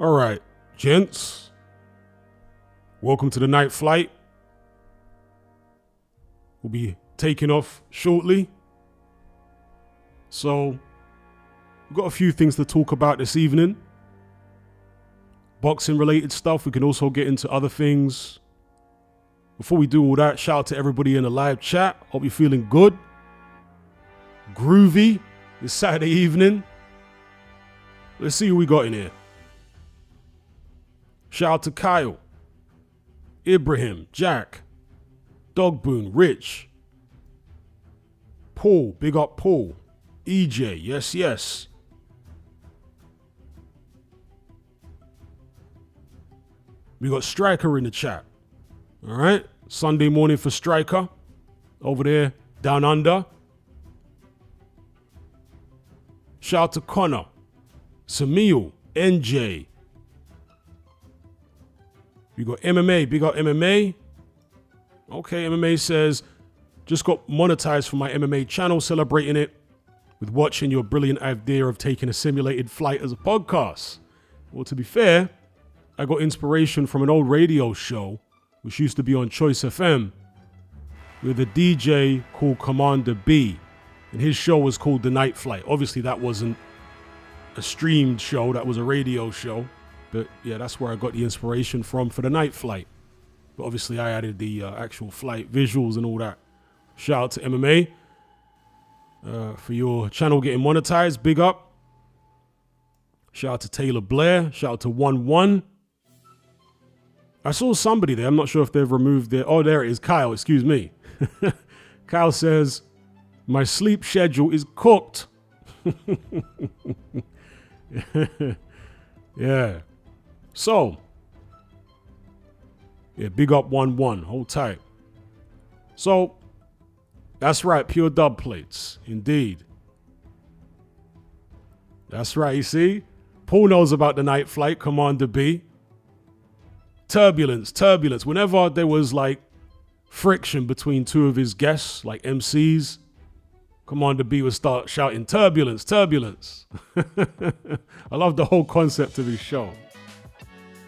All right, gents. Welcome to the night flight. We'll be taking off shortly. So, we've got a few things to talk about this evening. Boxing related stuff. We can also get into other things. Before we do all that, shout out to everybody in the live chat. Hope you're feeling good. Groovy this Saturday evening. Let's see who we got in here. Shout out to Kyle, Ibrahim, Jack, Dogboon, Rich, Paul, big up Paul, EJ, yes. We got Striker in the chat. All right, Sunday morning for Striker over there down under. Shout out to Connor, Samil, NJ. We got MMA, big up MMA. Okay, MMA says, just got monetized for my MMA channel, celebrating it with watching your brilliant idea of taking a simulated flight as a podcast. Well, to be fair, I got inspiration from an old radio show, which used to be on Choice FM, with a DJ called Commander B. And his show was called The Night Flight. Obviously, that wasn't a streamed show, that was a radio show. But yeah, that's where I got the inspiration from for the night flight. But obviously I added the actual flight visuals and all that. Shout out to MMA for your channel getting monetized. Big up. Shout out to Taylor Blair. Shout out to 1-1. I saw somebody there. I'm not sure if they've removed their... Oh, there it is. Kyle, excuse me. Kyle says, my sleep schedule is cooked. Yeah. So, yeah, big up 1-1. Hold tight. So, that's right. Pure dub plates. Indeed. That's right. You see? Paul knows about the night flight. Commander B. Turbulence. Whenever there was like friction between two of his guests, like MCs, Commander B would start shouting, turbulence. I love the whole concept of his show.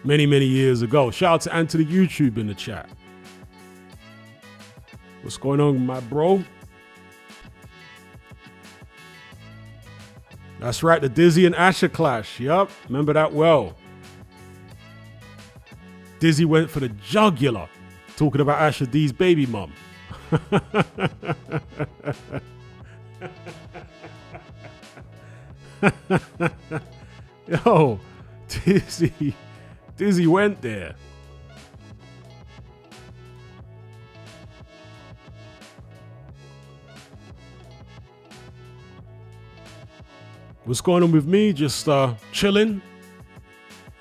Many years ago. Shout out to Anthony YouTube in the chat. What's going on, my bro? That's right, the Dizzy and Asher clash. Yup, remember that well. Dizzy went for the jugular, talking about Asher D's baby mum. Yo, Dizzy went there. What's going on with me? Just chilling.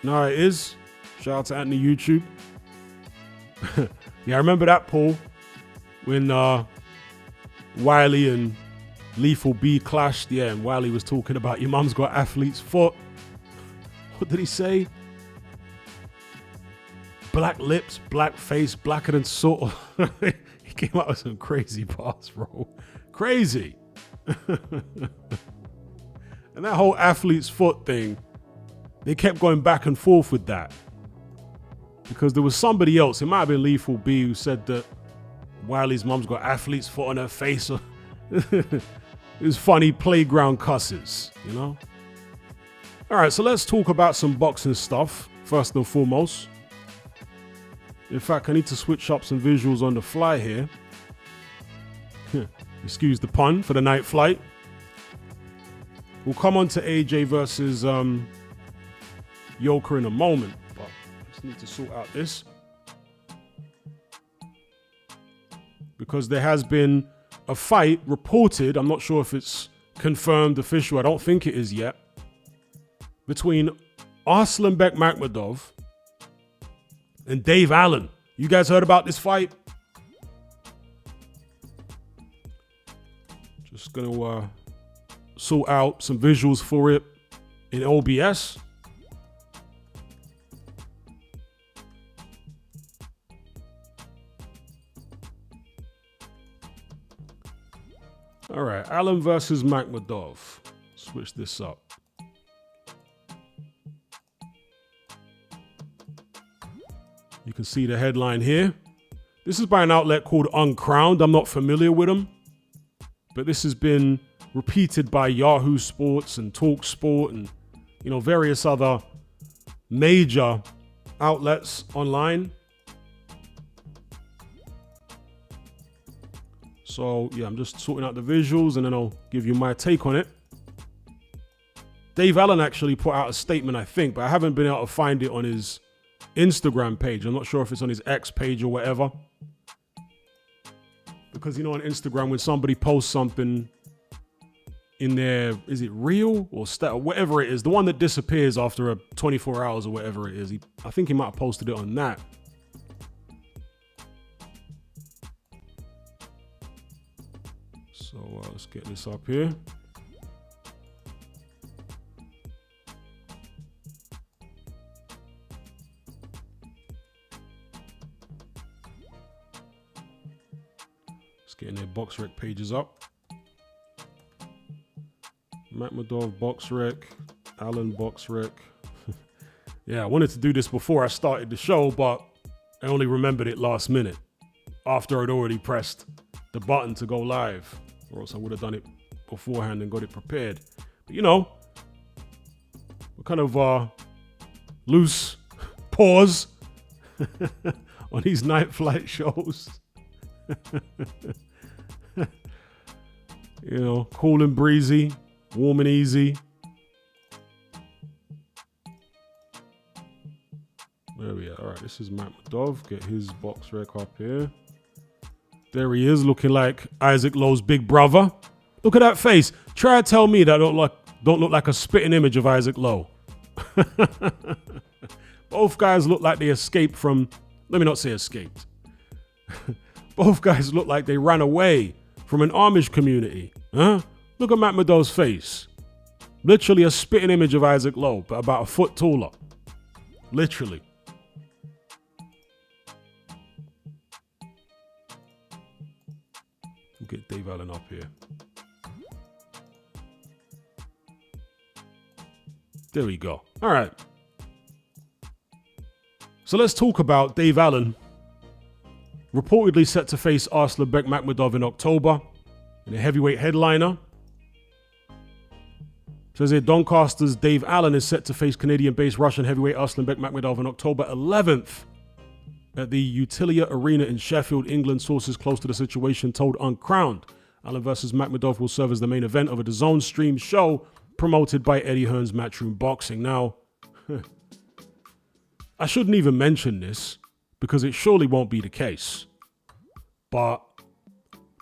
You know how it is. Shout out to Anthony YouTube. Yeah, I remember that, Paul, when Wiley and Lethal B clashed. Yeah, and Wiley was talking about your mum's got athlete's foot. What did he say? Black lips, black face, blacker than salt. He came out with some crazy bars, bro. Crazy. And that whole athlete's foot thing, they kept going back and forth with that. Because there was somebody else, it might have been Lethal B, who said that Wiley's mum's got athlete's foot on her face. It was funny playground cusses, you know? All right, so let's talk about some boxing stuff, first and foremost. In fact, I need to switch up some visuals on the fly here. Excuse the pun for the night flight. We'll come on to AJ versus Yoka in a moment, but I just need to sort out this. Because there has been a fight reported, I'm not sure if it's confirmed official, I don't think it is yet, between Arslanbek Makhmudov and Dave Allen. You guys heard about this fight? Just gonna sort out some visuals for it in OBS. All right, Allen versus Makhmudov. Switch this up. You can see the headline here. This is by an outlet called Uncrowned. I'm not familiar with them, but this has been repeated by Yahoo Sports and Talk Sport and, you know, various other major outlets online. So yeah, I'm just sorting out the visuals and then I'll give you my take on it. Dave Allen actually put out a statement, I think, but I haven't been able to find it on his Instagram page. I'm not sure if it's on his X page or whatever. Because, you know, on Instagram, when somebody posts something in their, is it reel or whatever it is, the one that disappears after 24 hours or whatever it is, I think he might have posted it on that. So let's get this up here. Getting their box rec pages up. Makhmudov box rec, Allen box rec. Yeah, I wanted to do this before I started the show, but I only remembered it last minute after I'd already pressed the button to go live, or else I would have done it beforehand and got it prepared. But you know, we're kind of loose pause on these night flight shows. You know, cool and breezy, warm and easy. There we are. All right, this is Makhmudov. Get his box rec up here. There he is, looking like Isaac Lowe's big brother. Look at that face. Try to tell me that don't look like a spitting image of Isaac Lowe. Both guys look like they escaped from, let me not say escaped. Both guys look like they ran away from an Amish community. Huh? Look at Makhmudov's face. Literally a spitting image of Isaac Lowe, but about a foot taller. Literally. We'll get Dave Allen up here. There we go. All right. So let's talk about Dave Allen. Reportedly set to face Arslanbek Makhmudov in October in a heavyweight headliner. Says here, Doncaster's Dave Allen is set to face Canadian-based Russian heavyweight Arslanbek Makhmudov on October 11th at the Utilia Arena in Sheffield, England. Sources close to the situation told Uncrowned. Allen versus Makhmudov will serve as the main event of a DAZN stream show promoted by Eddie Hearn's Matchroom Boxing. Now, I shouldn't even mention this, because it surely won't be the case. But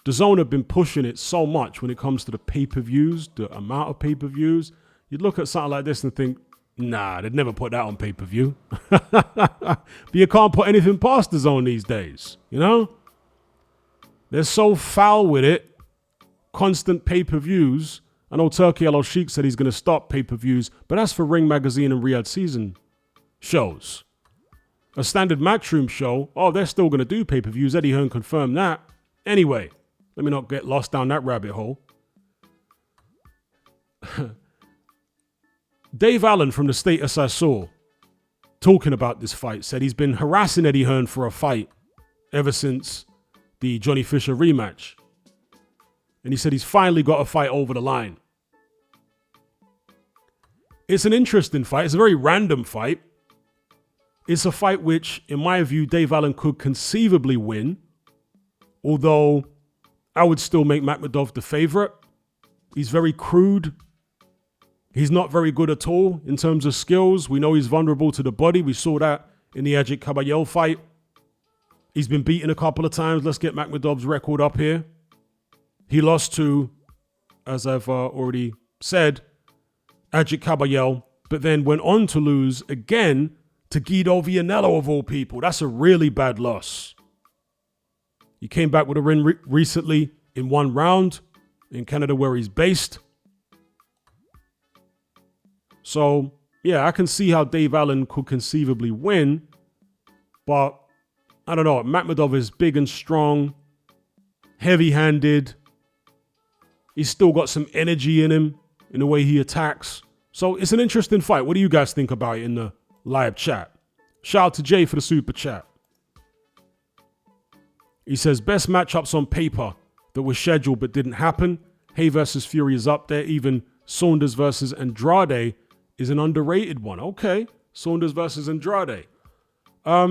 DAZN have been pushing it so much when it comes to the pay-per-views, the amount of pay-per-views. You'd look at something like this and think, nah, they'd never put that on pay-per-view. But you can't put anything past DAZN these days, you know? They're so foul with it. Constant pay-per-views. I know Turkey El Sheikh said he's going to stop pay-per-views, but that's for Ring Magazine and Riyadh Season shows. A standard Matchroom show, oh, they're still going to do pay-per-views. Eddie Hearn confirmed that. Anyway, let me not get lost down that rabbit hole. Dave Allen from the Status I Saw, talking about this fight, said he's been harassing Eddie Hearn for a fight ever since the Johnny Fisher rematch. And he said he's finally got a fight over the line. It's an interesting fight. It's a very random fight. It's a fight which, in my view, Dave Allen could conceivably win. Although, I would still make Makhmudov the favorite. He's very crude. He's not very good at all in terms of skills. We know he's vulnerable to the body. We saw that in the Ajit Kabayel fight. He's been beaten a couple of times. Let's get Makhmudov's record up here. He lost to, as I've already said, Ajit Kabayel, but then went on to lose again to Guido Vianello of all people. That's a really bad loss. He came back with a win recently in one round in Canada where he's based. So, yeah, I can see how Dave Allen could conceivably win, but I don't know. Makhmudov is big and strong, heavy-handed. He's still got some energy in him in the way he attacks. So it's an interesting fight. What do you guys think about it in the live chat? Shout out to Jay for the super chat. He says, best matchups on paper that were scheduled but didn't happen. Hay versus Fury is up there. Even Saunders versus Andrade is an underrated one. Okay. Saunders versus Andrade. Let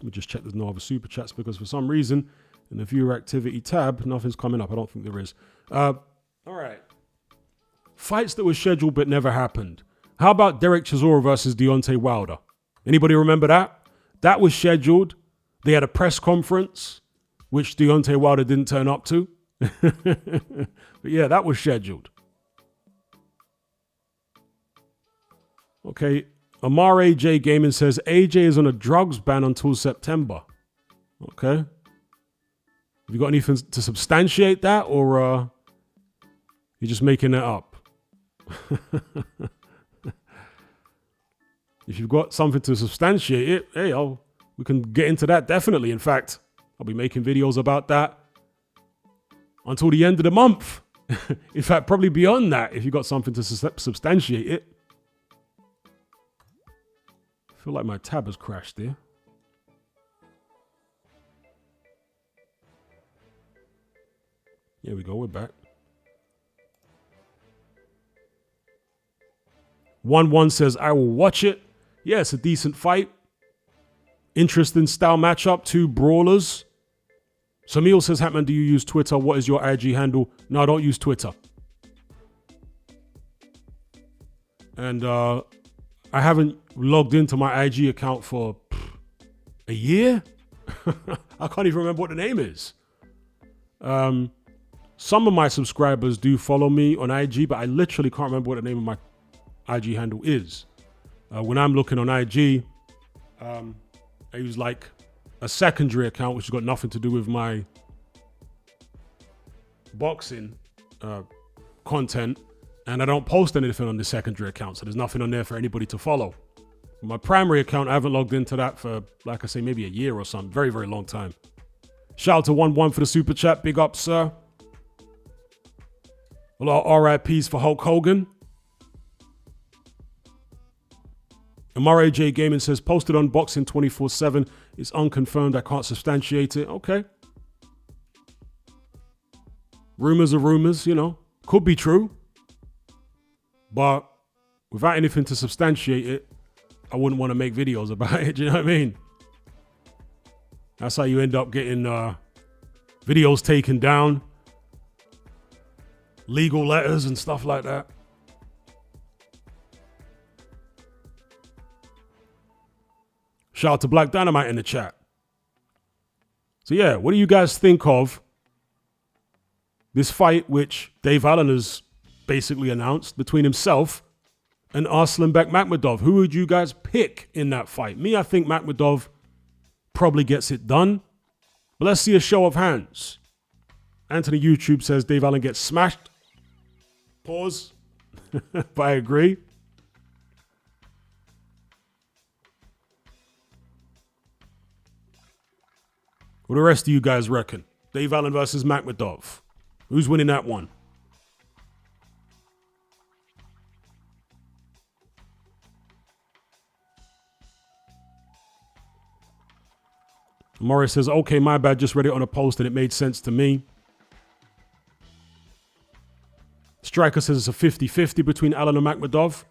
me just check there's no other super chats because for some reason in the viewer activity tab, nothing's coming up. I don't think there is. All right. Fights that were scheduled but never happened. How about Derek Chisora versus Deontay Wilder? Anybody remember that? That was scheduled. They had a press conference, which Deontay Wilder didn't turn up to. But yeah, that was scheduled. Okay. Amar AJ Gaming says AJ is on a drugs ban until September. Okay. Have you got anything to substantiate that, or you're just making that up? If you've got something to substantiate it, hey, we can get into that definitely. In fact, I'll be making videos about that until the end of the month. In fact, probably beyond that, if you've got something to substantiate it. I feel like my tab has crashed there. Here we go, we're back. 1-1 says, I will watch it. Yeah, it's a decent fight. Interesting style matchup, two brawlers. Samil says, Hatman, do you use Twitter? What is your IG handle? No, I don't use Twitter. And I haven't logged into my IG account for a year. I can't even remember what the name is. Some of my subscribers do follow me on IG, but I literally can't remember what the name of my IG handle is. When I'm looking on IG, I use like a secondary account, which has got nothing to do with my boxing content. And I don't post anything on the secondary account, so there's nothing on there for anybody to follow. My primary account, I haven't logged into that for, like I say, maybe a year or something. Very, very long time. Shout out to 1-1 for the super chat. Big up, sir. A lot of RIPs for Hulk Hogan. Amar J Gaming says, posted on Boxing 24/7. It's unconfirmed. I can't substantiate it. Okay. Rumors are rumors, you know. Could be true. But without anything to substantiate it, I wouldn't want to make videos about it. Do you know what I mean? That's how you end up getting videos taken down, legal letters and stuff like that. Shout out to Black Dynamite in the chat. So yeah, what do you guys think of this fight, which Dave Allen has basically announced between himself and Arslanbek Makhmudov? Who would you guys pick in that fight? Me, I think Makhmudov probably gets it done. But let's see a show of hands. Anthony YouTube says Dave Allen gets smashed. Pause. But I agree. What do the rest of you guys reckon? Dave Allen versus Makhmudov. Who's winning that one? Morris says, okay, my bad. Just read it on a post and it made sense to me. Striker says it's a 50-50 between Allen and Makhmudov.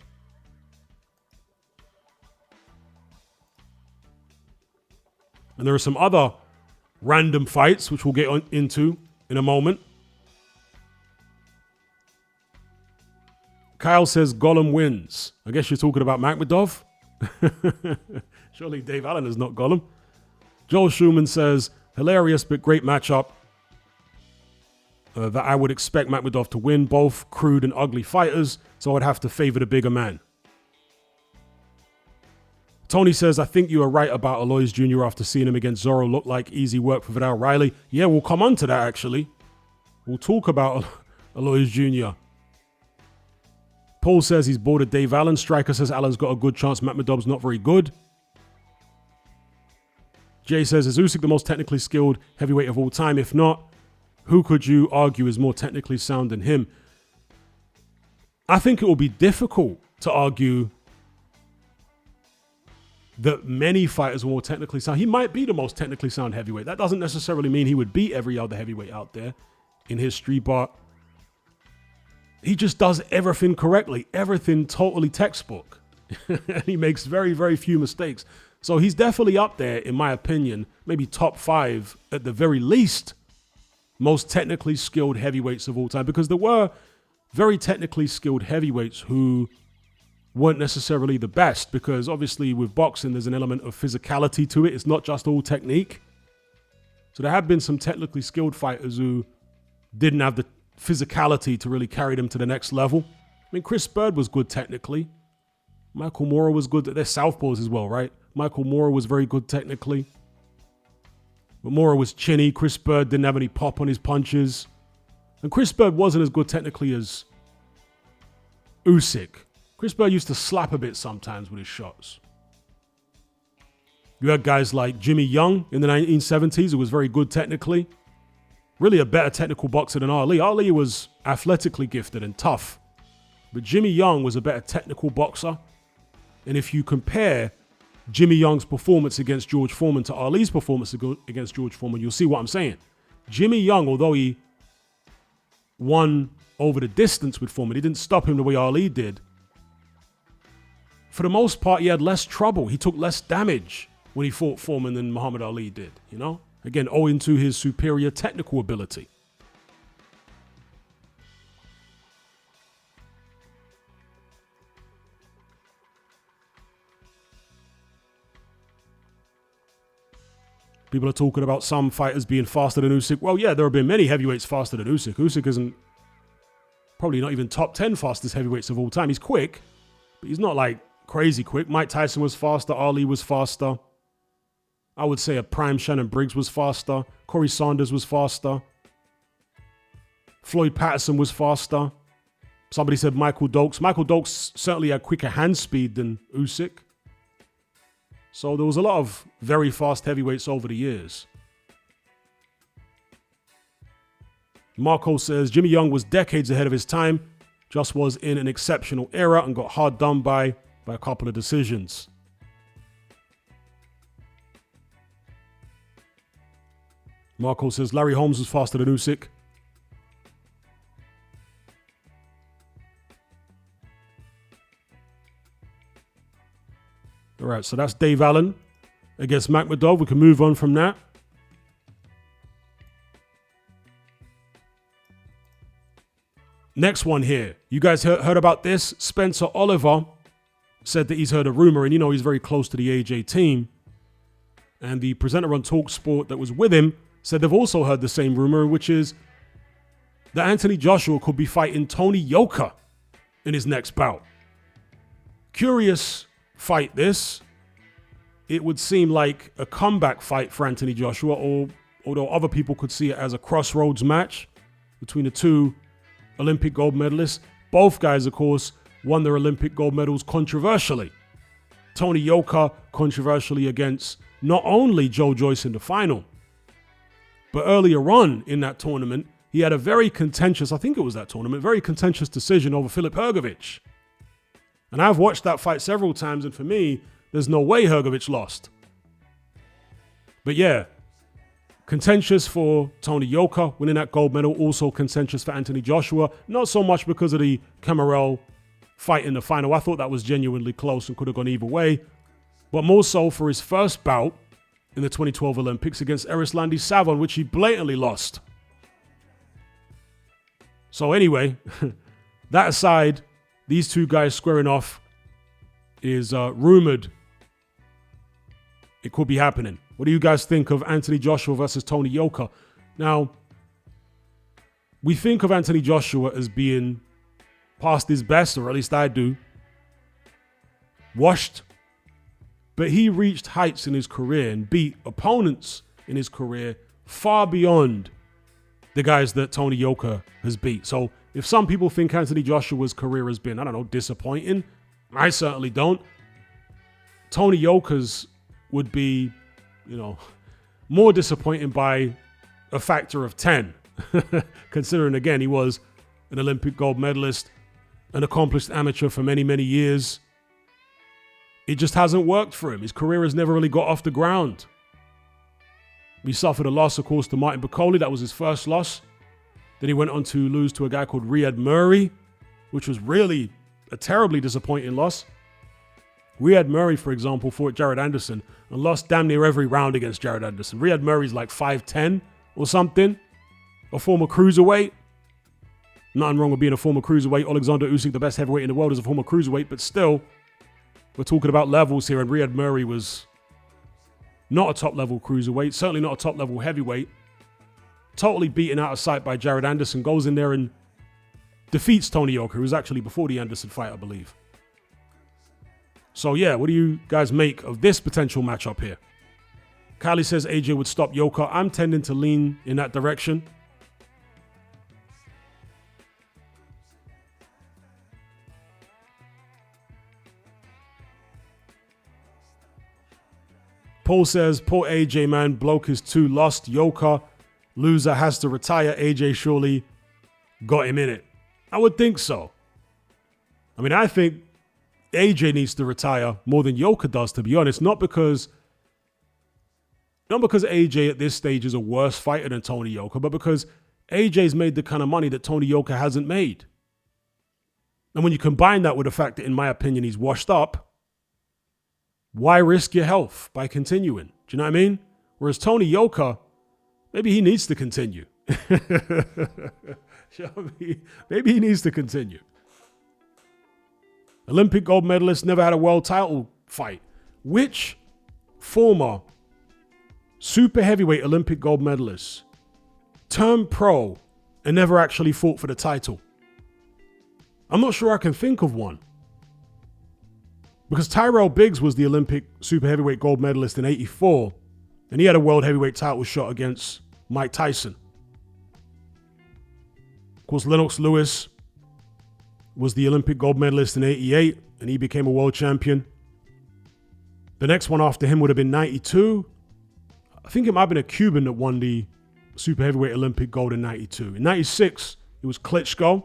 And there are some other random fights, which we'll get into in a moment. Kyle says Gollum wins. I guess you're talking about Makhmudov. Surely Dave Allen is not Gollum. Joel Schumann says, hilarious but great matchup that I would expect Makhmudov to win. Both crude and ugly fighters, so I'd have to favor the bigger man. Tony says, I think you are right about Alois Jr. after seeing him against Zorro. Looked like easy work for Vidal Riley. Yeah, we'll come on to that, actually. We'll talk about Alois Jr. Paul says he's bored of Dave Allen. Striker says Allen's got a good chance. Makhmudov's not very good. Jay says, is Usyk the most technically skilled heavyweight of all time? If not, who could you argue is more technically sound than him? I think it will be difficult to argue that many fighters were more technically sound. He might be the most technically sound heavyweight. That doesn't necessarily mean he would beat every other heavyweight out there in history, but he just does everything correctly, everything totally textbook. And he makes very, very few mistakes. So he's definitely up there, in my opinion, maybe top 5 at the very least, most technically skilled heavyweights of all time, because there were very technically skilled heavyweights who weren't necessarily the best, because obviously with boxing, there's an element of physicality to it. It's not just all technique. So there have been some technically skilled fighters who didn't have the physicality to really carry them to the next level. I mean, Chris Bird was good technically. Michael Moorer was good. They're southpaws as well, right? Michael Moorer was very good technically. But Moorer was chinny. Chris Bird didn't have any pop on his punches. And Chris Bird wasn't as good technically as Usyk. Chris Bird used to slap a bit sometimes with his shots. You had guys like Jimmy Young in the 1970s, who was very good technically. Really a better technical boxer than Ali. Ali was athletically gifted and tough. But Jimmy Young was a better technical boxer. And if you compare Jimmy Young's performance against George Foreman to Ali's performance against George Foreman, you'll see what I'm saying. Jimmy Young, although he won over the distance with Foreman, he didn't stop him the way Ali did. For the most part, he had less trouble. He took less damage when he fought Foreman than Muhammad Ali did, you know? Again, owing to his superior technical ability. People are talking about some fighters being faster than Usyk. Well, yeah, there have been many heavyweights faster than Usyk. Usyk isn't probably not even top 10 fastest heavyweights of all time. He's quick, but he's not like crazy quick. Mike Tyson was faster. Ali was faster. I would say a prime Shannon Briggs was faster. Corey Sanders was faster. Floyd Patterson was faster. Somebody said Michael Dokes. Michael Dokes certainly had quicker hand speed than Usyk. So there was a lot of very fast heavyweights over the years. Marco says Jimmy Young was decades ahead of his time, just was in an exceptional era and got hard done by a couple of decisions. Marco says Larry Holmes was faster than Usyk. All right, so that's Dave Allen against Makhmudov. We can move on from that. Next one here. You guys heard about this? Spencer Oliver said that he's heard a rumor, and you know he's very close to the AJ team. And the presenter on TalkSport that was with him said they've also heard the same rumor, which is that Anthony Joshua could be fighting Tony Yoka in his next bout. Curious fight this. It would seem like a comeback fight for Anthony Joshua, or although other people could see it as a crossroads match between the two Olympic gold medalists. Both guys, of course, won their Olympic gold medals controversially. Tony Yoka controversially against not only Joe Joyce in the final, but earlier on in that tournament, he had a very contentious, I think it was that tournament, very contentious decision over Filip Hrgović. And I've watched that fight several times, and for me, there's no way Hrgović lost. But yeah, contentious for Tony Yoka winning that gold medal, also contentious for Anthony Joshua. Not so much because of the Camarel fight in the final. I thought that was genuinely close and could have gone either way. But more so for his first bout in the 2012 Olympics against Erislandy Savon, which he blatantly lost. So anyway, that aside, these two guys squaring off is rumored. It could be happening. What do you guys think of Anthony Joshua versus Tony Yoka? Now, we think of Anthony Joshua as being past his best, or at least I do. Washed. But he reached heights in his career and beat opponents in his career far beyond the guys that Tony Yoka has beat. So if some people think Anthony Joshua's career has been, I don't know, disappointing, I certainly don't. Tony Yoka's would be, you know, more disappointing by a factor of 10. Considering, again, he was an Olympic gold medalist, an accomplished amateur for many, many years. It just hasn't worked for him. His career has never really got off the ground. He suffered a loss, of course, to Martin Bakole. That was his first loss. Then he went on to lose to a guy called Riyad Murray, which was really a terribly disappointing loss. Riyad Murray, for example, fought Jared Anderson and lost damn near every round against Jared Anderson. Riyad Murray's like 5'10" or something. A former cruiserweight. Nothing wrong with being a former cruiserweight. Alexander Usyk, the best heavyweight in the world, is a former cruiserweight, but still, we're talking about levels here, and Riyad Murray was not a top-level cruiserweight, certainly not a top-level heavyweight. Totally beaten out of sight by Jared Anderson, goes in there and defeats Tony Yoka, who was actually before the Anderson fight, I believe. So yeah, what do you guys make of this potential matchup here? Kylie says AJ would stop Yoka. I'm tending to lean in that direction. Paul says, poor AJ, man. Bloke is too lost. Yoka, loser, has to retire. AJ surely got him in it. I would think so. I mean, I think AJ needs to retire more than Yoka does, to be honest. Not because AJ at this stage is a worse fighter than Tony Yoka, but because AJ's made the kind of money that Tony Yoka hasn't made. And when you combine that with the fact that, in my opinion, he's washed up, why risk your health by continuing? Do you know what I mean? Whereas Tony Yoka, maybe he needs to continue. Maybe he needs to continue. Olympic gold medalist, never had a world title fight. Which former super heavyweight Olympic gold medalist turned pro and never actually fought for the title? I'm not sure I can think of one. Because Tyrell Biggs was the Olympic super heavyweight gold medalist in '84, and he had a world heavyweight title shot against Mike Tyson. Of course, Lennox Lewis was the Olympic gold medalist in '88, and he became a world champion. The next one after him would have been '92. I think it might have been a Cuban that won the super heavyweight Olympic gold in '92. In '96, it was Klitschko.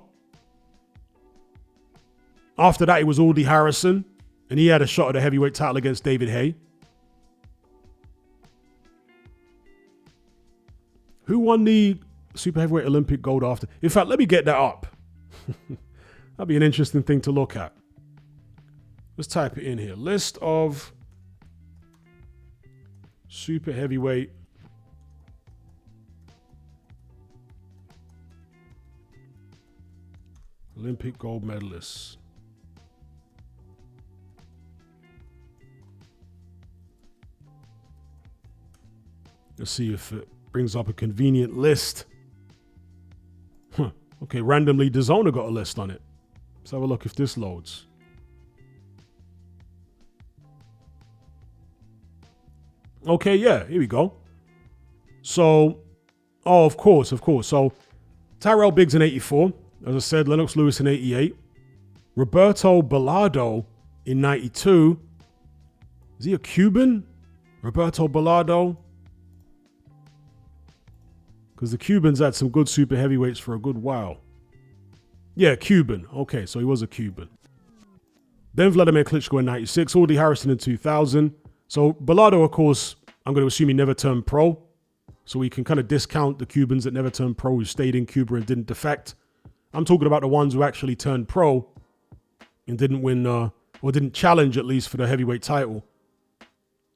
After that, it was Aldi Harrison, and he had a shot at a heavyweight title against David Haye. Who won the super heavyweight Olympic gold after? In fact, let me get that up. That'd be an interesting thing to look at. Let's type it in here. List of super heavyweight Olympic gold medalists. Let's see if it brings up a convenient list. Okay, randomly DAZN got a list on it. Let's have a look if this loads. Okay, yeah, here we go. So, of course. So, Tyrell Biggs in '84. As I said, Lennox Lewis in '88. Roberto Bellardo in '92. Is he a Cuban? Roberto Bellardo? Because the Cubans had some good super heavyweights for a good while. Yeah, Cuban. Okay, so he was a Cuban. Then Vladimir Klitschko in '96. Aldi Harrison in 2000. So Bellardo, of course, I'm going to assume he never turned pro. So we can kind of discount the Cubans that never turned pro, who stayed in Cuba and didn't defect. I'm talking about the ones who actually turned pro and didn't win, or didn't challenge at least for the heavyweight title.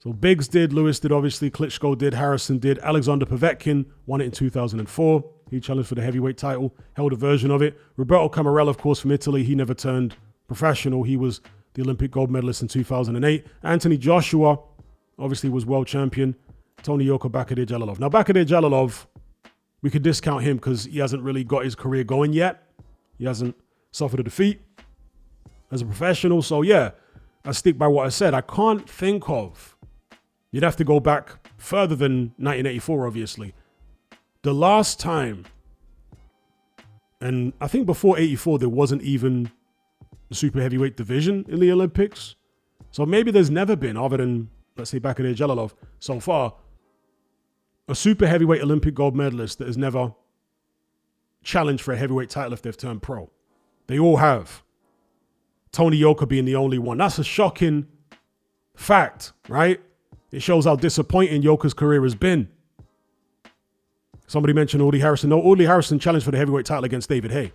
So Biggs did, Lewis did, obviously, Klitschko did, Harrison did. Alexander Povetkin won it in 2004. He challenged for the heavyweight title, held a version of it. Roberto Camarella, of course, from Italy, he never turned professional. He was the Olympic gold medalist in 2008. Anthony Joshua, obviously, was world champion. Tony Yoka, Bakadir Jalilov. Now, Bakadir Jalilov, we could discount him because he hasn't really got his career going yet. He hasn't suffered a defeat as a professional. So, yeah, I stick by what I said. I can't think of... You'd have to go back further than 1984, obviously. The last time, and I think before '84, there wasn't even a super heavyweight division in the Olympics. So maybe there's never been, other than, let's say, Bakadir Jalilov, so far, a super heavyweight Olympic gold medalist that has never challenged for a heavyweight title if they've turned pro. They all have. Tony Yoka being the only one. That's a shocking Fact, right? It shows how disappointing Yoka's career has been. Somebody mentioned Audley Harrison. No, Audley Harrison challenged for the heavyweight title against David Haye.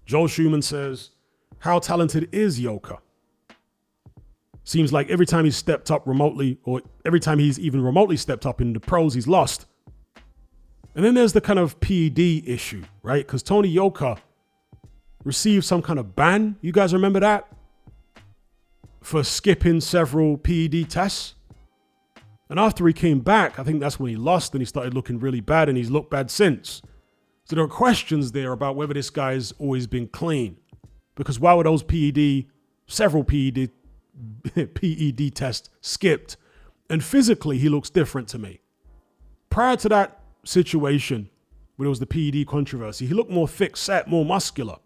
Joel Schumann says, how talented is Yoka? Seems like every time he's stepped up remotely, or every time he's even remotely stepped up in the pros, he's lost. And then there's the kind of PED issue, right? Because Tony Yoka received some kind of ban. You guys remember that? For skipping several PED tests. And after he came back, I think that's when he lost and he started looking really bad, and he's looked bad since. So there are questions there about whether this guy's always been clean. Because why were those several PED tests skipped? And physically, he looks different to me. Prior to that situation, when it was the PED controversy, he looked more thick set, more muscular.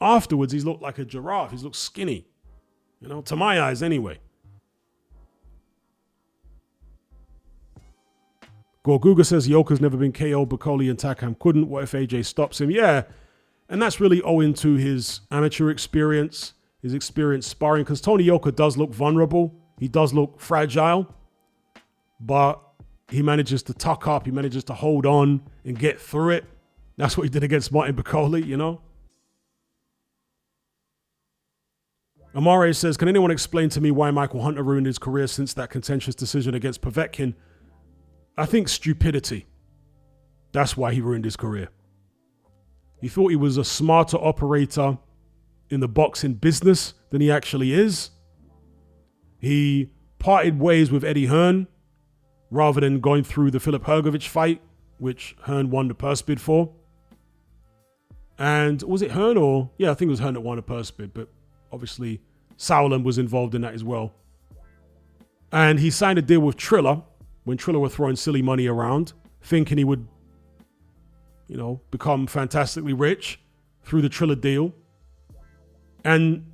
Afterwards, he's looked like a giraffe. He's looked skinny. You know, to my eyes anyway. Gorguga says Yoka's never been KO'd, but Coley and Takam couldn't. What if AJ stops him? Yeah, and that's really owing to his amateur experience, his experience sparring, because Tony Yoka does look vulnerable. He does look fragile, but he manages to tuck up. He manages to hold on and get through it. That's what he did against Martin Bacoli, you know? Amare says, can anyone explain to me why Michael Hunter ruined his career since that contentious decision against Povetkin? I think stupidity. That's why he ruined his career. He thought he was a smarter operator in the boxing business than he actually is. He parted ways with Eddie Hearn rather than going through the Filip Hrgovic fight, which Hearn won the purse bid for. And was it Hearn or? Yeah, I think it was Hearn that won the purse bid, but obviously Sauerland was involved in that as well. And he signed a deal with Triller when Triller were throwing silly money around, thinking he would, you know, become fantastically rich through the Triller deal. And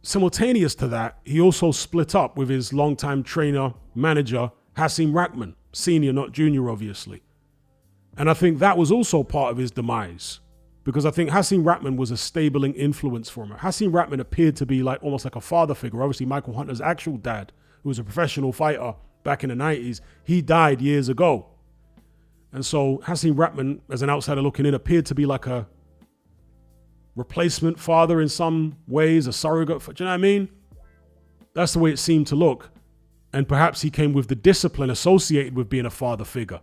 simultaneous to that, he also split up with his longtime trainer, manager, Hasim Rahman, senior, not junior, obviously. And I think that was also part of his demise, because I think Hasim Rahman was a stabling influence for him. Hasim Rahman appeared to be like almost like a father figure. Obviously, Michael Hunter's actual dad, who was a professional fighter back in the 90s, he died years ago. And so Hasim Rahman, as an outsider looking in, appeared to be like a replacement father in some ways, a surrogate. Do you know what I mean? That's the way it seemed to look. And perhaps he came with the discipline associated with being a father figure.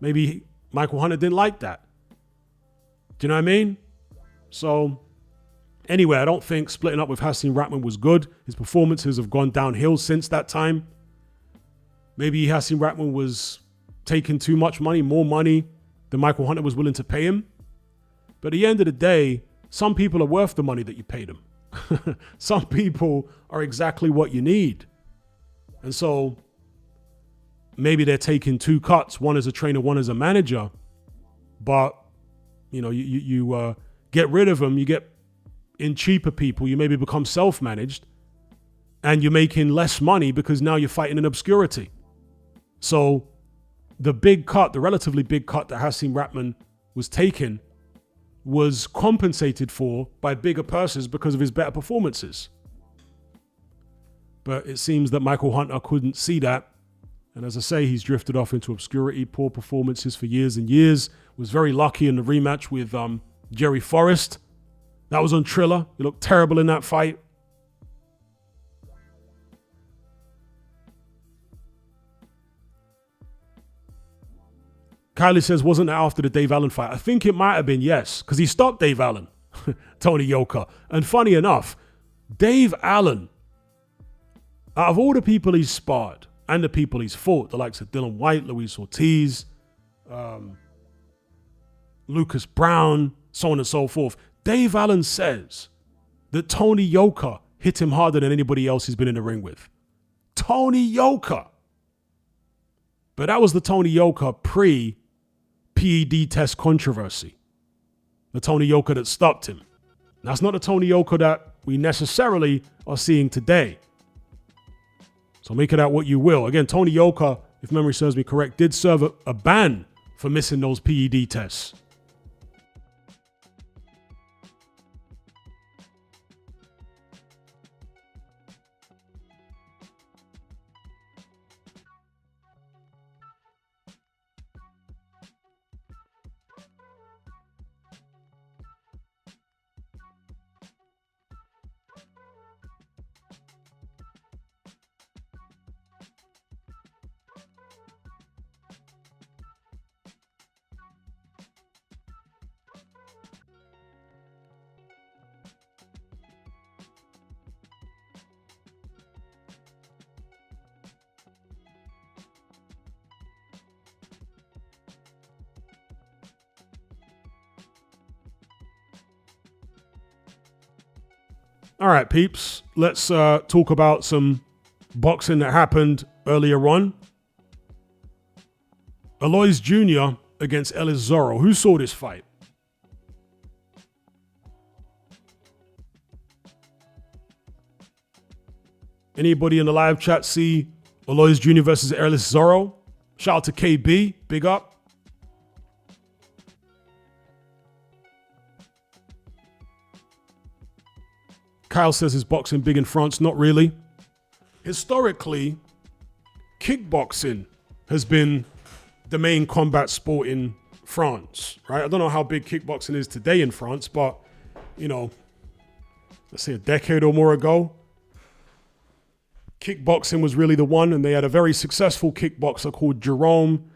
Maybe Michael Hunter didn't like that. Do you know what I mean? So anyway, I don't think splitting up with Hasim Rahman was good. His performances have gone downhill since that time. Maybe Hasim Rahman was taking too much money, more money than Michael Hunter was willing to pay him. But at the end of the day, some people are worth the money that you paid them. Some people are exactly what you need. And so maybe they're taking two cuts, one as a trainer, one as a manager. But, you know, you get rid of them, you get in cheaper people, you maybe become self-managed, and you're making less money because now you're fighting in obscurity. So the big cut, the relatively big cut that Hasim Rahman was taking was compensated for by bigger purses because of his better performances. But it seems that Michael Hunter couldn't see that. And as I say, he's drifted off into obscurity, poor performances for years and years. Was very lucky in the rematch with Jerry Forrest. That was on Triller. He looked terrible in that fight. Kylie says, wasn't that after the Dave Allen fight? I think it might have been, yes, because he stopped Dave Allen, Tony Yoka. And funny enough, Dave Allen, out of all the people he's sparred and the people he's fought, the likes of Dylan White, Luis Ortiz, Lucas Brown, so on and so forth, Dave Allen says that Tony Yoka hit him harder than anybody else he's been in the ring with. Tony Yoka. But that was the Tony Yoka pre-PED test controversy. The Tony Yoka that stopped him. That's not the Tony Yoka that we necessarily are seeing today. So make it out what you will. Again, Tony Yoka, if memory serves me correct, did serve a ban for missing those PED tests. All right, peeps, let's talk about some boxing that happened earlier on. Alois Jr. against Ellis Zorro. Who saw this fight? Anybody in the live chat see Alois Jr. versus Ellis Zorro? Shout out to KB, big up. Kyle says is boxing big in France? Not really. Historically, kickboxing has been the main combat sport in France, right? I don't know how big kickboxing is today in France, but, you know, let's say a decade or more ago, kickboxing was really the one, and they had a very successful kickboxer called Jerome.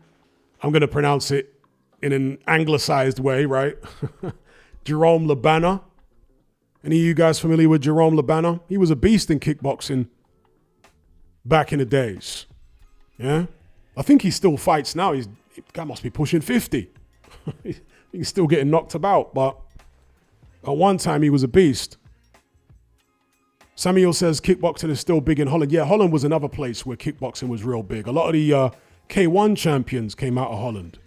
I'm going to pronounce it in an anglicized way, right? Jerome Labana. Any of you guys familiar with Jerome Labana? He was a beast in kickboxing back in the days. Yeah? I think he still fights now. The guy must be pushing 50. He's still getting knocked about, but at one time he was a beast. Samuel says kickboxing is still big in Holland. Yeah, Holland was another place where kickboxing was real big. A lot of the K1 champions came out of Holland.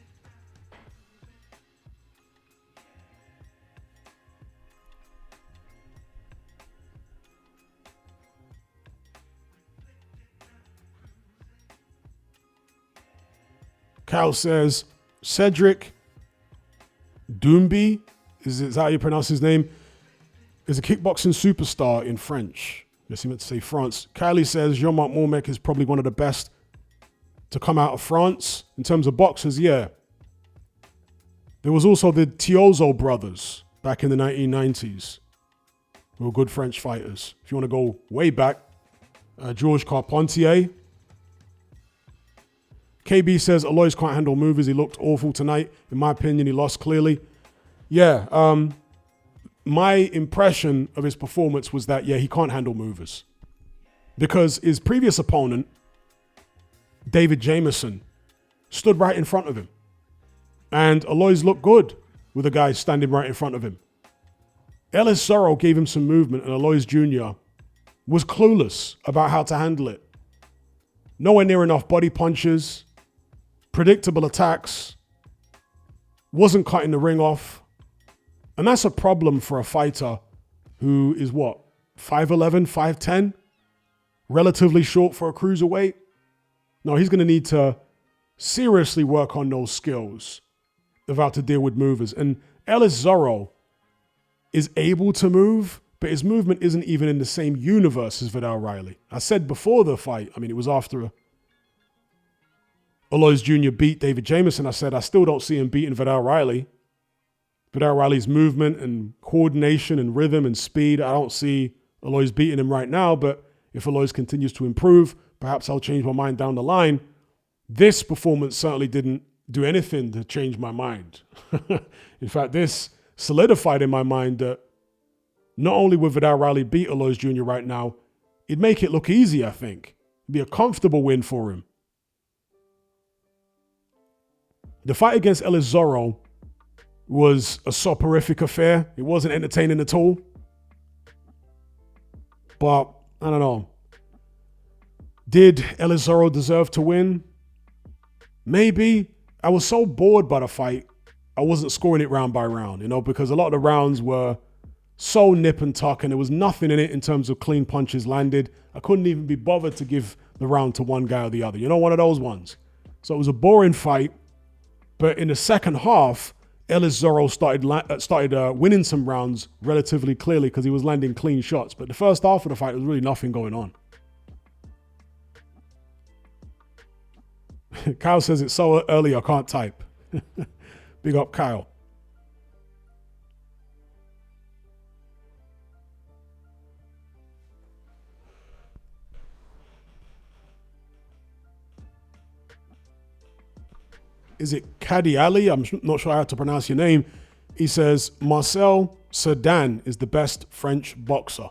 Cal says Cedric Doumbé, is that how you pronounce his name, is a kickboxing superstar in French. Yes, he meant to say France. Kylie says Jean-Marc Mormec is probably one of the best to come out of France. In terms of boxers, yeah. There was also the Tiozo brothers back in the 1990s who were good French fighters. If you want to go way back, Georges Carpentier. KB says Alois can't handle movers. He looked awful tonight. In my opinion, he lost clearly. Yeah, my impression of his performance was that, yeah, he can't handle movers. Because his previous opponent, David Jameson, stood right in front of him. And Alois looked good with a guy standing right in front of him. Ellis Zorro gave him some movement, and Alois Jr. was clueless about how to handle it. Nowhere near enough body punches, predictable attacks, wasn't cutting the ring off. And that's a problem for a fighter who is what, 5'11", 5'10", relatively short for a cruiserweight. No, he's going to need to seriously work on those skills of how to deal with movers. And Ellis Zorro is able to move, but his movement isn't even in the same universe as Vidal Riley. I said before the fight, I mean, it was after Alois Jr. beat David Jameson. I said, I still don't see him beating Vidal Riley. Vidal Riley's movement and coordination and rhythm and speed, I don't see Alois beating him right now, but if Alois continues to improve, perhaps I'll change my mind down the line. This performance certainly didn't do anything to change my mind. In fact, this solidified in my mind that not only would Vidal Riley beat Alois Jr. right now, it'd make it look easy, I think. It'd be a comfortable win for him. The fight against Ellis Zorro was a soporific affair. It wasn't entertaining at all. But, I don't know. Did Ellis Zorro deserve to win? Maybe. I was so bored by the fight, I wasn't scoring it round by round, because a lot of the rounds were so nip and tuck and there was nothing in it in terms of clean punches landed. I couldn't even be bothered to give the round to one guy or the other. One of those ones. So it was a boring fight. But in the second half, Ellis Zorro started winning some rounds relatively clearly because he was landing clean shots. But the first half of the fight, there was really nothing going on. Kyle says it's so early I can't type. Big up, Kyle. Is it Kadi Ali? I'm not sure how to pronounce your name. He says, Marcel Cerdan is the best French boxer.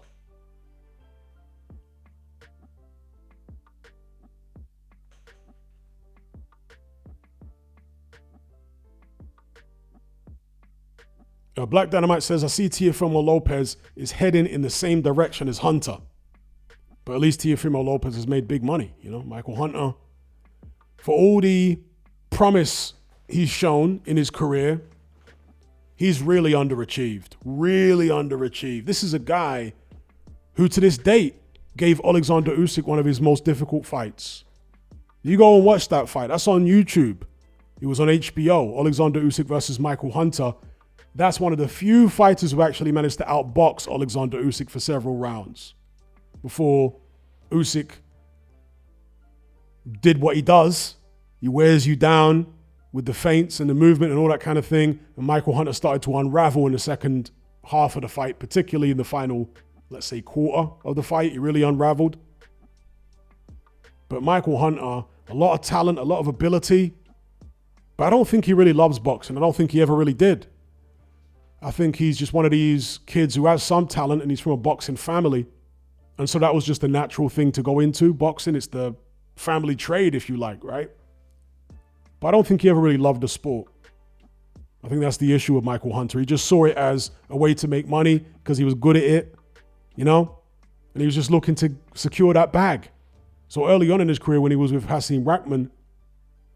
Black Dynamite says, I see Teofimo Lopez is heading in the same direction as Hunter. But at least Teofimo Lopez has made big money. You know, Michael Hunter, for all the promise he's shown in his career, he's really underachieved. Really underachieved. This is a guy who to this date gave Alexander Usyk one of his most difficult fights. You go and watch that fight. That's on YouTube. It was on HBO. Alexander Usyk versus Michael Hunter. That's one of the few fighters who actually managed to outbox Alexander Usyk for several rounds before Usyk did what he does. He wears you down with the feints and the movement and all that kind of thing. And Michael Hunter started to unravel in the second half of the fight, particularly in the final, let's say, quarter of the fight. He really unraveled. But Michael Hunter, a lot of talent, a lot of ability. But I don't think he really loves boxing. I don't think he ever really did. I think he's just one of these kids who has some talent and he's from a boxing family. And so that was just a natural thing to go into. Boxing, it's the family trade, if you like, right? But I don't think he ever really loved the sport. I think that's the issue with Michael Hunter. He just saw it as a way to make money because he was good at it, you know? And he was just looking to secure that bag. So early on in his career when he was with Hasim Rahman,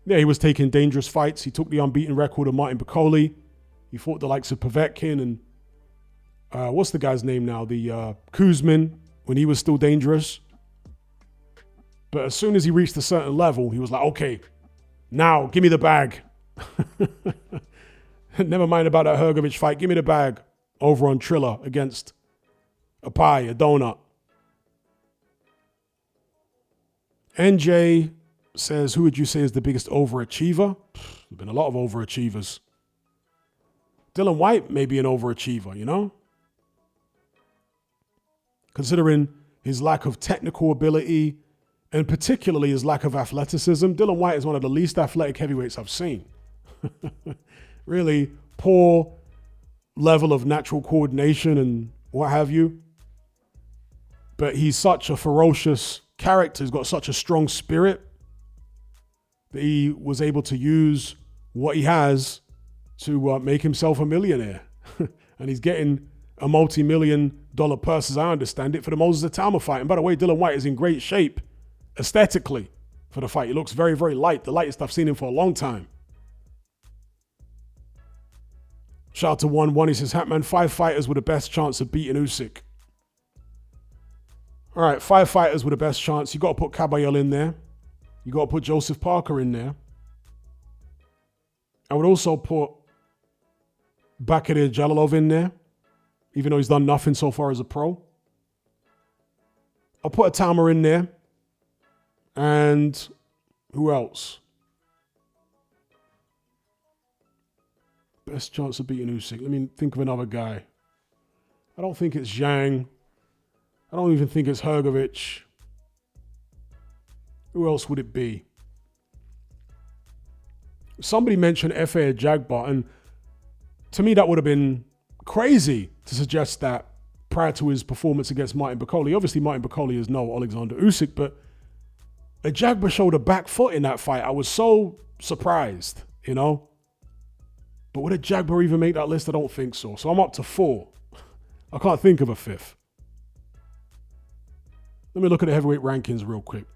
yeah, he was taking dangerous fights. He took the unbeaten record of Martin Bakole. He fought the likes of Povetkin and what's the guy's name now? The Kuzmin, when he was still dangerous. But as soon as he reached a certain level, he was like, okay, now give me the bag. Never mind about that Hrgovic fight. Give me the bag over on Triller against a pie, a donut. NJ says, who would you say is the biggest overachiever? There's been a lot of overachievers. Dylan White may be an overachiever, you know? Considering his lack of technical ability and particularly his lack of athleticism, Dylan White is one of the least athletic heavyweights I've seen. Really poor level of natural coordination and what have you. But he's such a ferocious character. He's got such a strong spirit that he was able to use what he has to make himself a millionaire. And he's getting a multi-million-dollar purse, as I understand it, for the Moses Atama fight. And by the way, Dylan White is in great shape aesthetically for the fight. He looks very, very light. The lightest I've seen him for a long time. Shout out to 1-1. He says, Hatman, 5 fighters with the best chance of beating Usyk. All right, 5 fighters with the best chance. You got to put Caballel in there. You got to put Joseph Parker in there. I would also put Bakary Jalilov in there, even though he's done nothing so far as a pro. I'll put a Tama in there. And who else? Best chance of beating Usyk. Let me think of another guy. I don't think it's Zhang. I don't even think it's Hrgovic. Who else would it be? Somebody mentioned Efe Ajagba, and to me that would have been crazy to suggest that prior to his performance against Martin Bakole. Obviously, Martin Bakole is no Alexander Usyk, but Ajagba showed a back foot in that fight. I was so surprised, you know? But would Ajagba even make that list? I don't think so. So I'm up to 4. I can't think of a 5th. Let me look at the heavyweight rankings real quick.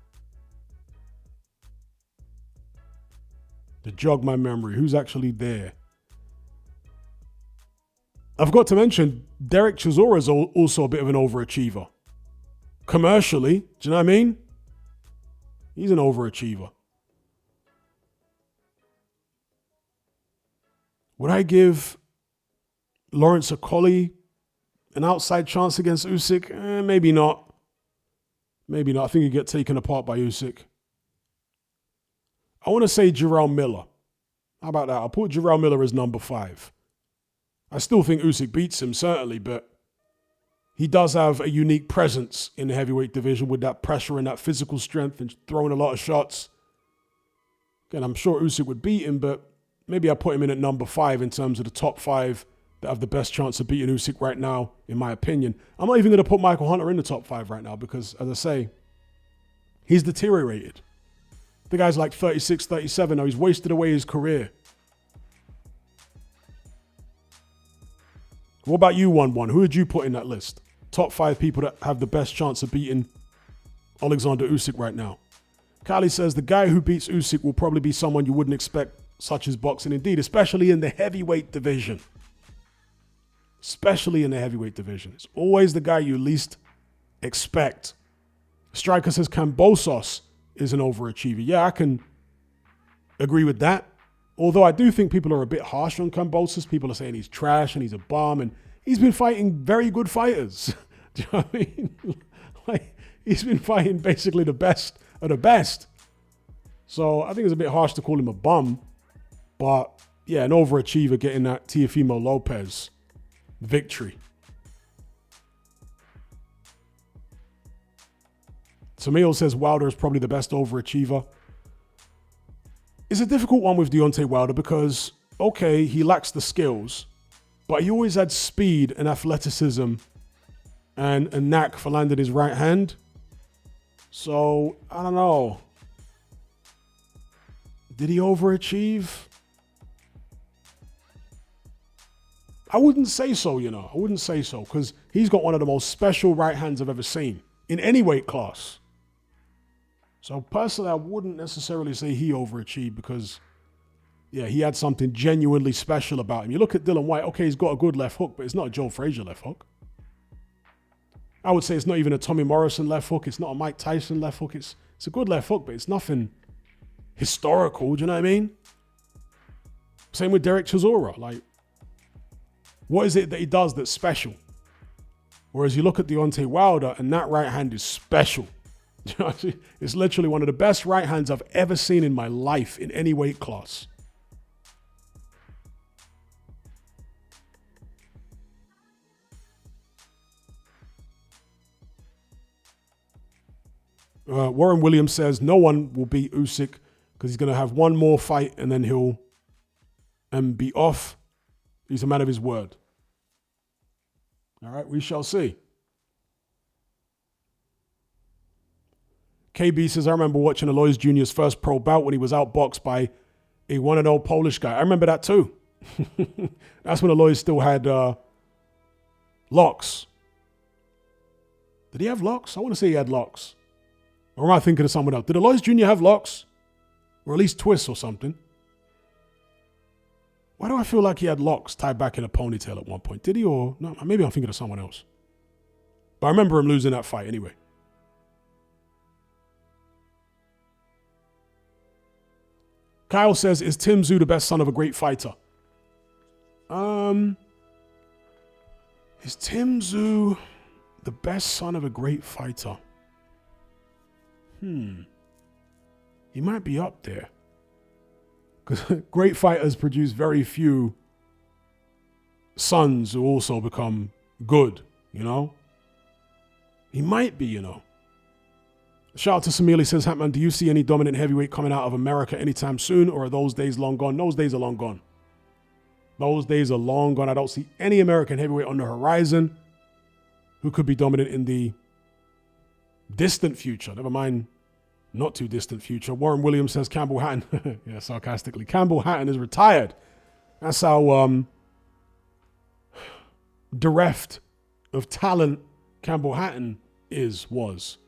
To jog my memory, who's actually there? I forgot to mention, Derek Chisora is also a bit of an overachiever. Commercially, do you know what I mean? He's an overachiever. Would I give Lawrence Okolie an outside chance against Usyk? Maybe not. Maybe not. I think he'd get taken apart by Usyk. I want to say Jarrell Miller. How about that? I'll put Jarrell Miller as number 5. I still think Usyk beats him, certainly, but he does have a unique presence in the heavyweight division with that pressure and that physical strength and throwing a lot of shots. Again, I'm sure Usyk would beat him, but maybe I put him in at number 5 in terms of the top 5 that have the best chance of beating Usyk right now, in my opinion. I'm not even going to put Michael Hunter in the top 5 right now because, as I say, he's deteriorated. The guy's like 36, 37 now. He's wasted away his career. What about you, 1-1? Who did you put in that list? Top 5 people that have the best chance of beating Alexander Usyk right now. Kylie says, the guy who beats Usyk will probably be someone you wouldn't expect, such as boxing indeed, especially in the heavyweight division. Especially in the heavyweight division. It's always the guy you least expect. Striker says, Kambosos is an overachiever. Yeah, I can agree with that. Although I do think people are a bit harsh on Kambosos. People are saying he's trash and he's a bum, and he's been fighting very good fighters. Do you know what I mean? Like, he's been fighting basically the best of the best. So I think it's a bit harsh to call him a bum. But yeah, an overachiever getting that Teofimo Lopez victory. Samil says Wilder is probably the best overachiever. It's a difficult one with Deontay Wilder because, okay, he lacks the skills, but he always had speed and athleticism and a knack for landing his right hand. So, I don't know. Did he overachieve? I wouldn't say so, you know. I wouldn't say so because he's got one of the most special right hands I've ever seen in any weight class. So personally, I wouldn't necessarily say he overachieved because, yeah, he had something genuinely special about him. You look at Dylan White, okay, he's got a good left hook, but it's not a Joe Frazier left hook. I would say it's not even a Tommy Morrison left hook. It's not a Mike Tyson left hook. It's a good left hook, but it's nothing historical. Do you know what I mean? Same with Derek Chisora. Like, what is it that he does that's special? Whereas you look at Deontay Wilder, and that right hand is special. It's literally one of the best right hands I've ever seen in my life in any weight class. Warren Williams says no one will beat Usyk because he's going to have one more fight and then he'll be off. He's a man of his word. All right, we shall see. KB says, I remember watching Alois Jr.'s first pro bout when he was outboxed by a 1-0 Polish guy. I remember that too. That's when Alois still had locks. Did he have locks? I want to say he had locks. Or am I thinking of someone else? Did Alois Jr. have locks? Or at least twists or something? Why do I feel like he had locks tied back in a ponytail at one point? Did he or no? Maybe I'm thinking of someone else. But I remember him losing that fight anyway. Kyle says, is Tim Tszyu the best son of a great fighter? Is Tim Tszyu the best son of a great fighter? He might be up there. Because great fighters produce very few sons who also become good, you know? He might be, you know. Shout out to Samili, he says, Hatman, do you see any dominant heavyweight coming out of America anytime soon, or are those days long gone? Those days are long gone. Those days are long gone. I don't see any American heavyweight on the horizon who could be dominant in the distant future. Never mind, not too distant future. Warren Williams says Campbell Hatton, yeah, sarcastically, Campbell Hatton is retired. That's how bereft of talent Campbell Hatton was.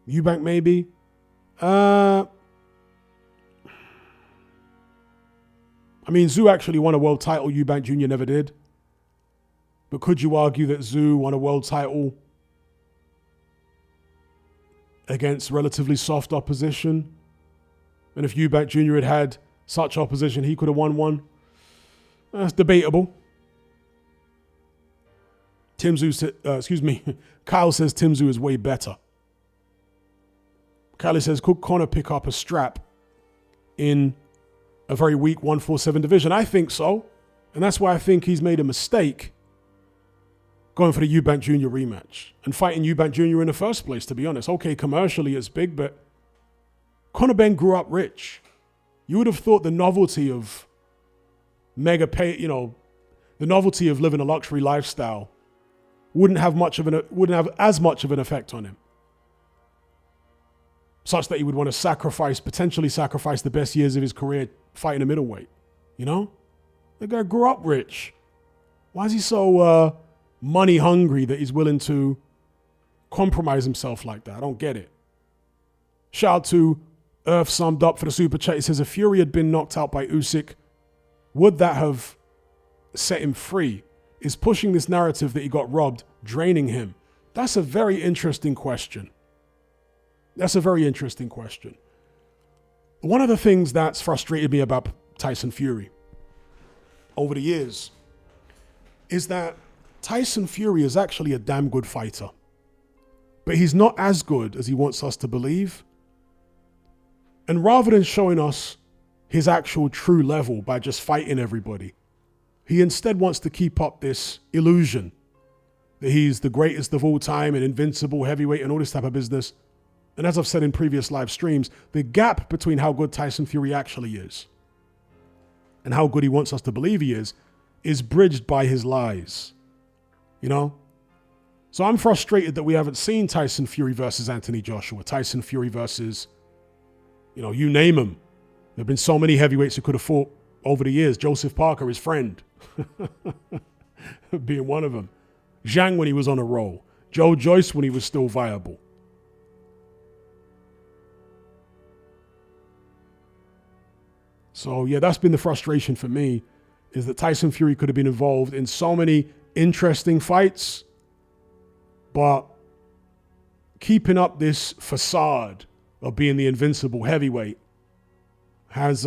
Eubank maybe. I mean, Tszyu actually won a world title. Eubank Jr. never did. But could you argue that Tszyu won a world title against relatively soft opposition? And if Eubank Jr. had such opposition, he could have won one. That's debatable. Kyle says Tim Tszyu is way better. Kylie says, could Conor pick up a strap in a very weak 147 division? I think so. And that's why I think he's made a mistake going for the Eubank Jr. rematch and fighting Eubank Jr. in the first place, to be honest. Okay, commercially it's big, but Conor Benn grew up rich. You would have thought the novelty of the novelty of living a luxury lifestyle wouldn't have as much of an effect on him, such that he would want to potentially sacrifice the best years of his career fighting a middleweight. You know? The guy grew up rich. Why is he so money hungry that he's willing to compromise himself like that? I don't get it. Shout out to Earth Summed Up for the super chat. He says, if Fury had been knocked out by Usyk, would that have set him free? Is pushing this narrative that he got robbed draining him? That's a very interesting question. One of the things that's frustrated me about Tyson Fury over the years is that Tyson Fury is actually a damn good fighter, but he's not as good as he wants us to believe. And rather than showing us his actual true level by just fighting everybody, he instead wants to keep up this illusion that he's the greatest of all time and invincible heavyweight and all this type of business. And as I've said in previous live streams, the gap between how good Tyson Fury actually is and how good he wants us to believe he is bridged by his lies. You know? So I'm frustrated that we haven't seen Tyson Fury versus Anthony Joshua, Tyson Fury versus, you name him. There have been so many heavyweights who could have fought over the years. Joseph Parker, his friend, being one of them. Zhang when he was on a roll. Joe Joyce when he was still viable. So yeah, that's been the frustration for me, is that Tyson Fury could have been involved in so many interesting fights, but keeping up this facade of being the invincible heavyweight has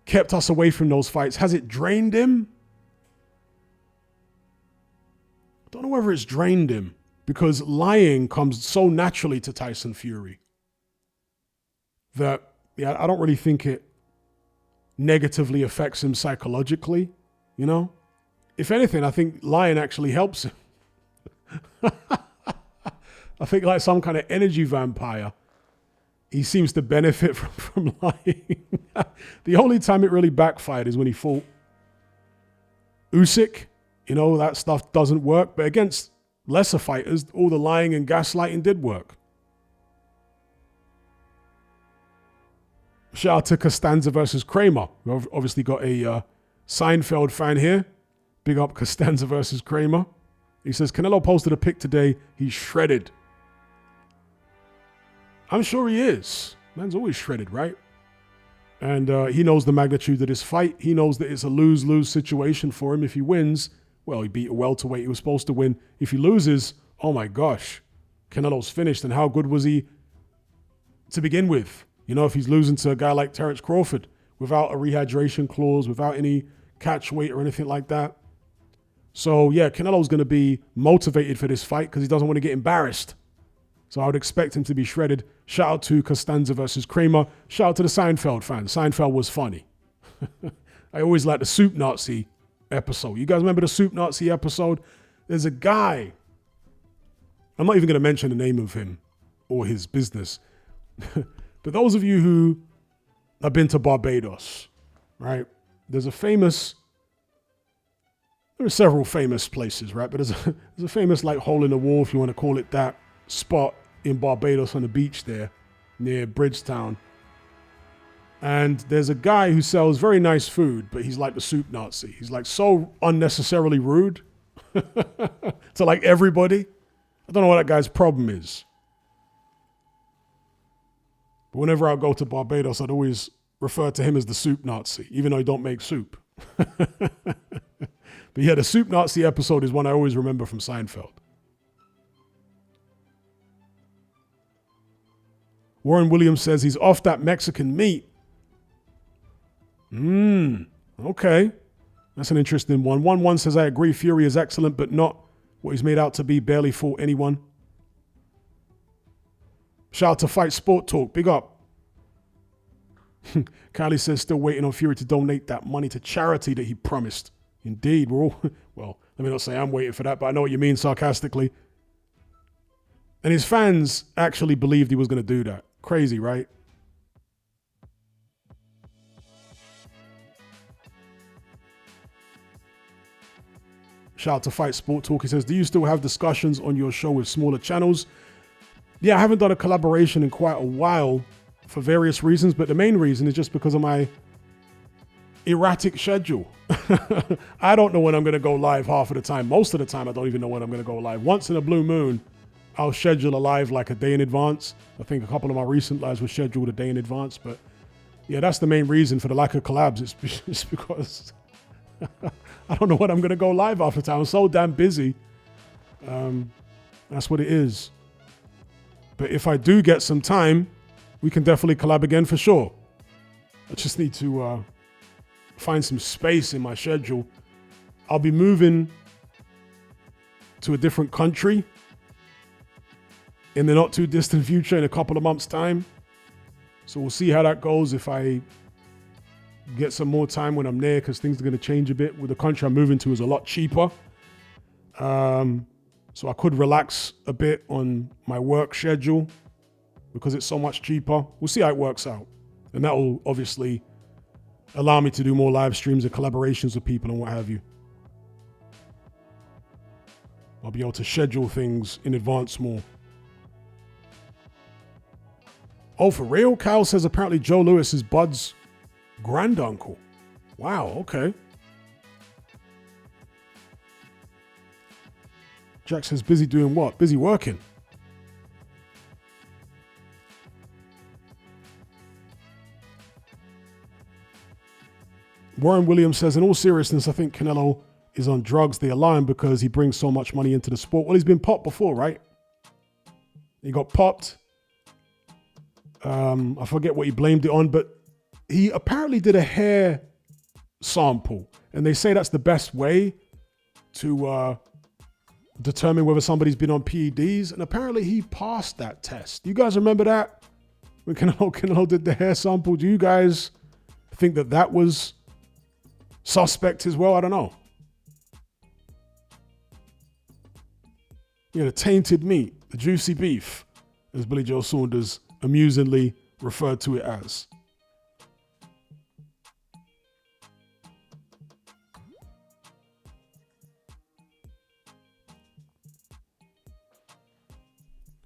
kept us away from those fights. Has it drained him? I don't know whether it's drained him, because lying comes so naturally to Tyson Fury that, I don't really think it negatively affects him psychologically, If anything, I think lying actually helps him. I think like some kind of energy vampire, he seems to benefit from lying. The only time it really backfired is when he fought Usyk. That stuff doesn't work. But against lesser fighters, all the lying and gaslighting did work. Shout out to Costanza versus Kramer. We've obviously got a Seinfeld fan here. Big up Costanza versus Kramer. He says, Canelo posted a pic today. He's shredded. I'm sure he is. Man's always shredded, right? And he knows the magnitude of this fight. He knows that it's a lose-lose situation for him. If he wins, well, he beat a welterweight he was supposed to win. If he loses, oh my gosh, Canelo's finished. And how good was he to begin with? If he's losing to a guy like Terence Crawford without a rehydration clause, without any catch weight or anything like that. So yeah, Canelo's going to be motivated for this fight because he doesn't want to get embarrassed. So I would expect him to be shredded. Shout out to Costanza versus Kramer. Shout out to the Seinfeld fans. Seinfeld was funny. I always like the Soup Nazi episode. You guys remember the Soup Nazi episode? There's a guy. I'm not even going to mention the name of him or his business. But those of you who have been to Barbados, right? There are several famous places, right? But there's a famous like hole in the wall, if you want to call it that, spot in Barbados on the beach there near Bridgetown. And there's a guy who sells very nice food, but he's like the Soup Nazi. He's like so unnecessarily rude to like everybody. I don't know what that guy's problem is. But whenever I go to Barbados, I'd always refer to him as the Soup Nazi, even though he don't make soup. But yeah, the Soup Nazi episode is one I always remember from Seinfeld. Warren Williams says he's off that Mexican meat. Okay. That's an interesting one. 1-1 says, I agree, Fury is excellent, but not what he's made out to be. Barely fought anyone. Shout out to Fight Sport Talk. Big up. Kylie says, still waiting on Fury to donate that money to charity that he promised. Indeed, we're all, well, let me not say I'm waiting for that, but I know what you mean sarcastically. And his fans actually believed he was going to do that. Crazy, right? Shout out to Fight Sport Talk. He says, do you still have discussions on your show with smaller channels? Yeah, I haven't done a collaboration in quite a while for various reasons, but the main reason is just because of my erratic schedule. I don't know when I'm going to go live half of the time. Most of the time, I don't even know when I'm going to go live. Once in a blue moon, I'll schedule a live like a day in advance. I think a couple of my recent lives were scheduled a day in advance, but yeah, that's the main reason for the lack of collabs. It's because I don't know when I'm going to go live half the time. I'm so damn busy. That's what it is. But if I do get some time, we can definitely collab again for sure. I just need to find some space in my schedule. I'll be moving to a different country in the not too distant future, in a couple of months' time. So we'll see how that goes if I get some more time when I'm there, because things are going to change a bit. With the country I'm moving to is a lot cheaper. So I could relax a bit on my work schedule because it's so much cheaper. We'll see how it works out. And that will obviously allow me to do more live streams and collaborations with people and what have you. I'll be able to schedule things in advance more. Oh, for real? Kyle says apparently Joe Louis is Bud's granduncle. Wow, okay. Jack says busy doing what? Busy working. Warren Williams says, in all seriousness, I think Canelo is on drugs. They allow him because he brings so much money into the sport. Well, he's been popped before, right? He got popped. I forget what he blamed it on, but he apparently did a hair sample. And they say that's the best way to determine whether somebody's been on PEDs. And apparently he passed that test. You guys remember that? When Canelo did the hair sample, do you guys think that that was suspect as well? I don't know. Yeah, the tainted meat, the juicy beef, as Billy Joe Saunders amusingly referred to it as.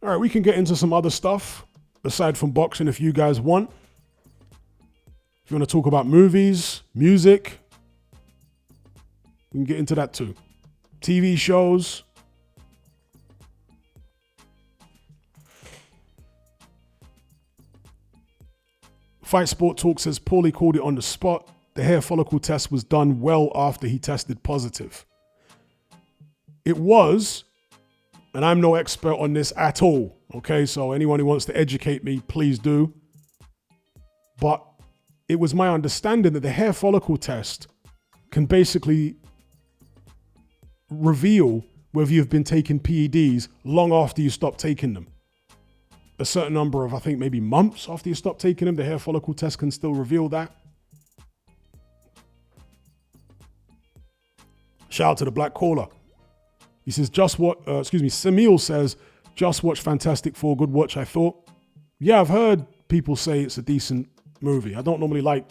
All right, we can get into some other stuff aside from boxing if you guys want. If you want to talk about movies, music, we can get into that too. TV shows. Fight Sport Talk says Paulie called it on the spot. The hair follicle test was done well after he tested positive. It was, and I'm no expert on this at all, okay? So anyone who wants to educate me, please do. But it was my understanding that the hair follicle test can basically reveal whether you've been taking PEDs long after you stop taking them. A certain number of, I think, maybe months after you stop taking them, the hair follicle test can still reveal that. Shout out to the Black Caller. He says, Samil says, just watch Fantastic Four. Good watch, I thought. Yeah, I've heard people say it's a decent movie. I don't normally like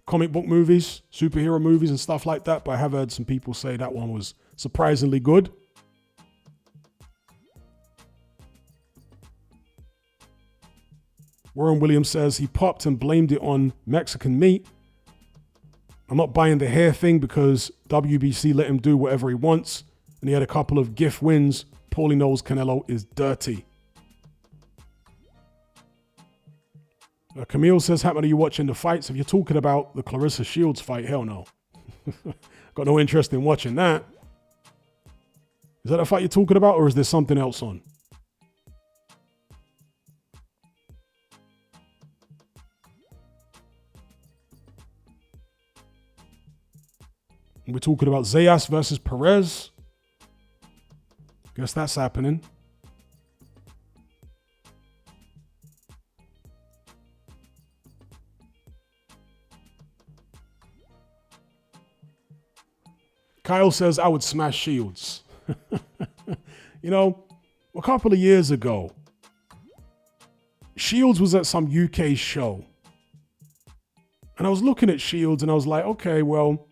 comic book movies, superhero movies and stuff like that, but I have heard some people say that one was surprisingly good. Warren Williams says he popped and blamed it on Mexican meat. I'm not buying the hair thing because WBC let him do whatever he wants, and he had a couple of gift wins. Paulie knows Canelo is dirty. Camille says, Hatman, are you watching the fights? If you're talking about the Clarissa Shields fight, hell no. Got no interest in watching that. Is that a fight you're talking about, or is there something else on? We're talking about Zayas versus Perez. Guess that's happening. Kyle says, I would smash Shields. You know, a couple of years ago, Shields was at some UK show. And I was looking at Shields and I was like, okay, well,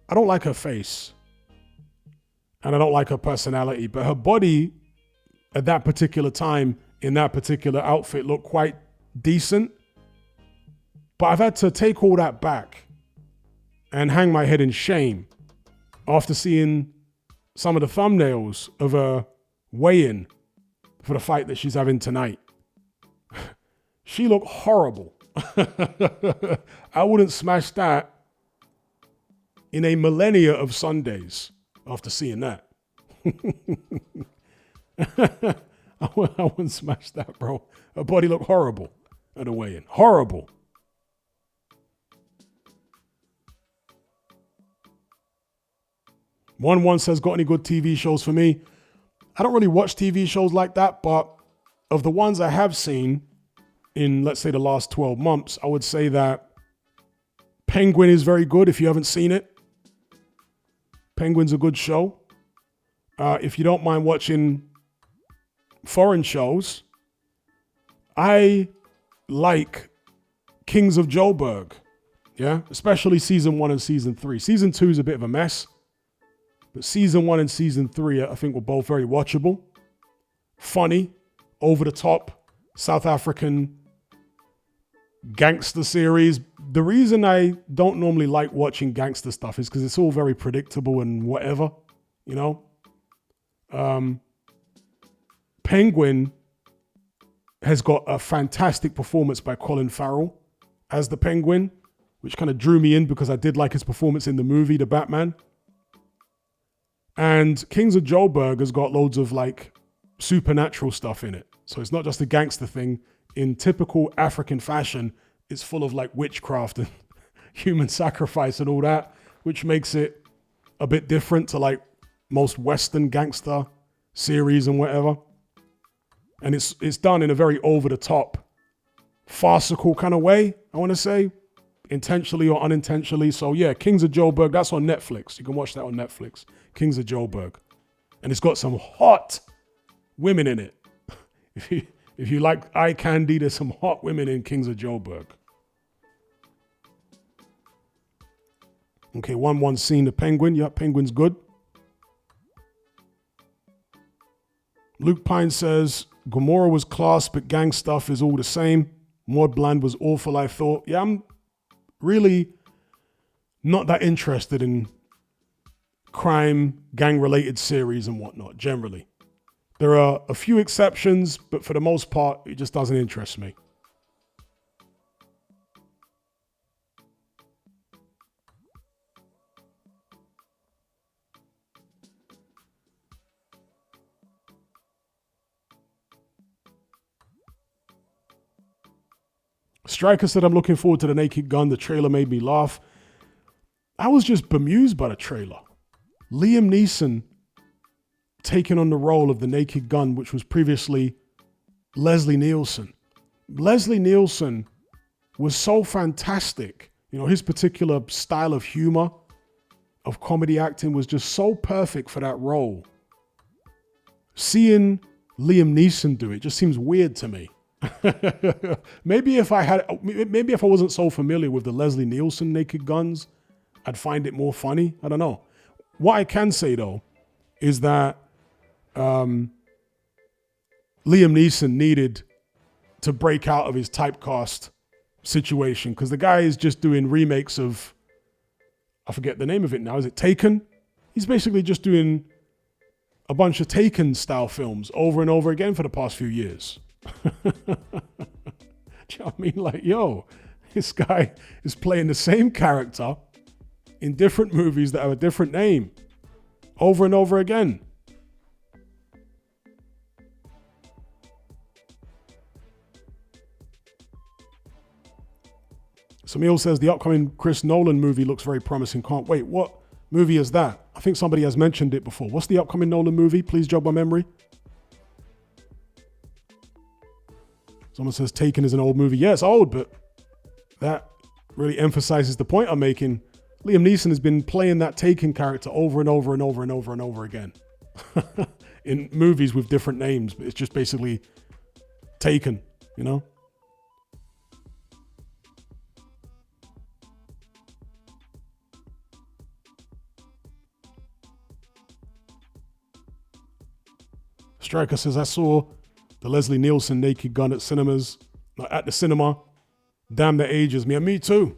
I don't like her face. And I don't like her personality. But her body at that particular time, in that particular outfit, looked quite decent. But I've had to take all that back and hang my head in shame after seeing some of the thumbnails of her weigh-in for the fight that she's having tonight. She looked horrible. I wouldn't smash that in a millennia of Sundays after seeing that. I wouldn't smash that, bro. Her body looked horrible at a weigh-in. Horrible. One says, got any good TV shows for me? I don't really watch TV shows like that, but of the ones I have seen in, let's say, the last 12 months, I would say that Penguin is very good if you haven't seen it. Penguin's a good show. If you don't mind watching foreign shows, I like Kings of Joburg. Yeah, especially season 1 and season 3. Season 2 is a bit of a mess. But season 1 and season 3, I think, were both very watchable. Funny, over the top, South African gangster series. The reason I don't normally like watching gangster stuff is because it's all very predictable and whatever, you know. Penguin has got a fantastic performance by Colin Farrell as the Penguin, which kind of drew me in because I did like his performance in the movie, The Batman. And Kings of Joburg has got loads of like supernatural stuff in it. So it's not just a gangster thing. In typical African fashion, it's full of like witchcraft and human sacrifice and all that, which makes it a bit different to like most Western gangster series and whatever. And it's done in a very over-the-top, farcical kind of way, I want to say, intentionally or unintentionally. So yeah, Kings of Joburg, that's on Netflix. You can watch that on Netflix. Kings of Joburg. And it's got some hot women in it. If you like eye candy, there's some hot women in Kings of Joburg. Okay, one's seen the Penguin. Yeah, Penguin's good. Luke Pine says, Gomorrah was class, but gang stuff is all the same. Maud Bland was awful, I thought. Yeah, I'm really not that interested in crime, gang-related series and whatnot, generally. There are a few exceptions, but for the most part, it just doesn't interest me. Striker said, I'm looking forward to the Naked Gun. The trailer made me laugh. I was just bemused by the trailer. Liam Neeson taking on the role of the Naked Gun, which was previously Leslie Nielsen. Leslie Nielsen was so fantastic. You know, his particular style of humor, of comedy acting was just so perfect for that role. Seeing Liam Neeson do it just seems weird to me. Maybe if I wasn't so familiar with the Leslie Nielsen Naked Guns, I'd find it more funny. I don't know. What I can say though is that Liam Neeson needed to break out of his typecast situation because the guy is just doing remakes of, I forget the name of it now. Is it Taken? He's basically just doing a bunch of Taken style films over and over again for the past few years. Do you know what I mean? Like, yo, this guy is playing the same character in different movies that have a different name over and over again. Samil says the upcoming Chris Nolan movie looks very promising. Can't wait. What movie is that? I think somebody has mentioned it before. What's the upcoming Nolan movie? Please jog my memory. Someone says Taken is an old movie. Yeah, it's old, but that really emphasizes the point I'm making. Liam Neeson has been playing that Taken character over and over and over and over and over again in movies with different names, but it's just basically Taken, you know? Striker says, I saw the Leslie Nielsen Naked Gun at the cinema. Damn, that ages me. And me too.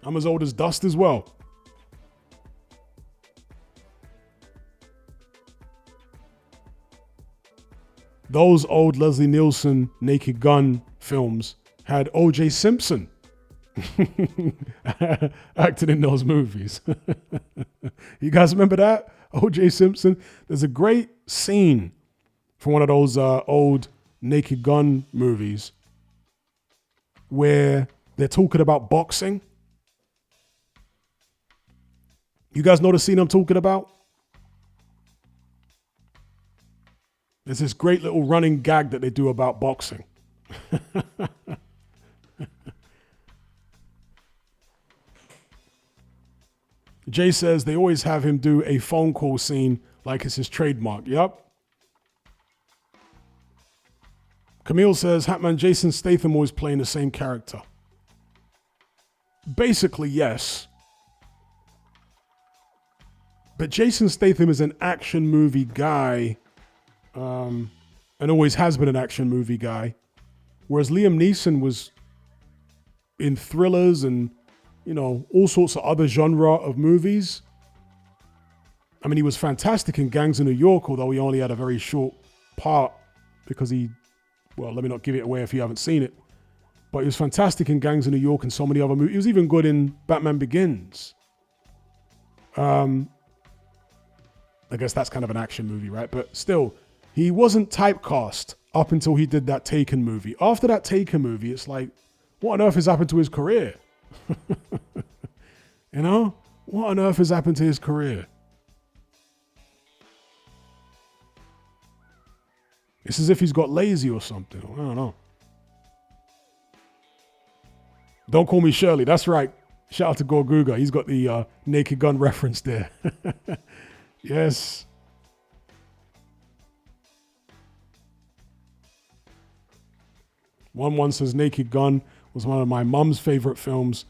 I'm as old as dust as well. Those old Leslie Nielsen Naked Gun films had O.J. Simpson acting in those movies. You guys remember that? O.J. Simpson? There's a great scene from one of those old Naked Gun movies where they're talking about boxing. You guys know the scene I'm talking about? There's this great little running gag that they do about boxing. Jay says they always have him do a phone call scene like it's his trademark. Yep. Camille says, Hatman, Jason Statham always playing the same character. Basically, yes. But Jason Statham is an action movie guy, and always has been an action movie guy. Whereas Liam Neeson was in thrillers and, you know, all sorts of other genre of movies. I mean, he was fantastic in Gangs of New York, although he only had a very short part because well, let me not give it away if you haven't seen it. But he was fantastic in Gangs of New York and so many other movies. He was even good in Batman Begins. I guess that's kind of an action movie, right? But still, he wasn't typecast up until he did that Taken movie. After that Taken movie, it's like, what on earth has happened to his career? You know? What on earth has happened to his career? It's as if he's got lazy or something. I don't know. Don't call me Shirley. That's right. Shout out to Gorguga. He's got the Naked Gun reference there. Yes. One says Naked Gun was one of my mum's favorite films.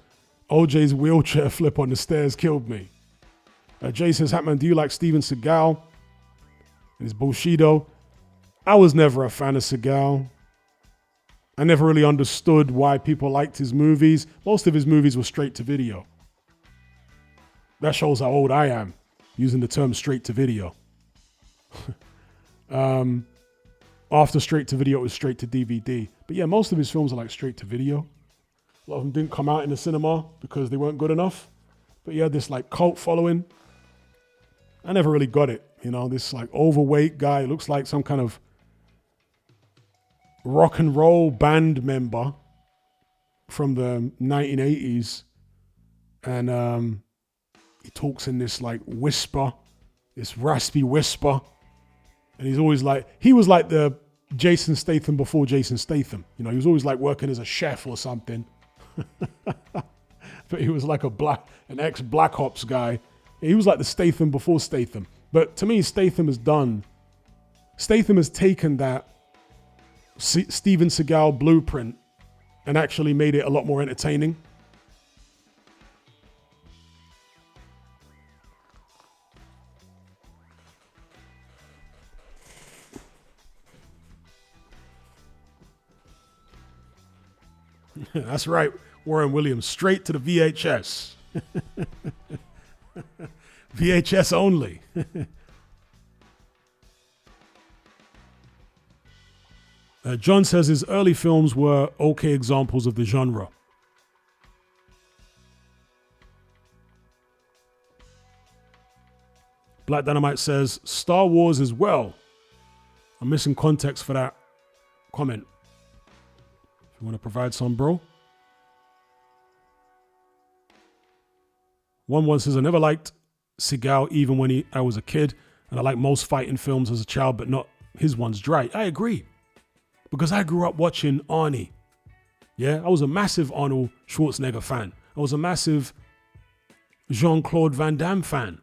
OJ's wheelchair flip on the stairs killed me. Jay says, Hatman, do you like Steven Seagal and his Bushido? I was never a fan of Seagal. I never really understood why people liked his movies. Most of his movies were straight to video. That shows how old I am, using the term straight to video. After straight to video, it was straight to DVD. But yeah, most of his films are like straight to video. A lot of them didn't come out in the cinema because they weren't good enough. But he had this like cult following. I never really got it. You know, this like overweight guy, looks like some kind of rock and roll band member from the 1980s. And he talks in this like whisper, this raspy whisper. And he's always like, he was like the Jason Statham before Jason Statham. You know, he was always like working as a chef or something. But he was like an ex-Black Ops guy. He was like the Statham before Statham. But to me, Statham has taken that Steven Seagal blueprint and actually made it a lot more entertaining. That's right, Warren Williams, straight to the VHS. VHS only. John says his early films were okay examples of the genre. Black Dynamite says Star Wars as well. I'm missing context for that comment. If you want to provide some, bro. One says, I never liked Seagal even when I was a kid, and I like most fighting films as a child, but not his ones dry. I agree, because I grew up watching Arnie. Yeah, I was a massive Arnold Schwarzenegger fan. I was a massive Jean-Claude Van Damme fan,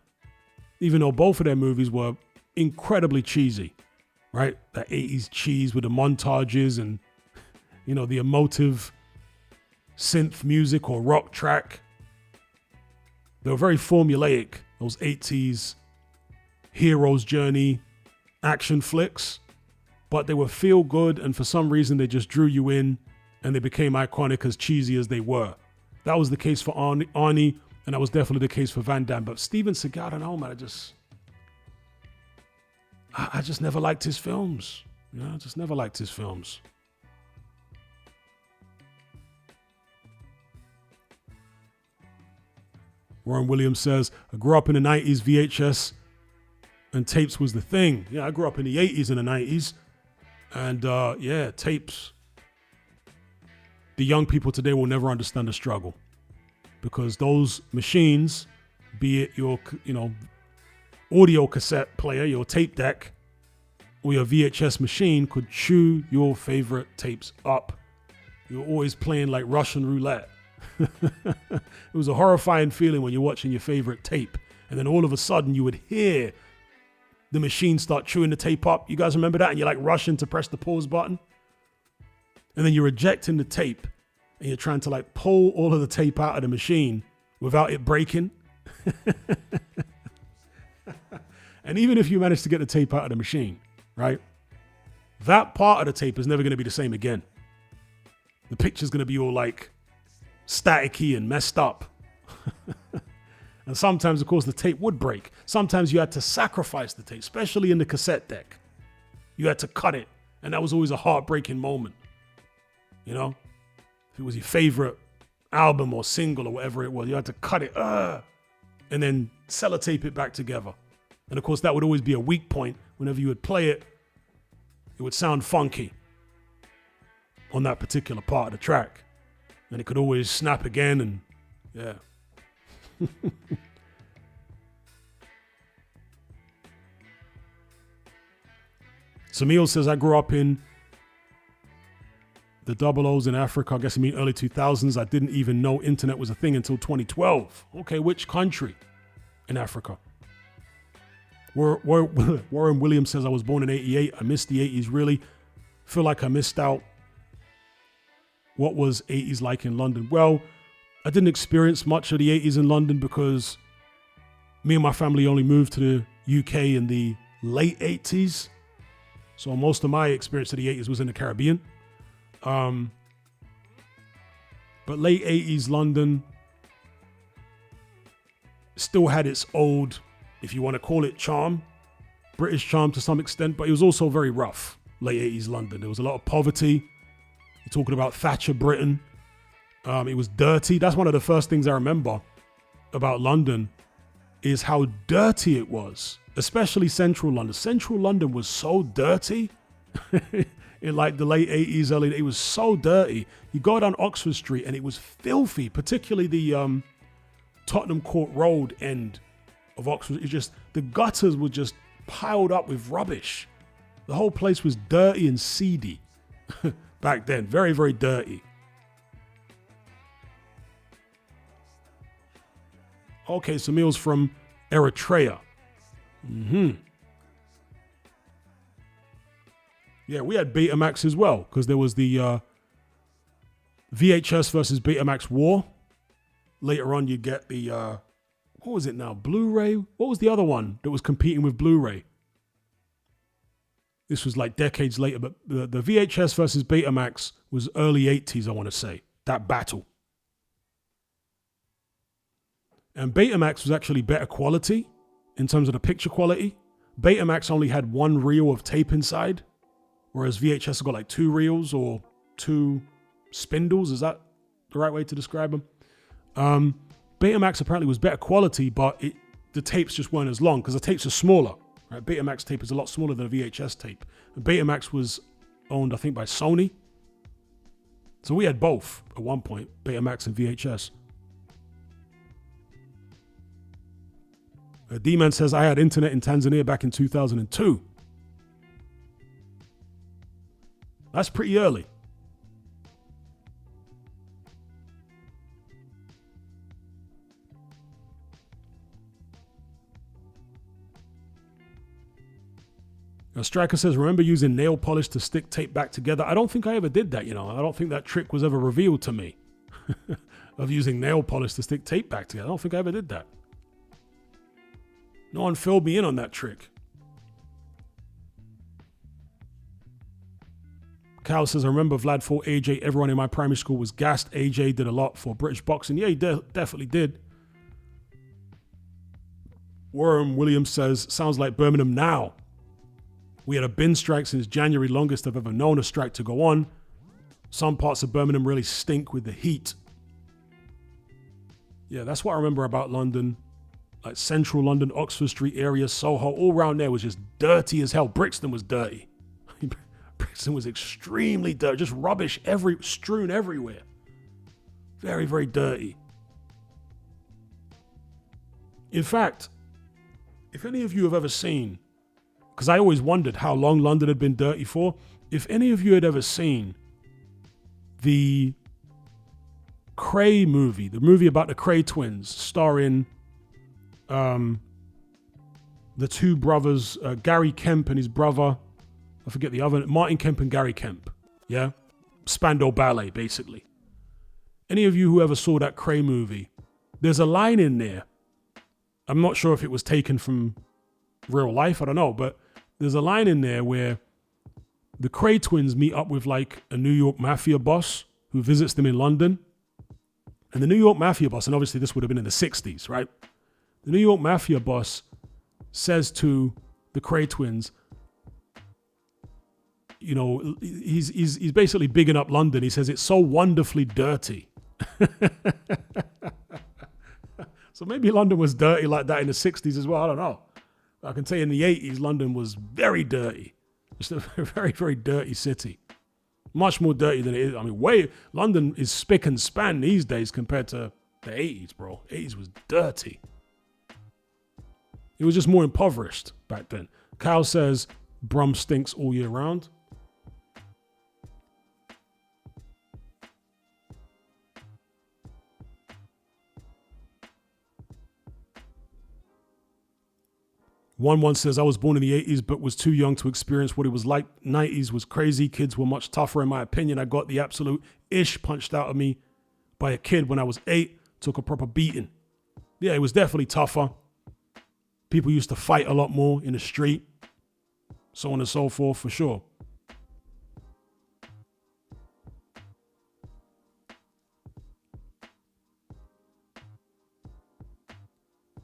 even though both of their movies were incredibly cheesy, right? That 80s cheese with the montages and, you know, the emotive synth music or rock track. They were very formulaic, those 80s hero's journey action flicks, but they were feel good, and for some reason they just drew you in and they became iconic as cheesy as they were. That was the case for Arnie, and that was definitely the case for Van Damme. But Steven Seagal, I don't know, man, I just never liked his films. You know, I just never liked his films. Warren Williams says, I grew up in the 90s, VHS and tapes was the thing. Yeah, I grew up in the 80s and the 90s. And yeah, tapes. The young people today will never understand the struggle, because those machines, be it your, you know, audio cassette player, your tape deck, or your VHS machine, could chew your favorite tapes up. You're always playing like Russian roulette. It was a horrifying feeling when you're watching your favorite tape, and then all of a sudden you would hear the machine start chewing the tape up. You guys remember that? And you're like rushing to press the pause button, and then you're ejecting the tape, and you're trying to like pull all of the tape out of the machine without it breaking. And even if you manage to get the tape out of the machine, right, that part of the tape is never going to be the same again. The picture's going to be all like staticky and messed up. And sometimes, of course, the tape would break. Sometimes you had to sacrifice the tape, especially in the cassette deck. You had to cut it, and that was always a heartbreaking moment. You know, if it was your favorite album or single or whatever it was, you had to cut it and then sellotape it back together. And of course, that would always be a weak point. Whenever you would play it, it would sound funky on that particular part of the track. And it could always snap again, and yeah. Samil says, I grew up in the double O's in Africa. I guess you mean early 2000s. I didn't even know internet was a thing until 2012. Okay, which country in Africa? Warren Williams says, I was born in 88. I missed the 80s, really. Feel like I missed out. What was 80s like in London? Well, I didn't experience much of the 80s in London because me and my family only moved to the UK in the late 80s. So most of my experience of the 80s was in the Caribbean. But late 80s London still had its old, if you want to call it, charm, British charm to some extent, but it was also very rough. Late 80s London. There was a lot of poverty. You're talking about Thatcher Britain. It was dirty. That's one of the first things I remember about London, is how dirty it was, especially central London. Central London was so dirty in like the late 80s, early. It was so dirty. You go down Oxford Street and it was filthy, particularly the Tottenham Court Road end of Oxford. It's just, the gutters were just piled up with rubbish. The whole place was dirty and seedy back then. Very, very dirty. Okay, so Emil's from Eritrea. Yeah, we had Betamax as well, because there was the VHS versus Betamax war. Later on, you'd get the, what was it now? Blu-ray? What was the other one that was competing with Blu-ray? This was like decades later, but the VHS versus Betamax was early 80s, I want to say, that battle. And Betamax was actually better quality in terms of the picture quality. Betamax only had one reel of tape inside, whereas VHS got like 2 reels or 2 spindles. Is that the right way to describe them? Betamax apparently was better quality, but the tapes just weren't as long because the tapes are smaller. Right? Betamax tape is a lot smaller than a VHS tape. And Betamax was owned, I think, by Sony. So we had both at one point, Betamax and VHS. D-Man says, I had internet in Tanzania back in 2002. That's pretty early. Striker says, remember using nail polish to stick tape back together? I don't think I ever did that, I don't think that trick was ever revealed to me. Of using nail polish to stick tape back together. I don't think I ever did that. No one filled me in on that trick. Cal says, I remember Vlad fought AJ. Everyone in my primary school was gassed. AJ did a lot for British boxing. Yeah, he definitely did. Warren Williams says, sounds like Birmingham now. We had a bin strike since January, longest I've ever known a strike to go on. Some parts of Birmingham really stink with the heat. Yeah, that's what I remember about London. Like central London, Oxford Street area, Soho, all around there was just dirty as hell. Brixton was dirty. Brixton was extremely dirty. Just rubbish strewn everywhere. Very, very dirty. In fact, if any of you have ever seen, because I always wondered how long London had been dirty for, if any of you had ever seen the Cray movie, the movie about the Cray twins, starring the two brothers, Gary Kemp and his brother, I forget the other, Martin Kemp and Gary Kemp, yeah? Spandau Ballet, basically. Any of you who ever saw that Cray movie, there's a line in there, I'm not sure if it was taken from real life, I don't know, but there's a line in there where the Cray twins meet up with like a New York mafia boss who visits them in London. And the New York mafia boss, and obviously this would have been in the 60s, right? The New York mafia boss says to the Cray twins, he's basically bigging up London. He says, it's so wonderfully dirty. So maybe London was dirty like that in the 60s as well. I don't know. I can tell you in the 80s, London was very dirty. Just a very, very dirty city. Much more dirty than it is. I mean, London is spick and span these days compared to the 80s, bro. 80s was dirty. It was just more impoverished back then. Kyle says, Brum stinks all year round. One says, I was born in the 80s, but was too young to experience what it was like. 90s was crazy. Kids were much tougher, in my opinion. I got the absolute ish punched out of me by a kid when I was 8. Took a proper beating. Yeah, it was definitely tougher. People used to fight a lot more in the street. So on and so forth, for sure.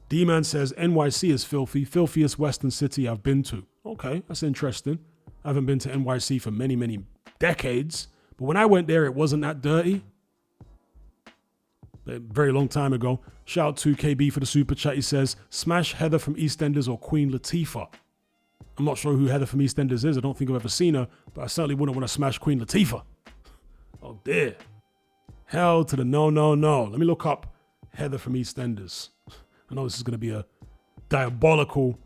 D-Man says, NYC is filthy. Filthiest Western city I've been to. Okay, that's interesting. I haven't been to NYC for many, many decades. But when I went there, it wasn't that dirty. A very long time ago. Shout out to KB for the super chat. He says, smash Heather from EastEnders or Queen Latifah. I'm not sure who Heather from EastEnders is. I don't think I've ever seen her. But I certainly wouldn't want to smash Queen Latifah. Oh, dear. Hell to the no, no, no. Let me look up Heather from EastEnders. I know this is going to be a diabolical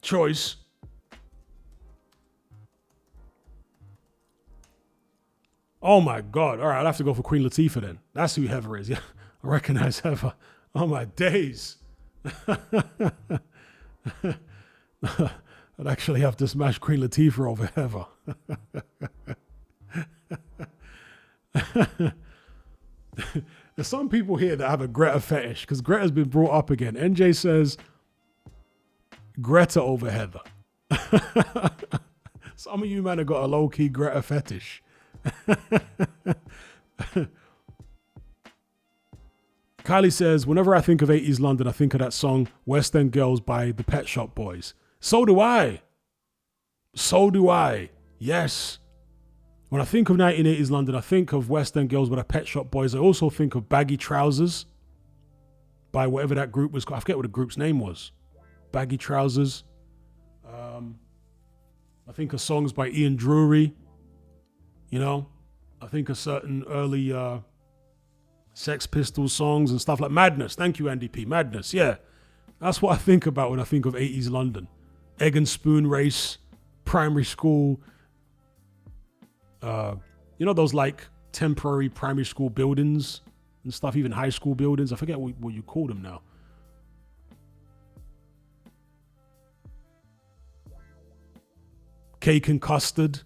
choice. Oh my God. All right, I'll have to go for Queen Latifah then. That's who Heather is. Yeah, I recognize Heather. Oh my days. I'd actually have to smash Queen Latifah over Heather. There's some people here that have a Greta fetish because Greta's been brought up again. NJ says Greta over Heather. Some of you man have got a low-key Greta fetish. Kylie says, whenever I think of 80s London, I think of that song West End Girls by the Pet Shop Boys. So do I. So do I. Yes. When I think of 1980s London, I think of West End Girls by the Pet Shop Boys. I also think of Baggy Trousers by whatever that group was called. I forget what the group's name was. Baggy Trousers. I think of songs by Ian Drury. You know, I think of certain early Sex Pistols songs and stuff like Madness. Thank you, Andy P. Madness, yeah. That's what I think about when I think of 80s London. Egg and spoon race, primary school, those like temporary primary school buildings and stuff, even high school buildings. I forget what you call them now. Cake and custard,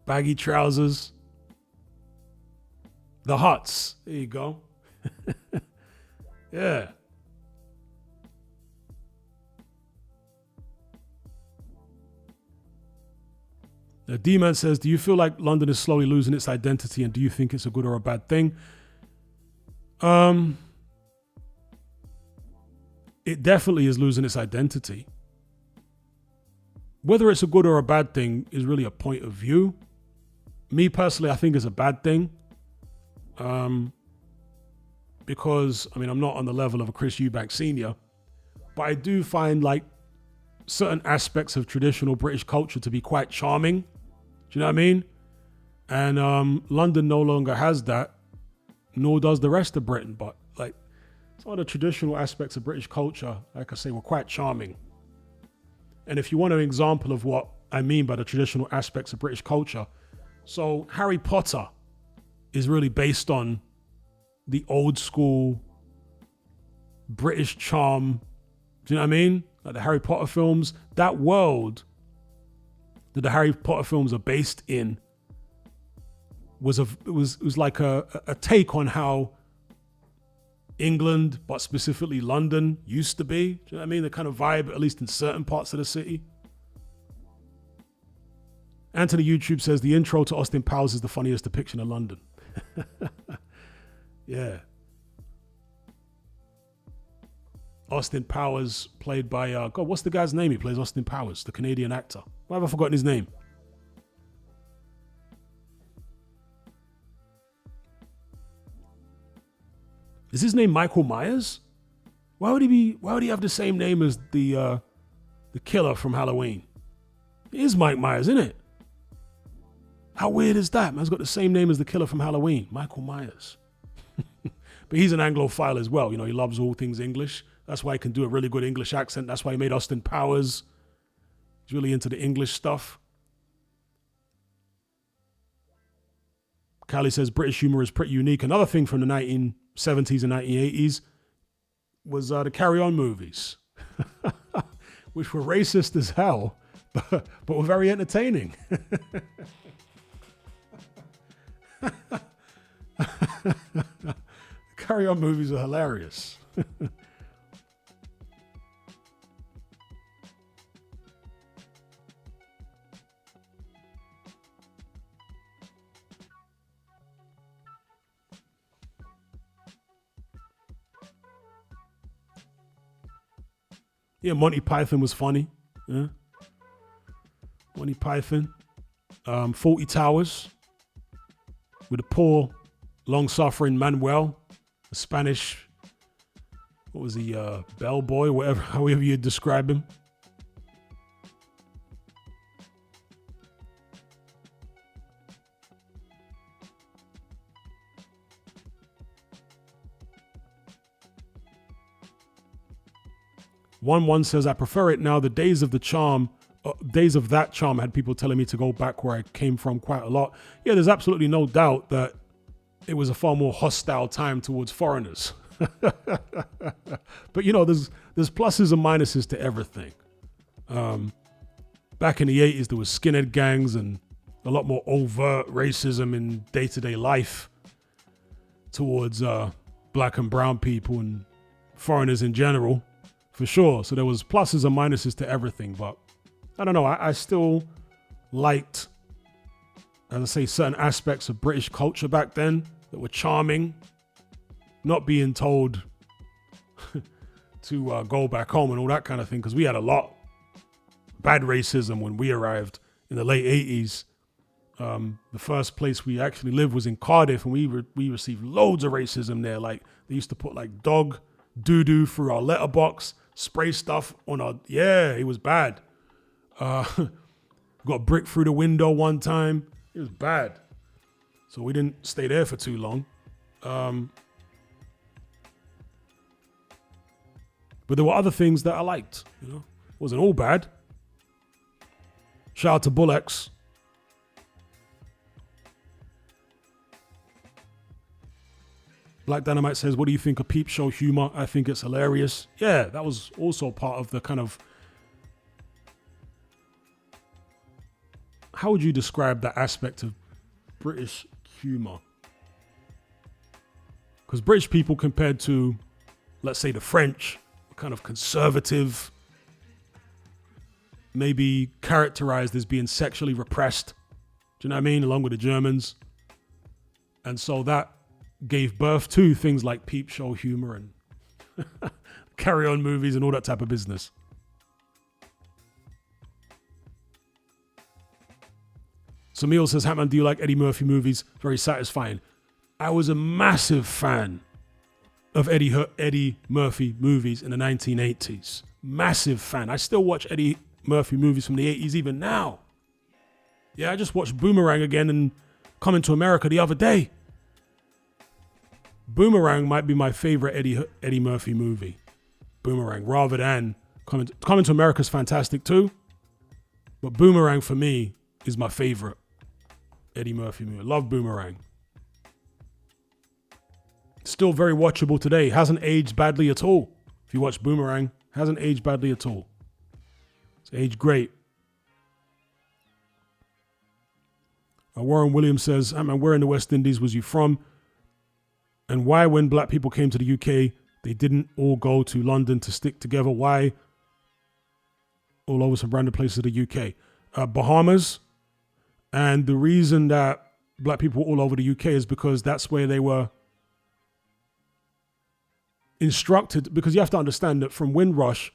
baggy trousers. The huts. There you go. Yeah. D-Man says, do you feel like London is slowly losing its identity, and do you think it's a good or a bad thing? It definitely is losing its identity. Whether it's a good or a bad thing is really a point of view. Me personally, I think it's a bad thing. Because, I'm not on the level of a Chris Eubank Sr., but I do find like certain aspects of traditional British culture to be quite charming. Do you know what I mean? And London no longer has that, nor does the rest of Britain. But like some of the traditional aspects of British culture, like I say, were quite charming. And if you want an example of what I mean by the traditional aspects of British culture, so Harry Potter is really based on the old school British charm. Do you know what I mean? Like the Harry Potter films, that world that the Harry Potter films are based in was like a take on how England, but specifically London, used to be. Do you know what I mean? The kind of vibe, at least in certain parts of the city. Anthony YouTube says the intro to Austin Powers is the funniest depiction of London. Yeah. Austin Powers, played by, God, what's the guy's name? He plays Austin Powers, the Canadian actor. Why have I forgotten his name? Is his name Michael Myers? Why would he have the same name as the killer from Halloween? It is Mike Myers, isn't it? How weird is that? Man's got the same name as the killer from Halloween, Michael Myers. But he's an Anglophile as well. He loves all things English. That's why he can do a really good English accent. That's why he made Austin Powers. He's really into the English stuff. Callie says British humor is pretty unique. Another thing from the 1970s and 1980s was the Carry On movies, which were racist as hell, but were very entertaining. Carry On movies are hilarious. Yeah, Monty Python was funny. Yeah. Monty Python. 40 Towers with the poor, long-suffering Manuel, a Spanish, what was he, bellboy, whatever, however you describe him. One says, I prefer it now. The days of that charm had people telling me to go back where I came from quite a lot. Yeah, there's absolutely no doubt that it was a far more hostile time towards foreigners. But there's pluses and minuses to everything. Back in the 80s, there was skinhead gangs and a lot more overt racism in day-to-day life towards black and brown people and foreigners in general. For sure. So there was pluses and minuses to everything. But I don't know. I still liked, as I say, certain aspects of British culture back then that were charming. Not being told to go back home and all that kind of thing. Because we had a lot bad racism when we arrived in the late 80s. The first place we actually lived was in Cardiff. And we received loads of racism there. Like they used to put like dog doo-doo through our letterbox. Spray stuff on it was bad. Got a brick through the window one time. It was bad. So we didn't stay there for too long. But there were other things that I liked, It wasn't all bad. Shout out to Bullocks. Black Dynamite says, what do you think of Peep Show humor? I think it's hilarious. Yeah, that was also part of the kind of... How would you describe that aspect of British humor? Because British people compared to, let's say, the French, kind of conservative, maybe characterized as being sexually repressed. Do you know what I mean? Along with the Germans. And so that gave birth to things like Peep Show humor and Carry On movies and all that type of business. Samil says, Hatman, do you like Eddie Murphy movies? Very satisfying. I was a massive fan of Eddie Murphy movies in the 1980s. Massive fan. I still watch Eddie Murphy movies from the 80s even now. Yeah, I just watched Boomerang again and Coming to America the other day. Boomerang might be my favorite Eddie Murphy movie. Boomerang, rather than Coming to America is fantastic too. But Boomerang for me is my favorite Eddie Murphy movie. I love Boomerang. Still very watchable today. Hasn't aged badly at all. If you watch Boomerang, hasn't aged badly at all. It's aged great. Warren Williams says, man, where in the West Indies was you from? And why, when black people came to the UK, they didn't all go to London to stick together? Why all over some random places of the UK? Bahamas. And the reason that black people were all over the UK is because that's where they were instructed. Because you have to understand that from Windrush,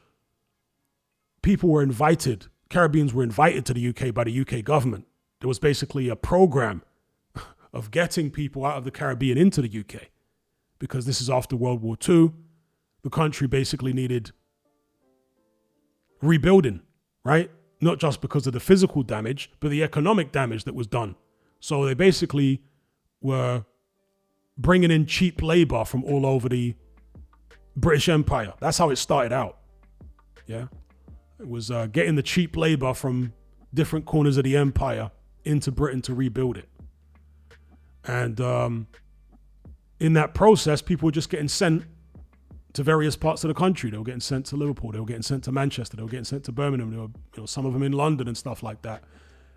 people were invited, Caribbeans were invited to the UK by the UK government. There was basically a program of getting people out of the Caribbean into the UK. Because this is after World War II. The country basically needed rebuilding, right? Not just because of the physical damage, but the economic damage that was done. So they basically were bringing in cheap labor from all over the British Empire. That's how it started out. Yeah. It was getting the cheap labor from different corners of the empire into Britain to rebuild it. And in that process, people were just getting sent to various parts of the country. They were getting sent to Liverpool. They were getting sent to Manchester. They were getting sent to Birmingham. There were, some of them in London and stuff like that.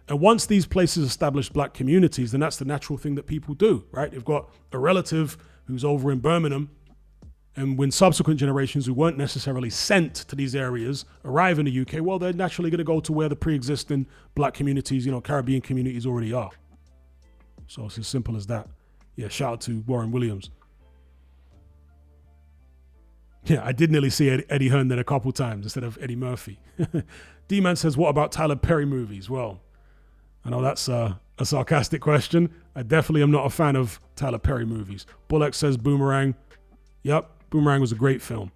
And once these places established black communities, then that's the natural thing that people do, right? They've got a relative who's over in Birmingham. And when subsequent generations who weren't necessarily sent to these areas arrive in the UK, well, they're naturally going to go to where the pre-existing black communities, Caribbean communities already are. So it's as simple as that. Yeah, shout out to Warren Williams. Yeah, I did nearly see Eddie Herndon a couple times instead of Eddie Murphy. D-Man says, what about Tyler Perry movies? Well, I know that's a sarcastic question. I definitely am not a fan of Tyler Perry movies. Bullock says Boomerang. Yep, Boomerang was a great film.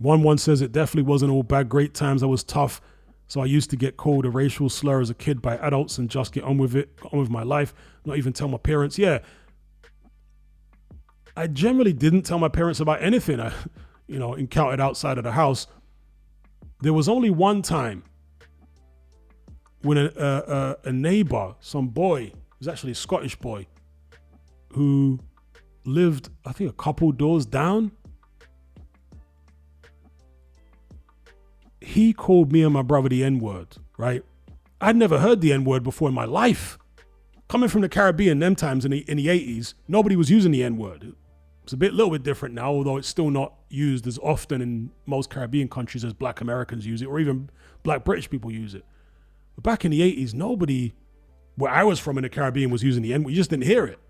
One says it definitely wasn't all bad. Great times. I was tough. So I used to get called a racial slur as a kid by adults and just get on with it, got on with my life, not even tell my parents. Yeah. I generally didn't tell my parents about anything I, encountered outside of the house. There was only one time when a neighbor, some boy, it was actually a Scottish boy, who lived, I think, a couple doors down. He called me and my brother the N-word, right? I'd never heard the N-word before in my life. Coming from the Caribbean, them times in the 80s, nobody was using the N-word. It's a little bit different now, although it's still not used as often in most Caribbean countries as black Americans use it, or even black British people use it. But back in the 80s, nobody, where I was from in the Caribbean, was using the N-word. You just didn't hear it.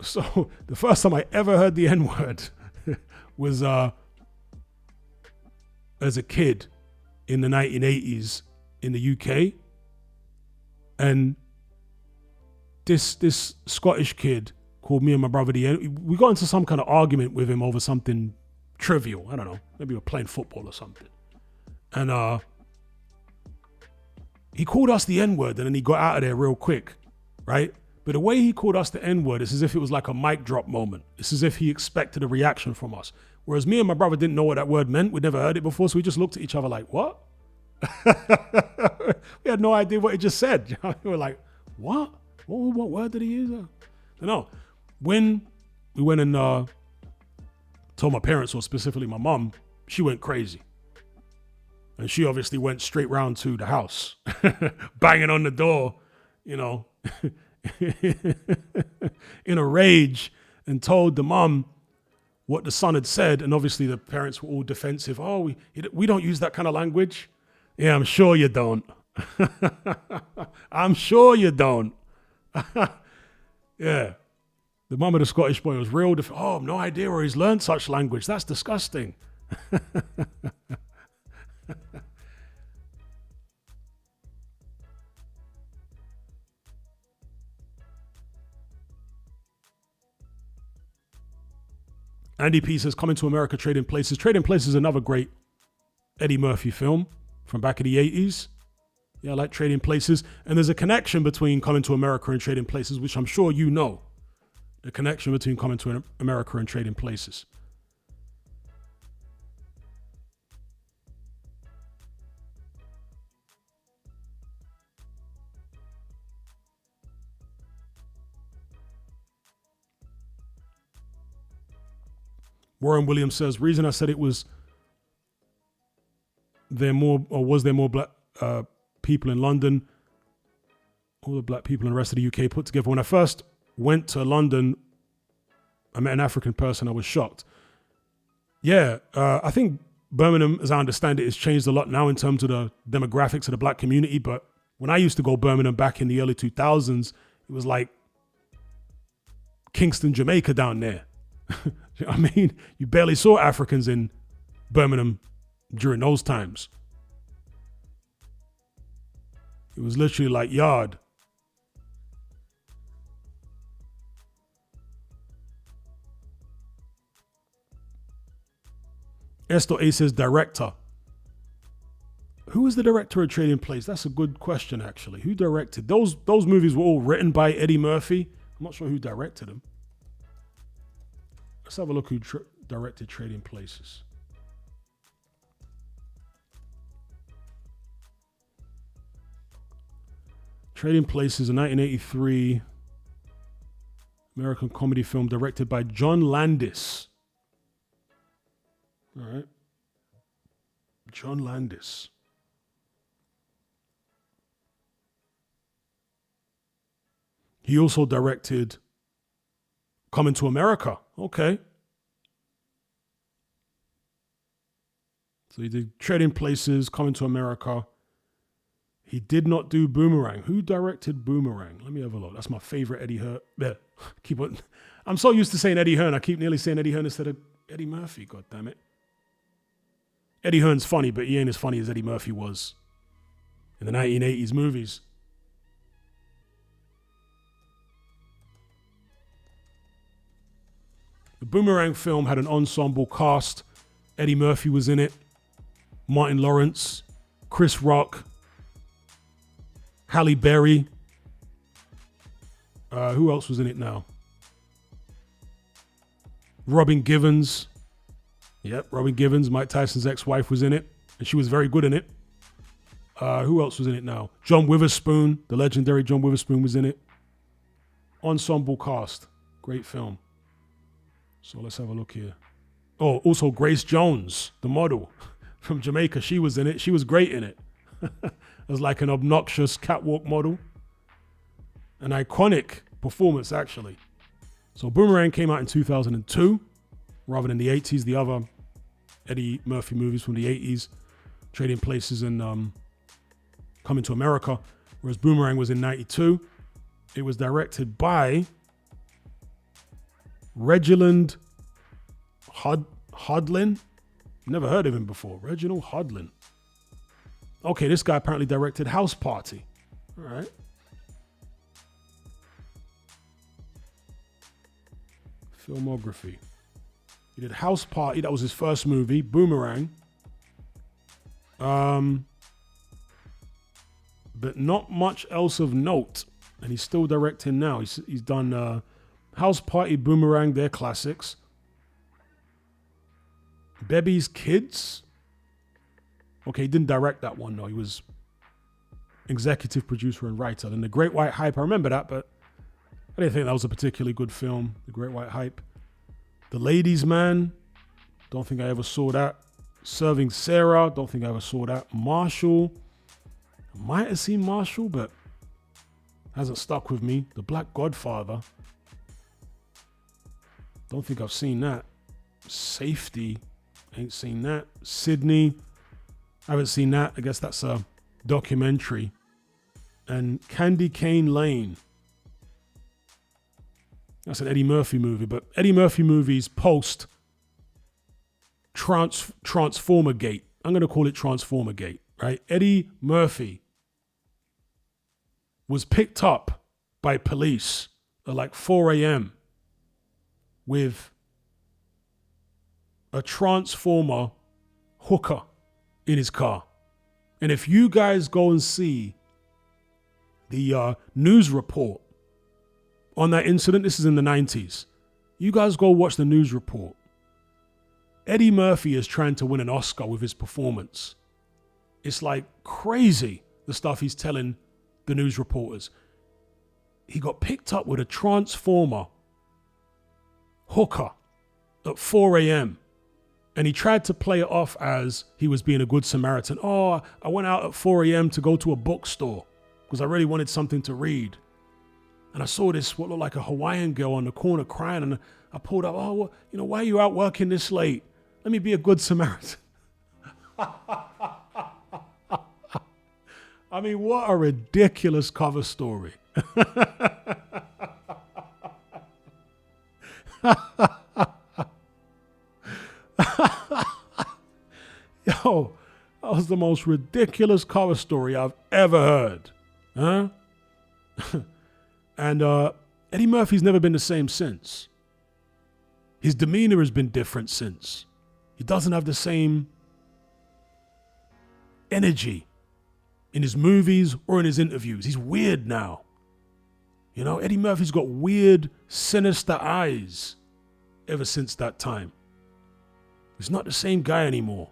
So the first time I ever heard the N-word was as a kid in the 1980s in the UK. And this Scottish kid called me and my brother the N. We got into some kind of argument with him over something trivial. I don't know. Maybe we were playing football or something. And he called us the N-word and then he got out of there real quick, right? But the way he called us the N-word, it's as if it was like a mic drop moment. It's as if he expected a reaction from us. Whereas me and my brother didn't know what that word meant. We'd never heard it before, so we just looked at each other like, what? We had no idea what he just said. We were like, what? What word did he use? No. When we went and told my parents, or specifically my mom, she went crazy. And she obviously went straight round to the house, banging on the door, you know, in a rage, and told the mom what the son had said. And obviously the parents were all defensive. Oh, we don't use that kind of language. Yeah, I'm sure you don't. I'm sure you don't. Yeah. The mom of the Scottish boy was real. Oh, no idea where he's learned such language. That's disgusting. Andy P says, Coming to America, Trading Places. Trading Places is another great Eddie Murphy film from back in the 80s. Yeah, I like Trading Places. And there's a connection between Coming to America and Trading Places, which I'm sure you know. The connection between Coming to America and Trading Places. Warren Williams says, reason I said it was there was there more black people in London, all the black people in the rest of the UK put together. When I first went to London, I met an African person. I was shocked. Yeah, I think Birmingham, as I understand it, has changed a lot now in terms of the demographics of the black community. But when I used to go Birmingham back in the early 2000s, it was like Kingston, Jamaica down there. I mean, you barely saw Africans in Birmingham during those times. It was literally like yard. Esther A says director. Who is the director of Trading Place? That's a good question, actually. Who directed? Those movies were all written by Eddie Murphy. I'm not sure who directed them. Let's have a look who directed Trading Places. Trading Places, a 1983 American comedy film directed by John Landis. All right. John Landis. He also directed Coming to America. Okay. So he did Trading Places, Coming to America. He did not do Boomerang. Who directed Boomerang? Let me have a look. That's my favorite Eddie Hearn. There. Keep on. I'm so used to saying Eddie Hearn. I keep nearly saying Eddie Hearn instead of Eddie Murphy. God damn it. Eddie Hearn's funny, but he ain't as funny as Eddie Murphy was in the 1980s movies. The Boomerang film had an ensemble cast. Eddie Murphy was in it. Martin Lawrence, Chris Rock, Halle Berry. Who else was in it now? Robin Givens. Yep, Robin Givens, Mike Tyson's ex-wife, was in it. And she was very good in it. Who else was in it now? John Witherspoon, the legendary John Witherspoon, was in it. Ensemble cast. Great film. So let's have a look here. Oh, also Grace Jones, the model from Jamaica. She was in it. She was great in it. As like an obnoxious catwalk model. An iconic performance, actually. So Boomerang came out in 2002, rather than the 80s. The other Eddie Murphy movies from the 80s, Trading Places and Coming to America, whereas Boomerang was in 92. It was directed by Reginald Hodlin. Never heard of him before. Reginald Hodlin. Okay, this guy apparently directed House Party. All right. Filmography. He did House Party. That was his first movie. Boomerang. But but not much else of note. And he's still directing now. He's done House Party, Boomerang, they're classics. Bebe's Kids. Okay, he didn't direct that one, though. He was executive producer and writer. Then The Great White Hype, I remember that, but I didn't think that was a particularly good film, The Great White Hype. The Ladies' Man, don't think I ever saw that. Serving Sarah, don't think I ever saw that. Marshall, I might have seen Marshall, but hasn't stuck with me. The Black Godfather, don't think I've seen that. Safety, ain't seen that. Sydney, I haven't seen that. I guess that's a documentary. And Candy Cane Lane, that's an Eddie Murphy movie, but Eddie Murphy movies post Transformer Gate. I'm going to call it Transformer Gate, right? Eddie Murphy was picked up by police at like 4 a.m. with a Transformer hooker in his car. And if you guys go and see the news report on that incident, this is in the 90s. You guys go watch the news report. Eddie Murphy is trying to win an Oscar with his performance. It's like crazy, the stuff he's telling the news reporters. He got picked up with a Transformer hooker at 4 a.m. And he tried to play it off as he was being a good Samaritan. Oh, I went out at 4 a.m. to go to a bookstore because I really wanted something to read. And I saw this, what looked like a Hawaiian girl on the corner crying. And I pulled up, oh, well, why are you out working this late? Let me be a good Samaritan. I mean, what a ridiculous cover story. Yo, that was the most ridiculous cover story I've ever heard. Huh? And Eddie Murphy's never been the same since. His demeanor has been different since. He doesn't have the same energy in his movies or in his interviews. He's weird now. Eddie Murphy's got weird, sinister eyes ever since that time. He's not the same guy anymore.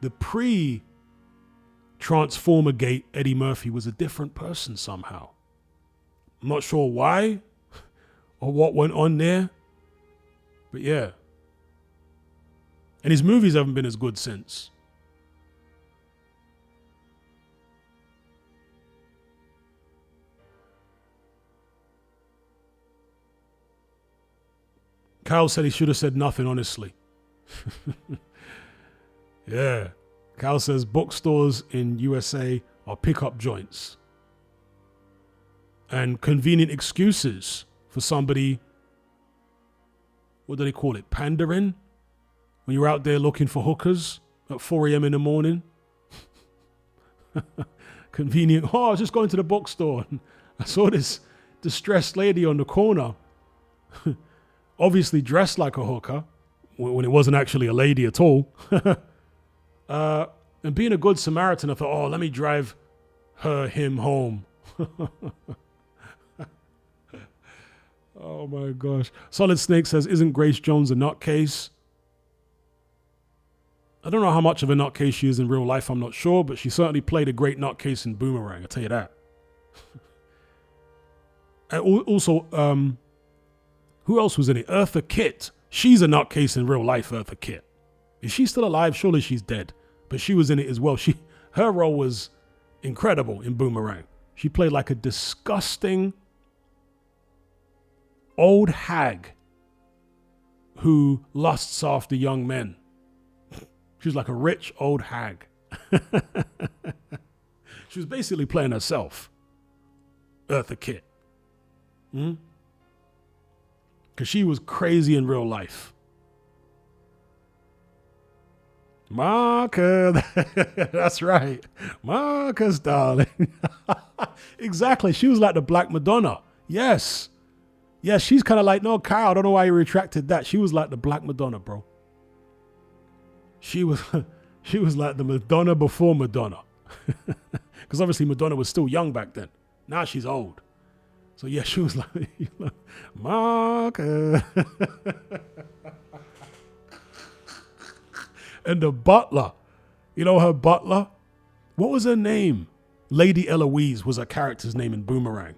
The pre-Transformer Gate Eddie Murphy was a different person somehow. I'm not sure why or what went on there, but yeah. And his movies haven't been as good since. Kyle said he should have said nothing, honestly. Yeah. Kyle says bookstores in USA are pickup joints and convenient excuses for somebody, what do they call it, pandering? When you're out there looking for hookers at 4 a.m. in the morning. Convenient. Oh, I was just going to the bookstore and I saw this distressed lady on the corner, obviously dressed like a hooker when it wasn't actually a lady at all. And being a good Samaritan, I thought, oh, let me drive him home. Oh my gosh. Solid Snake says, isn't Grace Jones a nutcase? I don't know how much of a nutcase she is in real life, I'm not sure, but she certainly played a great nutcase in Boomerang, I'll tell you that. And also, who else was in it? Eartha Kitt. She's a nutcase in real life, Eartha Kitt. Is she still alive? Surely she's dead. But she was in it as well. Her role was incredible in Boomerang. She played like a disgusting old hag who lusts after young men. She was like a rich old hag. She was basically playing herself, Eartha Kitt. Because she was crazy in real life. Marcus, that's right. Marcus, darling. Exactly. She was like the Black Madonna. Yes. Yeah, she's kind of like, no, Kyle, I don't know why you retracted that. She was like the Black Madonna, bro. She was like the Madonna before Madonna. Because obviously Madonna was still young back then. Now she's old. So yeah, she was like, Marcus. And the butler, you know her butler? What was her name? Lady Eloise was her character's name in Boomerang.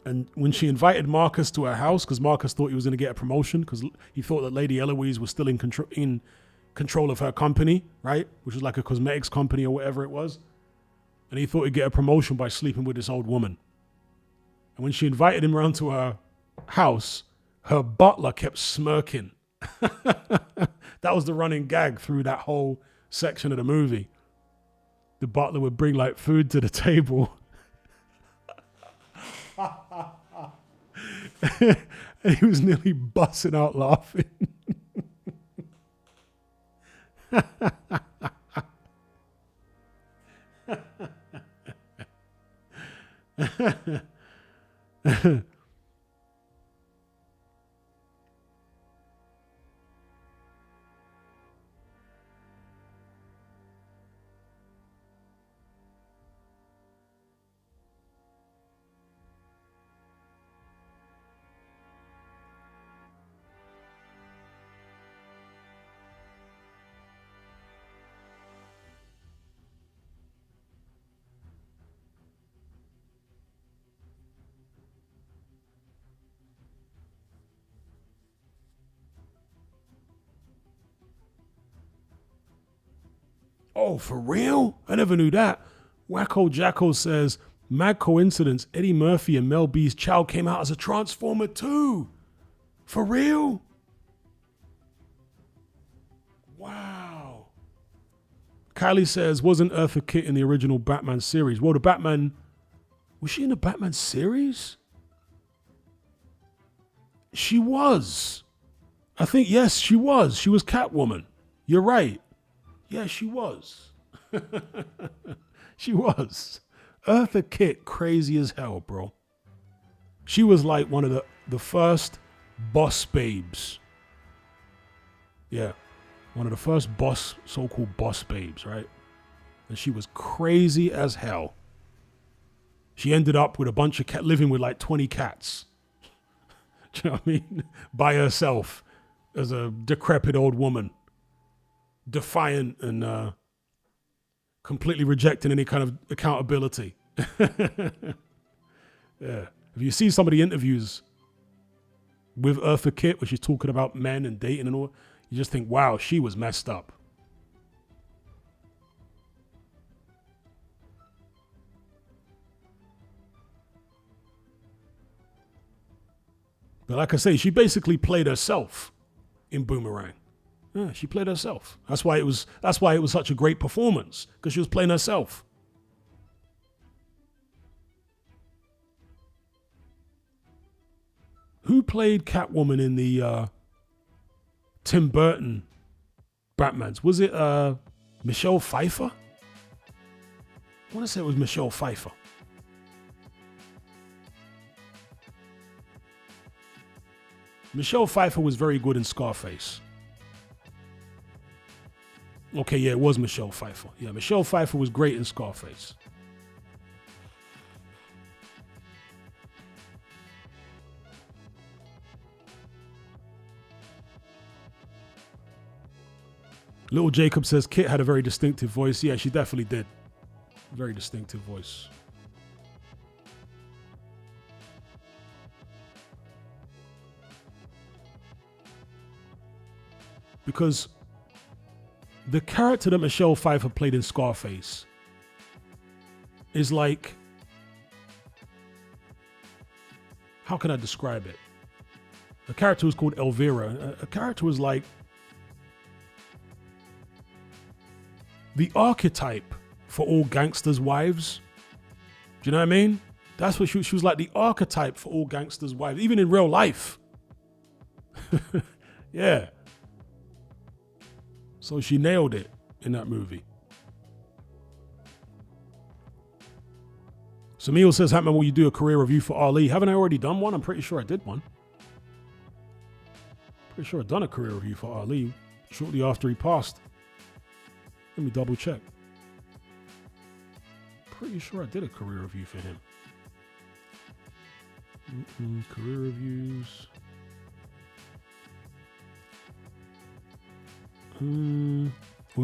And when she invited Marcus to her house, because Marcus thought he was going to get a promotion, because he thought that Lady Eloise was still in control of her company, right? Which was like a cosmetics company or whatever it was. And he thought he'd get a promotion by sleeping with this old woman. And when she invited him around to her house, her butler kept smirking. That was the running gag through that whole section of the movie. The butler would bring like food to the table. And he was nearly busting out laughing. Oh, for real? I never knew that. Wacko Jacko says, mad coincidence, Eddie Murphy and Mel B's Chow came out as a Transformer too. For real? Wow. Kylie says, wasn't Eartha Kitt in the original Batman series? Well, was she in the Batman series? She was. I think, yes, she was. She was Catwoman. You're right. Yeah, she was. She was. Eartha Kitt, crazy as hell, bro. She was like one of the first boss babes. Yeah. One of the first so-called boss babes, right? And she was crazy as hell. She ended up with a bunch of living with like 20 cats. Do you know what I mean? By herself as a decrepit old woman. Defiant and completely rejecting any kind of accountability. Yeah. If you see some of the interviews with Eartha Kitt, where she's talking about men and dating and all, you just think, wow, she was messed up. But like I say, she basically played herself in Boomerang. Yeah, she played herself. That's why it was such a great performance, because she was playing herself. Who played Catwoman in the Tim Burton Batmans? Was it Michelle Pfeiffer? I want to say it was Michelle Pfeiffer. Michelle Pfeiffer was very good in Scarface. Okay, yeah, it was Michelle Pfeiffer. Yeah, Michelle Pfeiffer was great in Scarface. Little Jacob says Kit had a very distinctive voice. Yeah, she definitely did. Very distinctive voice. Because the character that Michelle Pfeiffer played in Scarface is like, how can I describe it? A character was called Elvira. A character was like the archetype for all gangsters' wives. Do you know what I mean? That's what she was like, the archetype for all gangsters' wives, even in real life. Yeah. So she nailed it in that movie. Samil says, Hatman, will you do a career review for Ali? Haven't I already done one? I'm pretty sure I did one. Pretty sure I've done a career review for Ali shortly after he passed. Let me double check. pretty sure I did a career review for him. Career reviews. Well,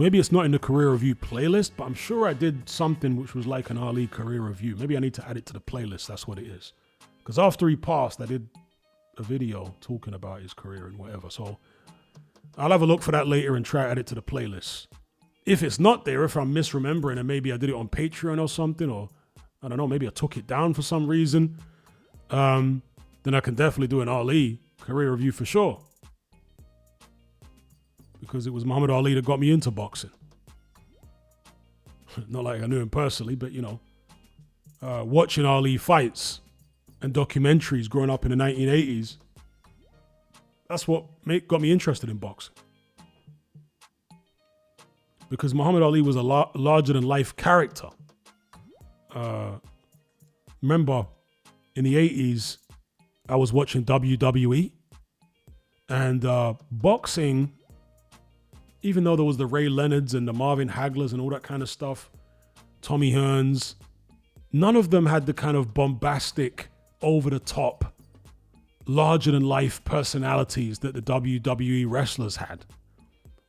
maybe it's not in the career review playlist, but I'm sure I did something which was like an Ali career review. Maybe I need to add it to the playlist. That's what it is. Because after he passed, I did a video talking about his career and whatever. So I'll have a look for that later and try to add it to the playlist. If it's not there, if I'm misremembering and maybe I did it on Patreon or something, or I don't know, maybe I took it down for some reason, then I can definitely do an Ali career review for sure. Because it was Muhammad Ali that got me into boxing. Not like I knew him personally, but watching Ali fights and documentaries growing up in the 1980s, that's what got me interested in boxing. Because Muhammad Ali was a larger-than-life character. Remember, in the 80s, I was watching WWE. And boxing, even though there was the Ray Leonards and the Marvin Haglers and all that kind of stuff, Tommy Hearns, none of them had the kind of bombastic, over-the-top, larger-than-life personalities that the WWE wrestlers had.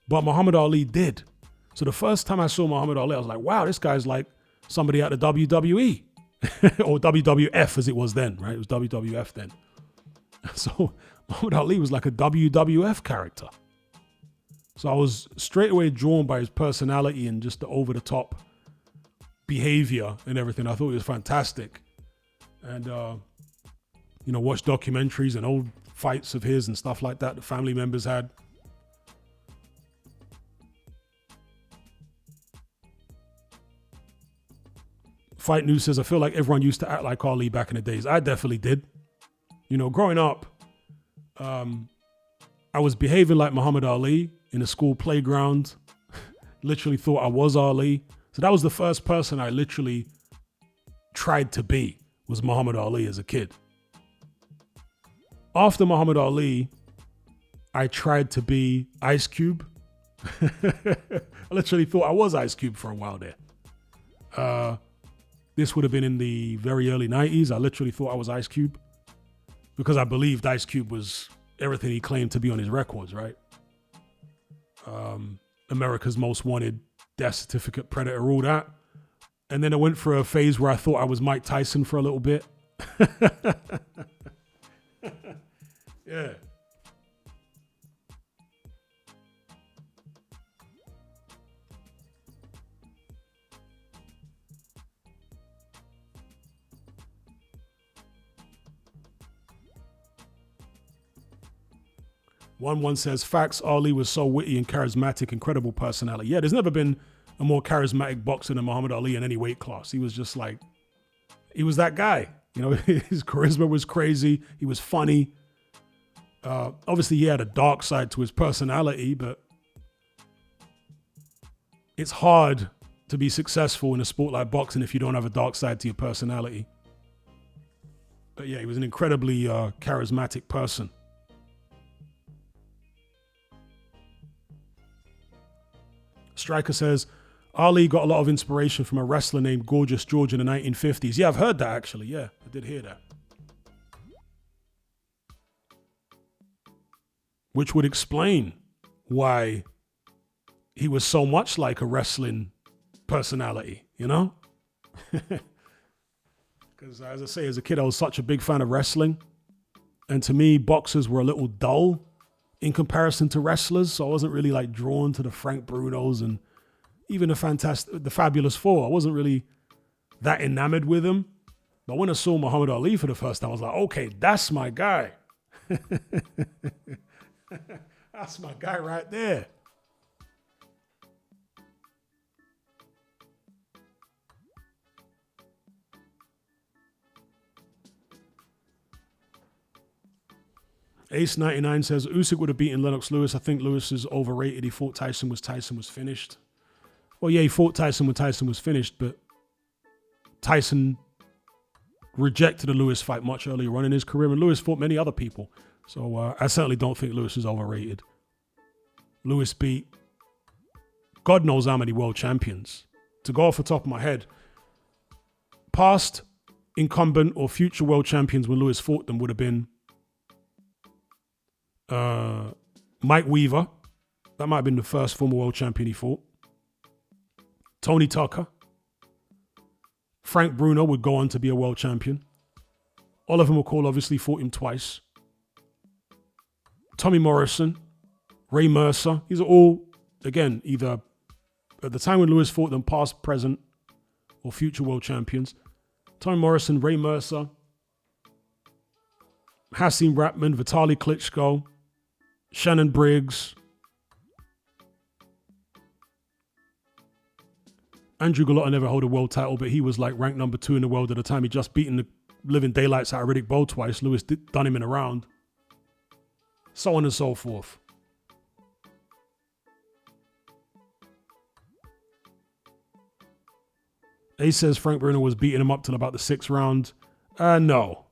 But Muhammad Ali did. So the first time I saw Muhammad Ali, I was like, wow, this guy's like somebody out of WWE. Or WWF as it was then, right? It was WWF then. So Muhammad Ali was like a WWF character. So I was straight away drawn by his personality and just the over-the-top behavior and everything. I thought it was fantastic. And, watched documentaries and old fights of his and stuff like that family members had. Fight News says, I feel like everyone used to act like Ali back in the days. I definitely did. Growing up, I was behaving like Muhammad Ali in a school playground. Literally thought I was Ali. So that was the first person I literally tried to be, was Muhammad Ali as a kid. After Muhammad Ali, I tried to be Ice Cube. I literally thought I was Ice Cube for a while there. This would have been in the very early 90s. I literally thought I was Ice Cube because I believed Ice Cube was everything he claimed to be on his records, right? America's Most Wanted, Death Certificate, Predator, all that. And then I went for a phase where I thought I was Mike Tyson for a little bit. Yeah. One says, facts, Ali was so witty and charismatic, incredible personality. Yeah, there's never been a more charismatic boxer than Muhammad Ali in any weight class. He was just like, he was that guy. His charisma was crazy. He was funny. Obviously, he had a dark side to his personality, but it's hard to be successful in a sport like boxing if you don't have a dark side to your personality. But yeah, he was an incredibly charismatic person. Striker says, Ali got a lot of inspiration from a wrestler named Gorgeous George in the 1950s. Yeah, I've heard that actually. Yeah, I did hear that. Which would explain why he was so much like a wrestling personality, Because as I say, as a kid, I was such a big fan of wrestling. And to me, boxers were a little dull in comparison to wrestlers. So I wasn't really like drawn to the Frank Brunos and even the Fabulous Four. I wasn't really that enamored with them. But when I saw Muhammad Ali for the first time, I was like, okay, that's my guy. That's my guy right there. Ace 99 says, Usyk would have beaten Lennox Lewis. I think Lewis is overrated. He fought Tyson was finished. Well, yeah, he fought Tyson when Tyson was finished, but Tyson rejected the Lewis fight much earlier on in his career, and Lewis fought many other people. So I certainly don't think Lewis is overrated. Lewis beat God knows how many world champions. To go off the top of my head, past incumbent or future world champions when Lewis fought them would have been Mike Weaver. That might have been the first former world champion he fought. Tony Tucker. Frank Bruno would go on to be a world champion. Oliver McCall obviously fought him twice. Tommy Morrison. Ray Mercer. These are all, again, either at the time when Lewis fought them, past, present, or future world champions. Tommy Morrison, Ray Mercer, Hasim Ratman, Vitaly Klitschko, Shannon Briggs, Andrew Gallotta never held a world title, but he was like ranked number 2 in the world at the time. He just beaten the living daylights out of Riddick Bowe twice. Lewis done him in a round. So on and so forth. He says Frank Bruno was beating him up till about the 6th round. No.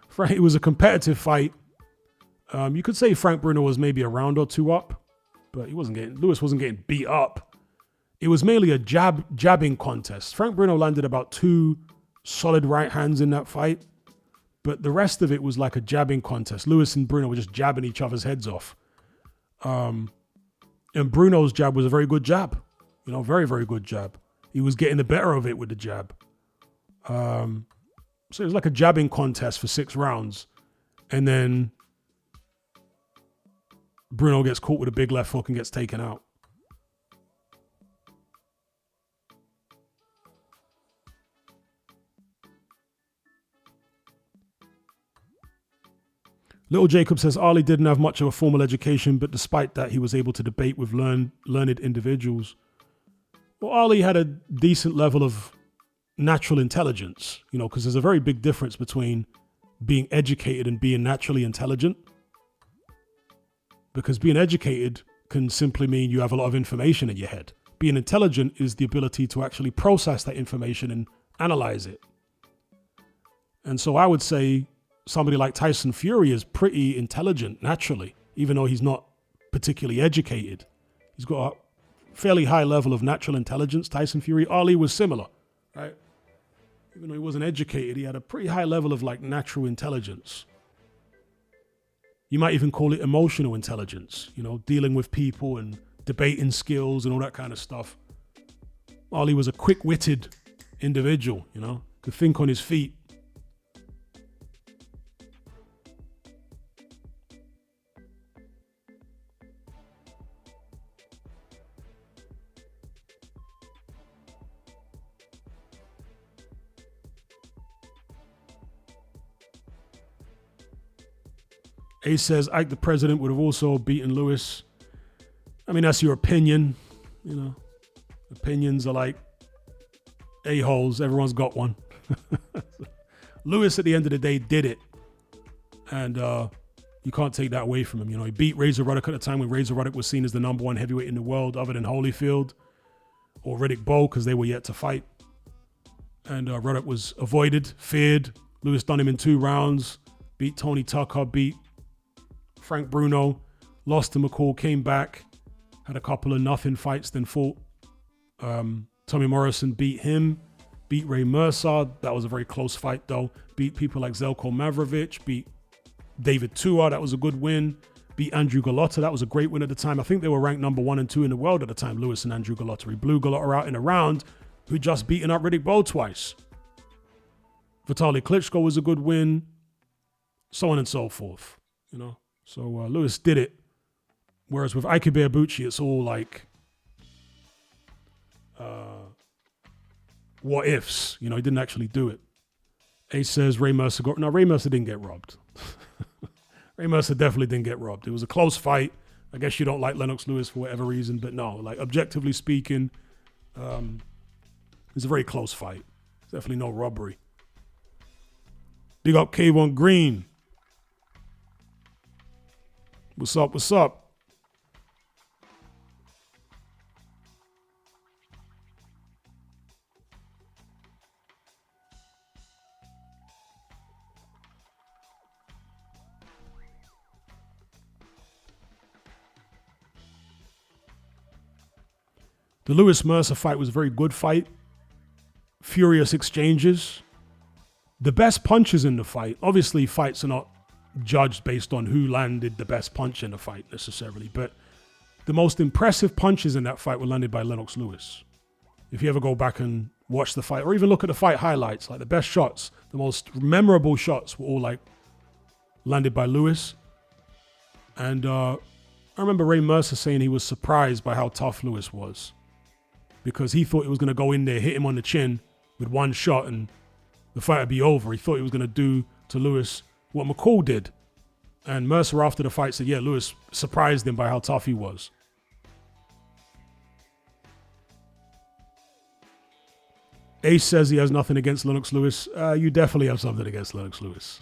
Frank, it was a competitive fight. You could say Frank Bruno was maybe a round or 2 up, but Lewis wasn't getting beat up. It was mainly a jabbing contest. Frank Bruno landed about 2 solid right hands in that fight, but the rest of it was like a jabbing contest. Lewis and Bruno were just jabbing each other's heads off. And Bruno's jab was a very good jab. Very, very good jab. He was getting the better of it with the jab. So it was like a jabbing contest for 6 rounds. And then Bruno gets caught with a big left hook and gets taken out. Little Jacob says Ali didn't have much of a formal education, but despite that, he was able to debate with learned individuals. Well, Ali had a decent level of natural intelligence, because there's a very big difference between being educated and being naturally intelligent. Because being educated can simply mean you have a lot of information in your head. Being intelligent is the ability to actually process that information and analyze it. And so I would say somebody like Tyson Fury is pretty intelligent naturally, even though he's not particularly educated. He's got a fairly high level of natural intelligence. Tyson Fury, Ali was similar, right? Even though he wasn't educated, he had a pretty high level of like natural intelligence. You might even call it emotional intelligence, dealing with people and debating skills and all that kind of stuff. Ali was a quick-witted individual, could think on his feet. Ace says Ike the President would have also beaten Lewis. I mean, that's your opinion. Opinions are like a-holes. Everyone's got one. Lewis, at the end of the day, did it. And you can't take that away from him. He beat Razor Ruddock at a time when Razor Ruddock was seen as the number 1 heavyweight in the world, other than Holyfield or Riddick Bowe, because they were yet to fight. And Ruddock was avoided, feared. Lewis done him in 2 rounds. Beat Tony Tucker, beat Frank Bruno, lost to McCall, came back, had a couple of nothing fights, then fought. Tommy Morrison beat him, beat Ray Mercer. That was a very close fight, though. Beat people like Zelko Mavrovich, beat David Tua. That was a good win. Beat Andrew Gallotta. That was a great win at the time. I think they were ranked number 1 and 2 in the world at the time, Lewis and Andrew Gallotta. He blew Gallotta out in a round, who just beaten up Riddick Bowe twice. Vitaly Klitschko was a good win, so on and so forth, So Lewis did it. Whereas with Ike Ibeabuchi, it's all like what ifs. He didn't actually do it. Ace says Ray Mercer Ray Mercer didn't get robbed. Ray Mercer definitely didn't get robbed. It was a close fight. I guess you don't like Lennox Lewis for whatever reason, but no, like objectively speaking, it's a very close fight. Definitely no robbery. Big up K1 Green. What's up? What's up? The Lewis Mercer fight was a very good fight. furious exchanges. The best punches in the fight, obviously fights are not judged based on who landed the best punch in the fight necessarily, but the most impressive punches in that fight were landed by Lennox Lewis. If you ever go back and watch the fight, or even look at the fight highlights, like the best shots, the most memorable shots were all like landed by Lewis. And I remember Ray Mercer saying he was surprised by how tough Lewis was, because he thought he was going to go in there, hit him on the chin with one shot and the fight would be over. He thought he was going to do to Lewis what McCall did. And Mercer after the fight said, yeah, Lewis surprised him by how tough he was. Ace says he has nothing against Lennox Lewis. You definitely have something against Lennox Lewis.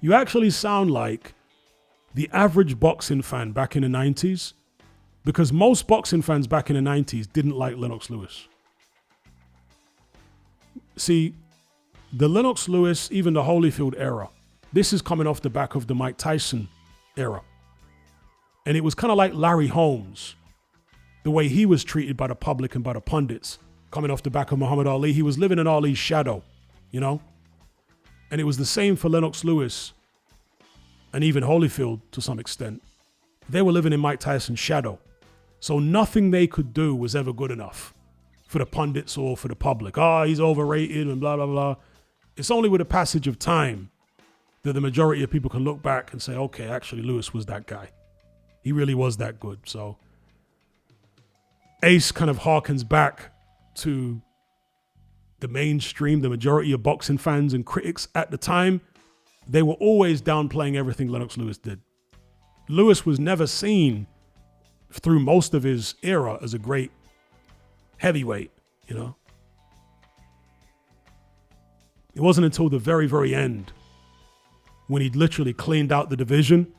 You actually sound like the average boxing fan back in the 90s, because most boxing fans back in the 90s didn't like Lennox Lewis. See, the Lennox Lewis, even the Holyfield era, this is coming off the back of the Mike Tyson era. And it was kind of like Larry Holmes, the way he was treated by the public and by the pundits. Coming off the back of Muhammad Ali, he was living in Ali's shadow, you know? And it was the same for Lennox Lewis and even Holyfield to some extent. They were living in Mike Tyson's shadow. So nothing they could do was ever good enough for the pundits or for the public. Oh, he's overrated and blah, blah, blah. It's only with the passage of time that the majority of people can look back and say, okay, actually Lewis was that guy. He really was that good. So Ace kind of harkens back to the mainstream, the majority of boxing fans and critics at the time. They were always downplaying everything Lennox Lewis did. Lewis was never seen through most of his era as a great heavyweight, you know. It wasn't until the very, very end, when he'd literally cleaned out the division,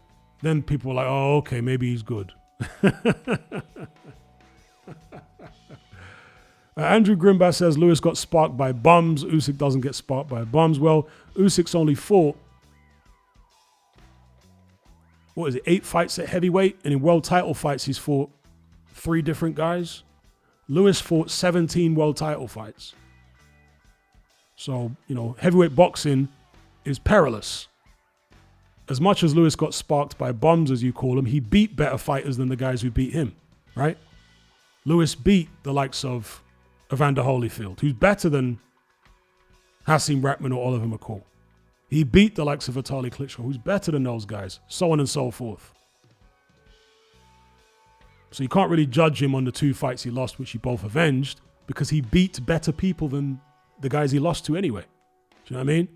then people were like, oh, okay, maybe he's good. Andrew Grimbass says Lewis got sparked by bums. Usyk doesn't get sparked by bums. Well, Usyk's only fought, 8 fights at heavyweight? And in world title fights, he's fought 3 different guys. Lewis fought 17 world title fights. So, you know, heavyweight boxing is perilous. As much as Lewis got sparked by bums, as you call them, he beat better fighters than the guys who beat him, right? Lewis beat the likes of Evander Holyfield, who's better than Hasim Rahman or Oliver McCall. He beat the likes of Vitaly Klitschko, who's better than those guys, so on and so forth. So you can't really judge him on the 2 fights he lost, which he both avenged, because he beat better people than the guys he lost to anyway. Do you know what I mean?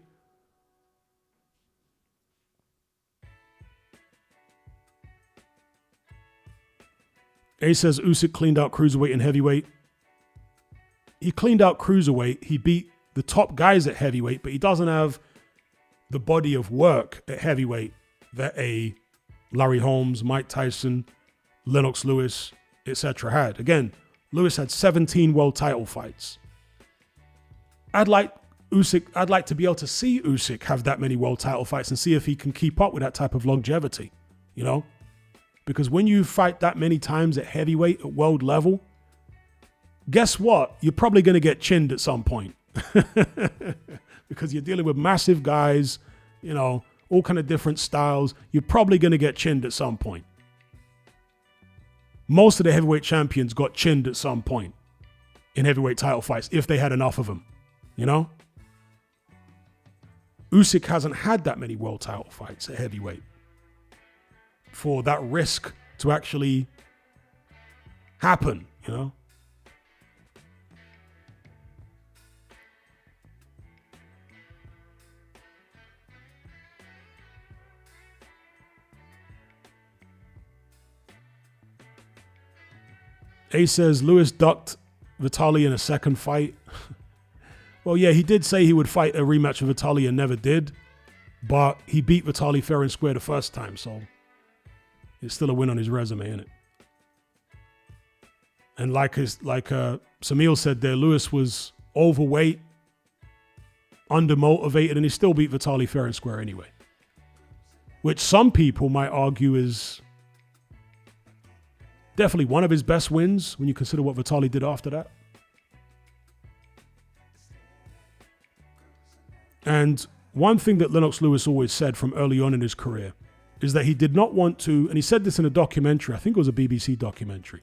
A says Usyk cleaned out cruiserweight and heavyweight. He cleaned out cruiserweight. He beat the top guys at heavyweight, but he doesn't have the body of work at heavyweight that a Larry Holmes, Mike Tyson, Lennox Lewis, etc. had. Again, Lewis had 17 world title fights. I'd like to be able to see Usyk have that many world title fights and see if he can keep up with that type of longevity, you know? Because when you fight that many times at heavyweight, at world level, guess what? You're probably going to get chinned at some point. Because you're dealing with massive guys, you know, all kind of different styles. You're probably going to get chinned at some point. Most of the heavyweight champions got chinned at some point in heavyweight title fights, if they had enough of them, you know? Usyk hasn't had that many world title fights at heavyweight for that risk to actually happen, you know? A says Lewis ducked Vitaly in a second fight. Well, yeah, he did say he would fight a rematch with Vitaly and never did, but he beat Vitaly fair and square the first time, so it's still a win on his resume, isn't it? And like Samil said there, Lewis was overweight, undermotivated, and he still beat Vitaly fair and square anyway. Which some people might argue is definitely one of his best wins when you consider what Vitaly did after that. And one thing that Lennox Lewis always said from early on in his career is that he did not want to, and he said this in a documentary, I think it was a BBC documentary,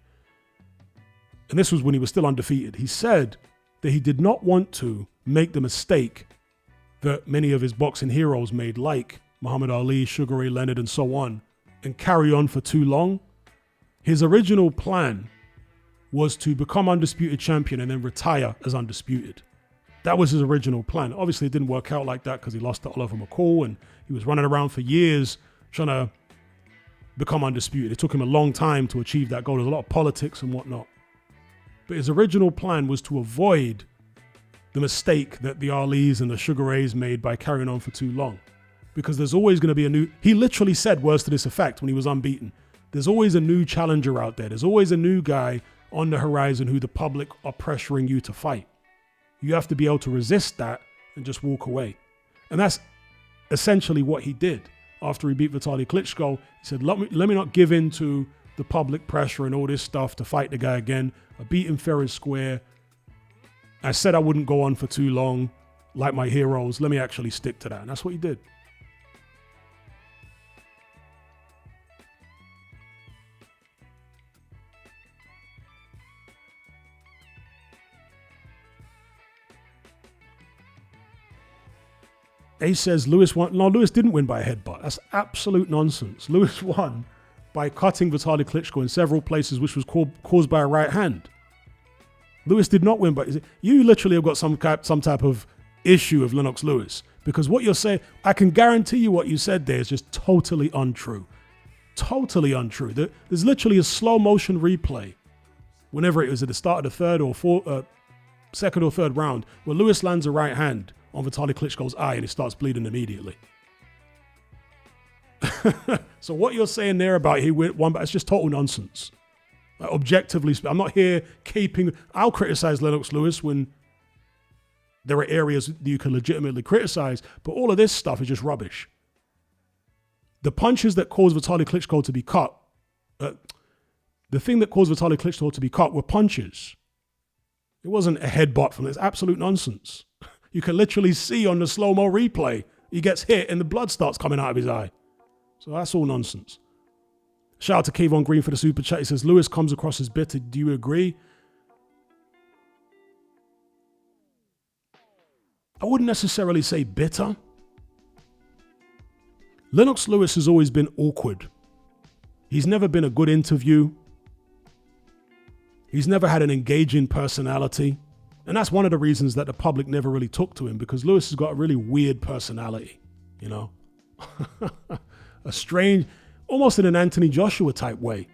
and this was when he was still undefeated. He said that he did not want to make the mistake that many of his boxing heroes made, like Muhammad Ali, Sugar Ray Leonard, and so on, and carry on for too long. His original plan was to become undisputed champion and then retire as undisputed. That was his original plan. Obviously, it didn't work out like that because he lost to Oliver McCall and he was running around for years trying to become undisputed. It took him a long time to achieve that goal. There's a lot of politics and whatnot. But his original plan was to avoid the mistake that the Alis and the Sugar Rays made by carrying on for too long. Because there's always going to be a new... He literally said words to this effect when he was unbeaten. There's always a new challenger out there. There's always a new guy on the horizon who the public are pressuring you to fight. You have to be able to resist that and just walk away. And that's essentially what he did. After he beat Vitaly Klitschko, he said, let me not give in to the public pressure and all this stuff to fight the guy again. I beat him fair and square. I said I wouldn't go on for too long like my heroes. Let me actually stick to that. And that's what he did. Ace says Lewis won. No, Lewis didn't win by a headbutt. That's absolute nonsense. Lewis won by cutting Vitaly Klitschko in several places, which was caused by a right hand. Lewis did not win by... You literally have got some type of issue of Lennox Lewis, because what you're saying, I can guarantee you what you said there is just totally untrue. Totally untrue. There's literally a slow motion replay, whenever it was at the start of the second or third round, where Lewis lands a right hand on Vitaly Klitschko's eye and it starts bleeding immediately. So what you're saying there about he won, but it's just total nonsense. Like, objectively, I'm not here caping. I'll criticize Lennox Lewis when there are areas that you can legitimately criticize, but all of this stuff is just rubbish. The punches that caused Vitaly Klitschko to be cut, the thing that caused Vitaly Klitschko to be cut were punches. It wasn't a headbutt from this. Absolute nonsense. You can literally see on the slow-mo replay, he gets hit and the blood starts coming out of his eye. So that's all nonsense. Shout out to Kayvon Green for the super chat. He says, Lewis comes across as bitter. Do you agree? I wouldn't necessarily say bitter. Lennox Lewis has always been awkward. He's never been a good interview. He's never had an engaging personality. And that's one of the reasons that the public never really took to him, because Lewis has got a really weird personality, you know? A strange, almost in an Anthony Joshua type way.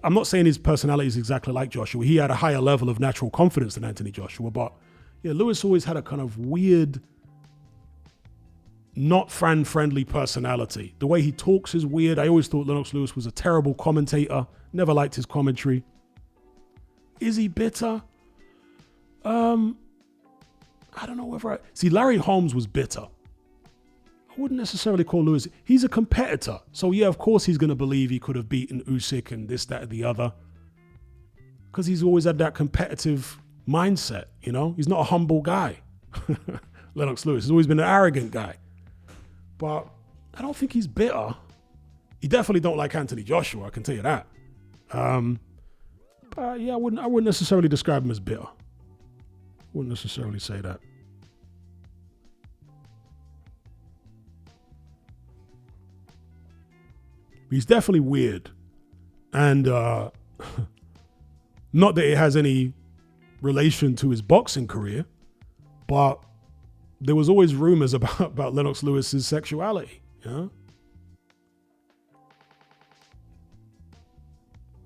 I'm not saying his personality is exactly like Joshua. He had a higher level of natural confidence than Anthony Joshua, but yeah, Lewis always had a kind of weird, not fan-friendly personality. The way he talks is weird. I always thought Lennox Lewis was a terrible commentator. Never liked his commentary. Is he bitter? I don't know whether see, Larry Holmes was bitter. I wouldn't necessarily call Lewis. He's a competitor. So yeah, of course he's going to believe he could have beaten Usyk and this, that, and the other. Because he's always had that competitive mindset, you know? He's not a humble guy. Lennox Lewis has always been an arrogant guy. But I don't think he's bitter. He definitely don't like Anthony Joshua, I can tell you that. But yeah, I wouldn't necessarily describe him as bitter. Wouldn't necessarily say that. He's definitely weird. And not that it has any relation to his boxing career, but there was always rumors about Lennox Lewis's sexuality, you know?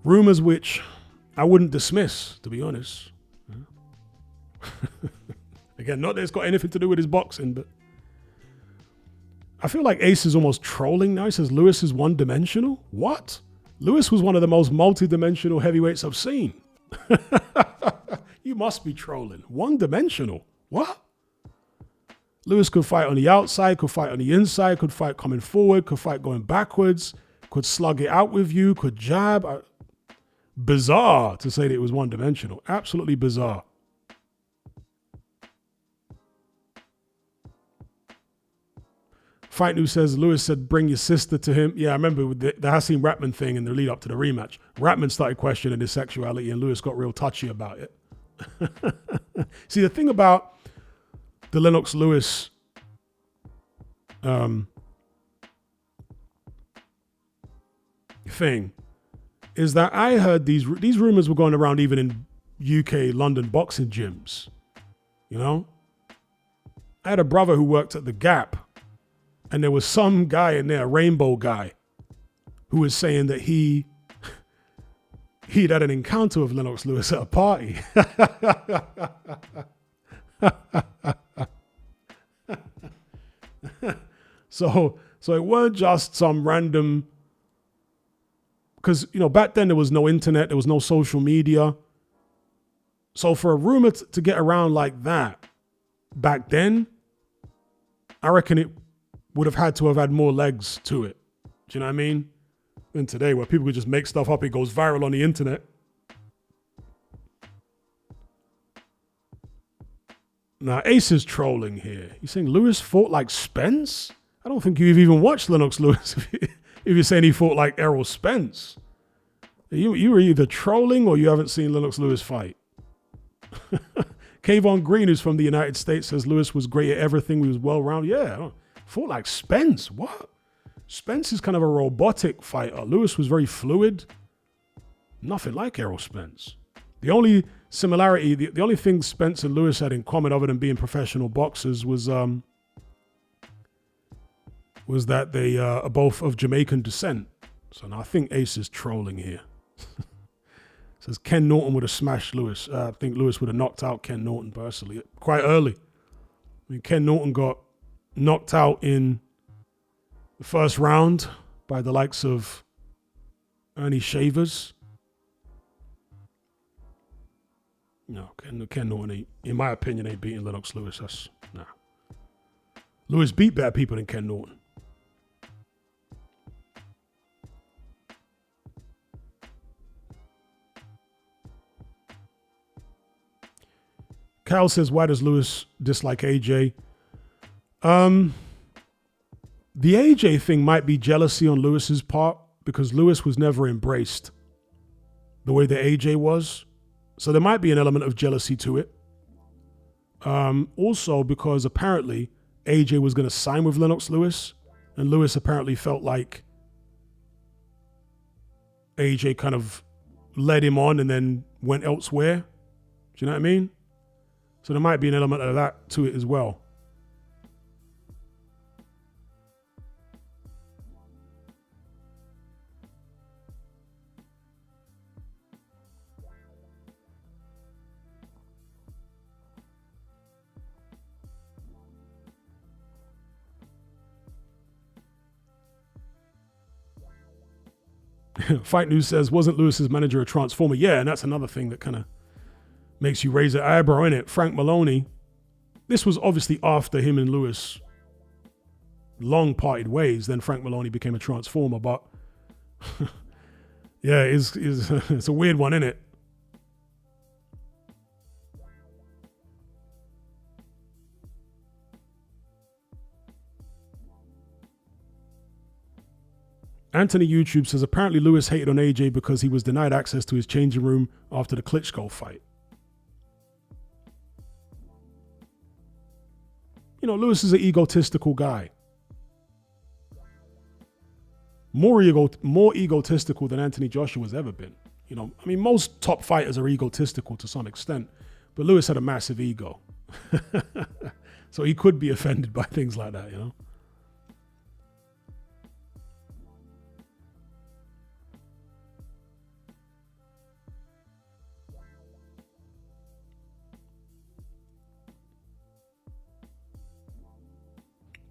Rumors which I wouldn't dismiss, to be honest. Again, not that it's got anything to do with his boxing, but I feel like Ace is almost trolling now. He says Lewis is one-dimensional. What? Lewis was one of the most multi-dimensional heavyweights I've seen. You must be trolling. One-dimensional. What? Lewis could fight on the outside, could fight on the inside, could fight coming forward, could fight going backwards, could slug it out with you, could jab. Bizarre to say that it was one-dimensional. Absolutely bizarre. Fight News says, Lewis said, bring your sister to him. Yeah, I remember with the Hasim Ratman thing in the lead up to the rematch. Ratman started questioning his sexuality and Lewis got real touchy about it. See, the thing about the Lennox Lewis thing is that I heard these rumors were going around even in UK London boxing gyms. You know, I had a brother who worked at the Gap, and there was some guy in there, a rainbow guy, who was saying that he'd had an encounter with Lennox Lewis at a party. So it weren't just some random, because, you know, back then there was no internet, there was no social media. So for a rumor to get around like that back then, I reckon it would have had more legs to it. Do you know what I mean? Than today, where people could just make stuff up, it goes viral on the internet. Now, Ace is trolling here. He's saying Lewis fought like Spence? I don't think you've even watched Lennox Lewis if you're saying he fought like Errol Spence. You were either trolling or you haven't seen Lennox Lewis fight. Kayvon Green, who's from the United States, says Lewis was great at everything. He was well-rounded. Yeah, fought like Spence. What? Spence is kind of a robotic fighter. Lewis was very fluid. Nothing like Errol Spence. The only similarity, the only thing Spence and Lewis had in common other than being professional boxers was that they are both of Jamaican descent. So now I think Ace is trolling here. Says Ken Norton would have smashed Lewis. I think Lewis would have knocked out Ken Norton personally quite early. I mean, Ken Norton got knocked out in the first round by the likes of Ernie Shavers. No, Ken Norton, in my opinion, ain't beating Lennox Lewis. Nah. Lewis beat better people than Ken Norton. Cal says, why does Lewis dislike AJ? The AJ thing might be jealousy on Lewis's part because Lewis was never embraced the way that AJ was. So there might be an element of jealousy to it. Also because apparently AJ was going to sign with Lennox Lewis, and Lewis apparently felt like AJ kind of led him on and then went elsewhere. Do you know what I mean? So there might be an element of that to it as well. Fight News says, wasn't Lewis's manager a transformer? Yeah, and that's another thing that kind of makes you raise an eyebrow, innit? Frank Maloney. This was obviously after him and Lewis long parted ways. Then Frank Maloney became a transformer, but yeah, it's a weird one, innit? Anthony YouTube says, apparently Lewis hated on AJ because he was denied access to his changing room after the Klitschko fight. You know, Lewis is an egotistical guy. More egotistical than Anthony Joshua's ever been. You know, I mean, most top fighters are egotistical to some extent, but Lewis had a massive ego. So he could be offended by things like that, you know?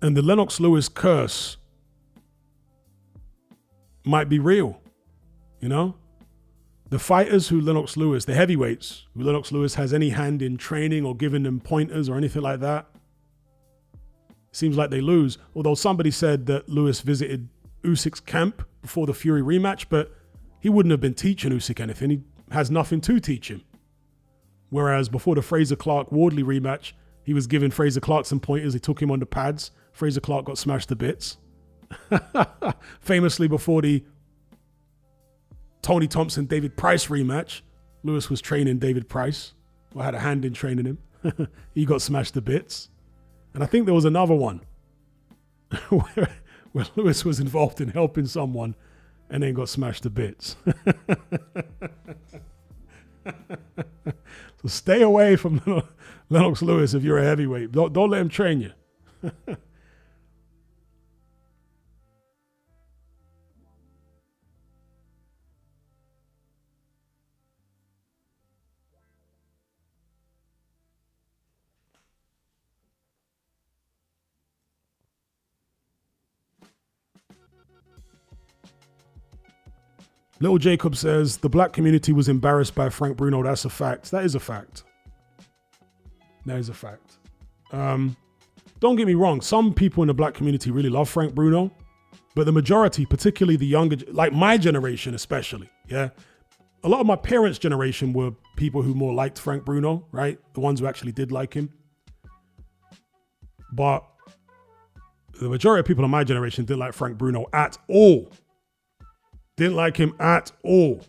And the Lennox Lewis curse might be real, you know? The fighters who Lennox Lewis, the heavyweights who Lennox Lewis has any hand in training or giving them pointers or anything like that, seems like they lose. Although somebody said that Lewis visited Usyk's camp before the Fury rematch, but he wouldn't have been teaching Usyk anything. He has nothing to teach him. Whereas before the Frazer Clark-Wardley rematch, he was giving Frazer Clark some pointers. He took him on the pads. Fraser Clark got smashed to bits. Famously, before the Tony Thompson, David Price rematch, Lewis was training David Price, or had a hand in training him. He got smashed to bits. And I think there was another one where Lewis was involved in helping someone and then got smashed to bits. So stay away from Lennox Lewis if you're a heavyweight. Don't let him train you. Little Jacob says, the black community was embarrassed by Frank Bruno. That's a fact. That is a fact. That is a fact. Don't get me wrong. Some people in the black community really love Frank Bruno, but the majority, particularly the younger, like my generation especially, yeah. A lot of my parents' generation were people who more liked Frank Bruno, right? The ones who actually did like him. But the majority of people in my generation didn't like Frank Bruno at all. Didn't like him at all.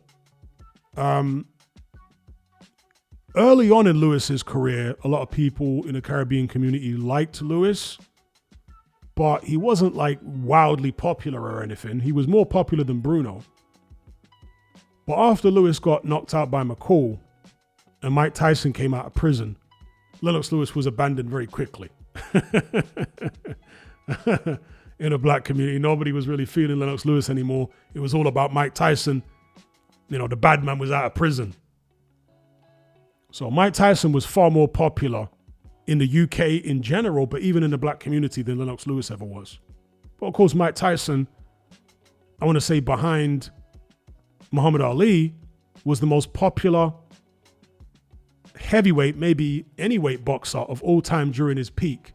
Early on in Lewis's career, a lot of people in the Caribbean community liked Lewis, but he wasn't like wildly popular or anything. He was more popular than Bruno. But after Lewis got knocked out by McCall and Mike Tyson came out of prison, Lennox Lewis was abandoned very quickly. In a black community, nobody was really feeling Lennox Lewis anymore. It was all about Mike Tyson. You know, the bad man was out of prison. So Mike Tyson was far more popular in the UK in general, but even in the black community than Lennox Lewis ever was. But of course, Mike Tyson, I want to say behind Muhammad Ali, was the most popular heavyweight, maybe any weight boxer of all time during his peak.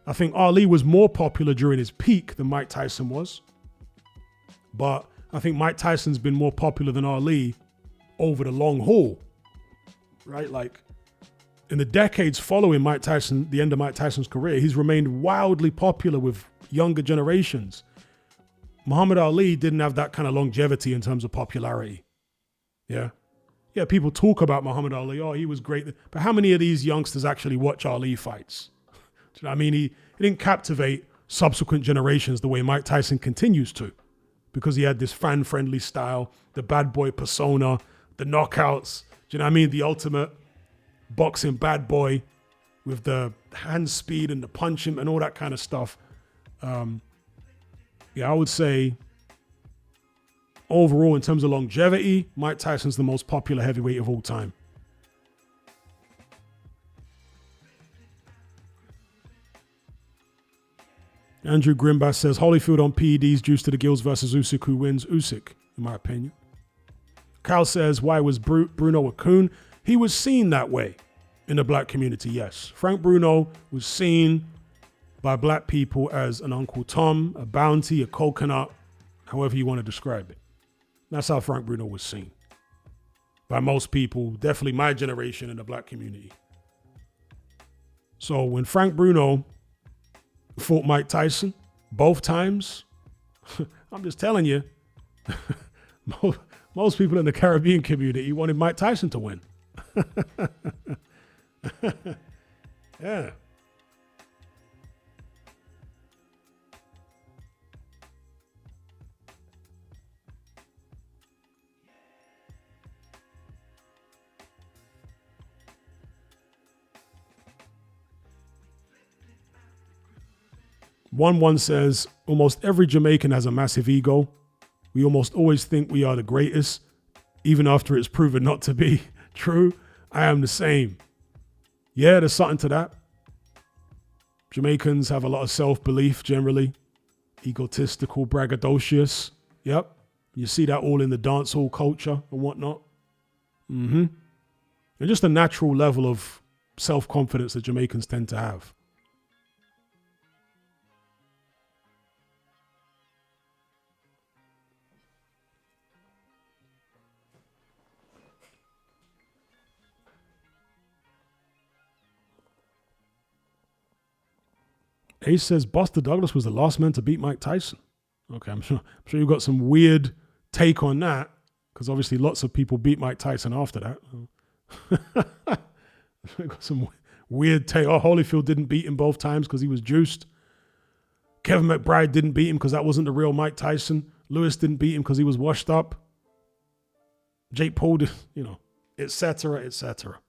I think Ali was more popular during his peak than Mike Tyson was. But I think Mike Tyson's been more popular than Ali over the long haul, right? Like in the decades following Mike Tyson, the end of Mike Tyson's career, he's remained wildly popular with younger generations. Muhammad Ali didn't have that kind of longevity in terms of popularity. Yeah. Yeah, people talk about Muhammad Ali. Oh, he was great. But how many of these youngsters actually watch Ali fights? Do you know what I mean? He didn't captivate subsequent generations the way Mike Tyson continues to, because he had this fan-friendly style, the bad boy persona, the knockouts. Do you know what I mean? The ultimate boxing bad boy with the hand speed and the punching and all that kind of stuff. Yeah, I would say overall, in terms of longevity, Mike Tyson's the most popular heavyweight of all time. Andrew Grimbass says, Holyfield on PEDs, juice to the gills versus Usyk. Who wins? Usyk, in my opinion. Kyle says, why was Bruno a coon? He was seen that way in the black community, yes. Frank Bruno was seen by black people as an Uncle Tom, a bounty, a coconut, however you want to describe it. That's how Frank Bruno was seen by most people, definitely my generation in the black community. So when Frank Bruno fought Mike Tyson both times, I'm just telling you, most people in the Caribbean community wanted Mike Tyson to win. Yeah. One says, almost every Jamaican has a massive ego. We almost always think we are the greatest, even after it's proven not to be true. I am the same. Yeah, there's something to that. Jamaicans have a lot of self-belief generally, egotistical, braggadocious. Yep. You see that all in the dancehall culture and whatnot. And just a natural level of self-confidence that Jamaicans tend to have. Ace says Buster Douglas was the last man to beat Mike Tyson. Okay, I'm sure you've got some weird take on that, because obviously lots of people beat Mike Tyson after that. We've got some weird take. Oh, Holyfield didn't beat him both times because he was juiced. Kevin McBride didn't beat him because that wasn't the real Mike Tyson. Lewis didn't beat him because he was washed up. Jake Paul, et cetera, et cetera.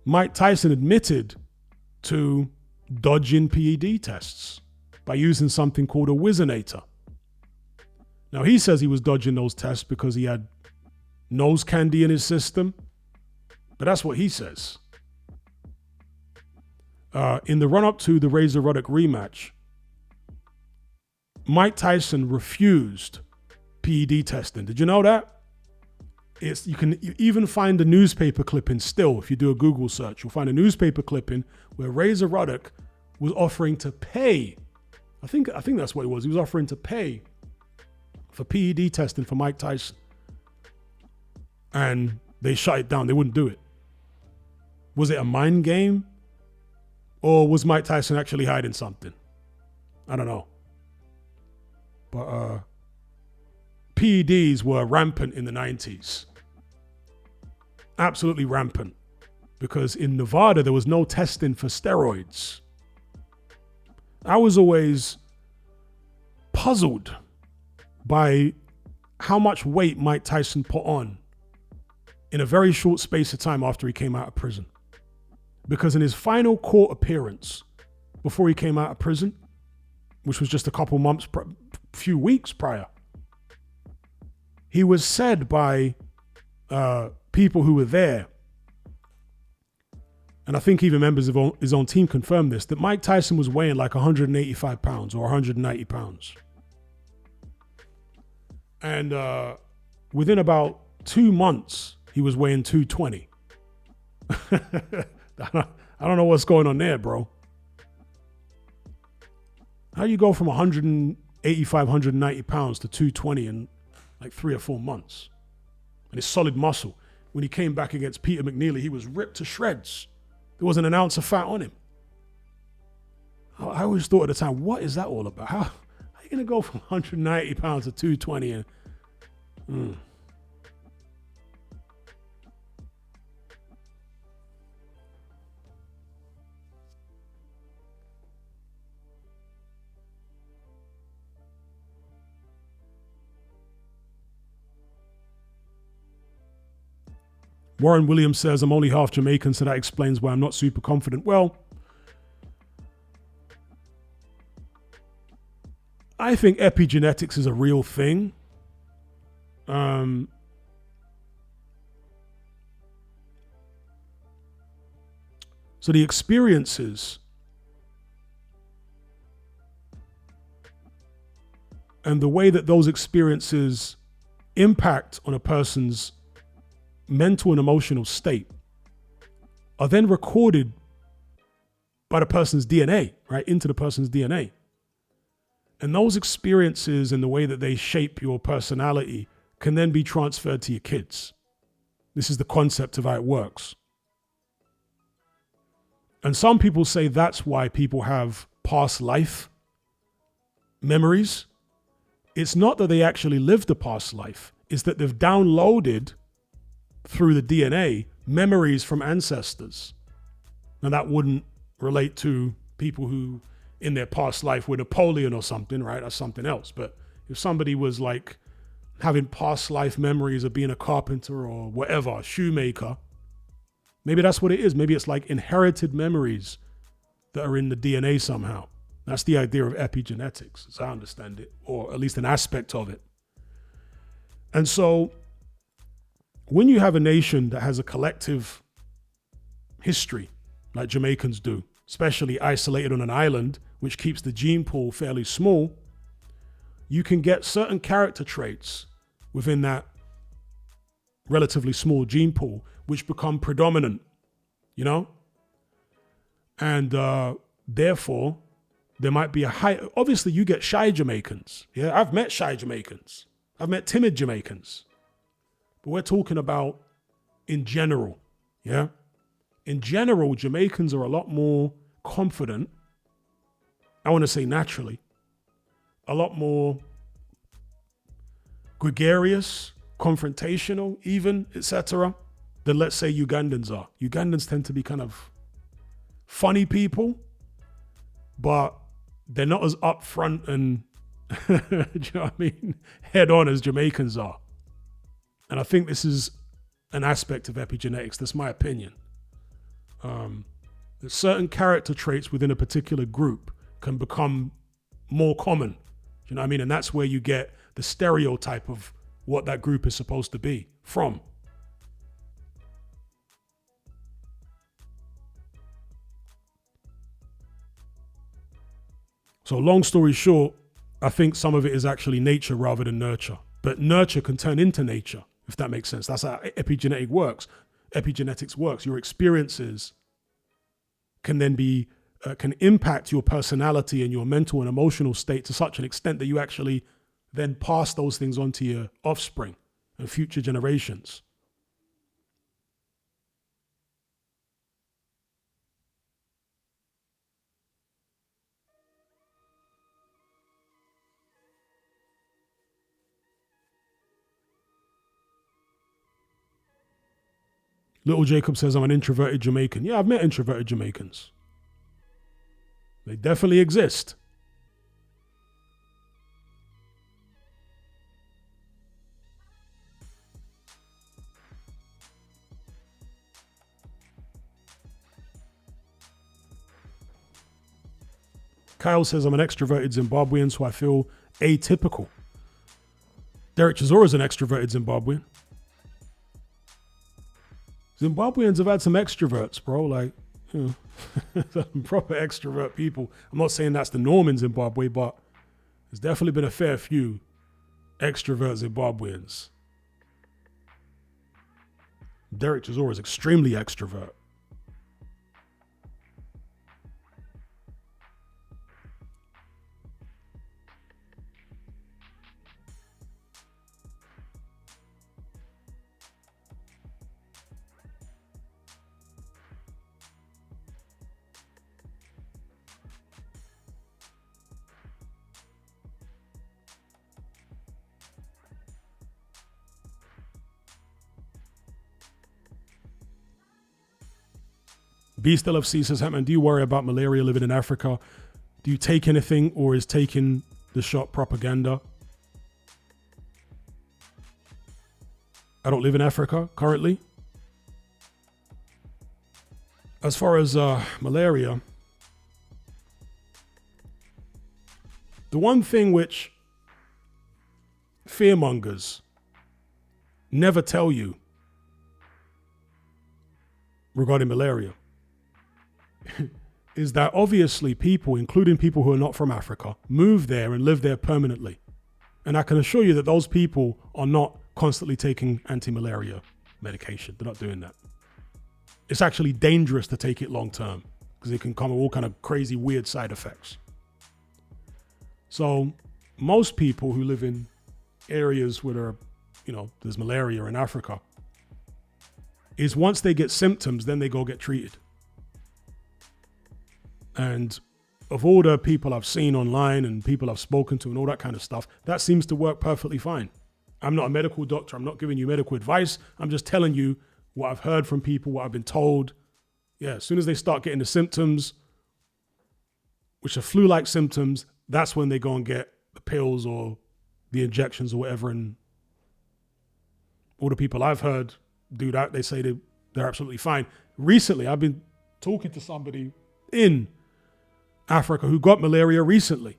Mike Tyson admitted to dodging PED tests by using something called a Whizzinator. Now, he says he was dodging those tests because he had nose candy in his system, but that's what he says. In the run-up to the Razor Ruddock rematch, Mike Tyson refused PED testing. Did you know that? You can even find a newspaper clipping still. If you do a Google search, you'll find a newspaper clipping where Razor Ruddock was offering to pay. I think that's what it was. He was offering to pay for PED testing for Mike Tyson. And they shut it down. They wouldn't do it. Was it a mind game? Or was Mike Tyson actually hiding something? I don't know. But PEDs were rampant in the 90s. Absolutely rampant. Because in Nevada, there was no testing for steroids. I was always puzzled by how much weight Mike Tyson put on in a very short space of time after he came out of prison. Because in his final court appearance before he came out of prison, which was just a couple months, few weeks prior, he was said by people who were there, and I think even members of his own team confirmed this, that Mike Tyson was weighing like 185 pounds or 190 pounds. And within about 2 months, he was weighing 220. I don't know what's going on there, bro. How do you go from 185, 190 pounds to 220 in like 3 or 4 months? And it's solid muscle. When he came back against Peter McNeely, he was ripped to shreds. There wasn't an ounce of fat on him. I always thought at the time, what is that all about? How are you going to go from 190 pounds to 220? Warren Williams says, I'm only half Jamaican, so that explains why I'm not super confident. Well, I think epigenetics is a real thing. So the experiences and the way that those experiences impact on a person's mental and emotional state are then recorded by the person's DNA, right, into the person's DNA. And those experiences and the way that they shape your personality can then be transferred to your kids. This is the concept of how it works. And some people say that's why people have past life memories. It's not that they actually lived a past life. It's that they've downloaded through the DNA memories from ancestors. Now that wouldn't relate to people who in their past life were Napoleon or something, right? Or something else. But if somebody was like having past life memories of being a carpenter or whatever, a shoemaker, maybe that's what it is. Maybe it's like inherited memories that are in the DNA somehow. That's the idea of epigenetics, as I understand it, or at least an aspect of it. And so when you have a nation that has a collective history, like Jamaicans do, especially isolated on an island, which keeps the gene pool fairly small, you can get certain character traits within that relatively small gene pool, which become predominant, you know? And therefore, there might be a high, obviously you get shy Jamaicans. Yeah, I've met shy Jamaicans. I've met timid Jamaicans. But we're talking about in general, yeah? in general, Jamaicans are a lot more confident. I want to say naturally, a lot more gregarious, confrontational, even, etc., than let's say Ugandans are. Ugandans tend to be kind of funny people, but they're not as upfront and do you know what I mean? Head on as Jamaicans are. And I think this is an aspect of epigenetics. That's my opinion. That certain character traits within a particular group can become more common. You know what I mean? And that's where you get the stereotype of what that group is supposed to be from. So long story short, I think some of it is actually nature rather than nurture. But nurture can turn into nature, if that makes sense. That's how epigenetics works. Your experiences can then be, can impact your personality and your mental and emotional state to such an extent that you actually then pass those things on to your offspring and future generations. Little Jacob says, I'm an introverted Jamaican. Yeah, I've met introverted Jamaicans. They definitely exist. Kyle says, I'm an extroverted Zimbabwean, so I feel atypical. Derek Chisora is an extroverted Zimbabwean. Zimbabweans have had some extroverts, bro. Like, you know, some proper extrovert people. I'm not saying that's the norm in Zimbabwe, but there's definitely been a fair few extrovert Zimbabweans. Derek Chisora is extremely extrovert. Beast LFC says, Hatman, do you worry about malaria living in Africa? Do you take anything, or is taking the shot propaganda? I don't live in Africa currently. As far as malaria, the one thing which fearmongers never tell you regarding malaria is that obviously people, including people who are not from Africa, move there and live there permanently. And I can assure you that those people are not constantly taking anti-malaria medication. They're not doing that. It's actually dangerous to take it long term because it can come with all kind of crazy, weird side effects. So most people who live in areas where there are, there's malaria in Africa, is once they get symptoms, then they go get treated. And of all the people I've seen online and people I've spoken to and all that kind of stuff, that seems to work perfectly fine. I'm not a medical doctor. I'm not giving you medical advice. I'm just telling you what I've heard from people, what I've been told. Yeah, as soon as they start getting the symptoms, which are flu-like symptoms, that's when they go and get the pills or the injections or whatever. And all the people I've heard do that, they say they're absolutely fine. Recently, I've been talking to somebody in Africa who got malaria recently.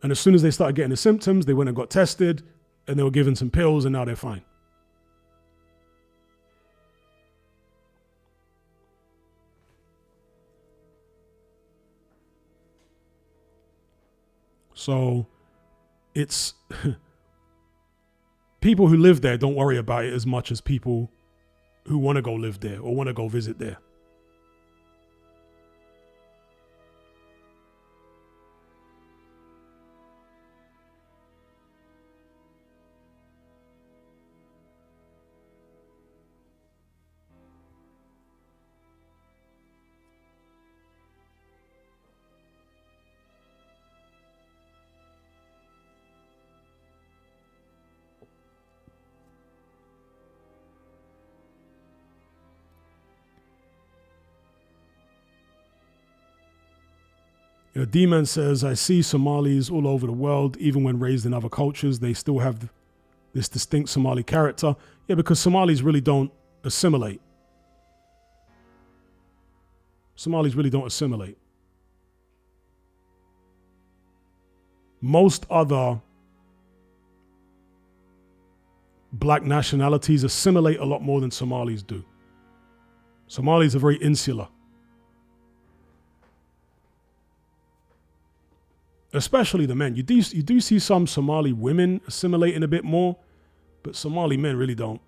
And as soon as they started getting the symptoms, they went and got tested and they were given some pills and now they're fine. So it's people who live there don't worry about it as much as people who want to go live there or want to go visit there. D-Man says, I see Somalis all over the world, even when raised in other cultures, they still have this distinct Somali character. Yeah, because Somalis really don't assimilate. Somalis really don't assimilate. Most other black nationalities assimilate a lot more than Somalis do. Somalis are very insular. Especially the men. You do see some Somali women assimilating a bit more, but Somali men really don't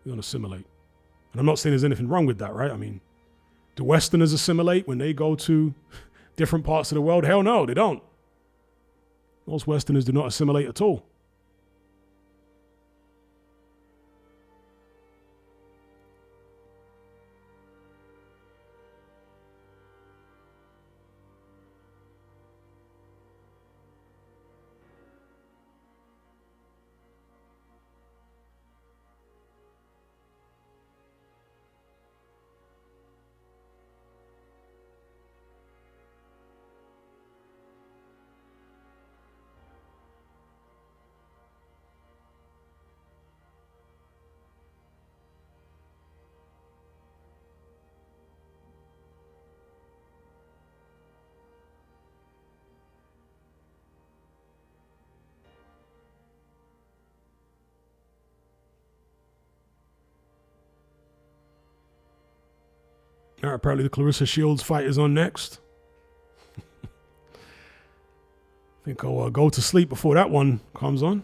assimilate. And I'm not saying there's anything wrong with that, right? I mean, do Westerners assimilate when they go to different parts of the world? Hell no, they don't. Most Westerners do not assimilate at all. All right, apparently the Clarissa Shields fight is on next. I think I'll go to sleep before that one comes on.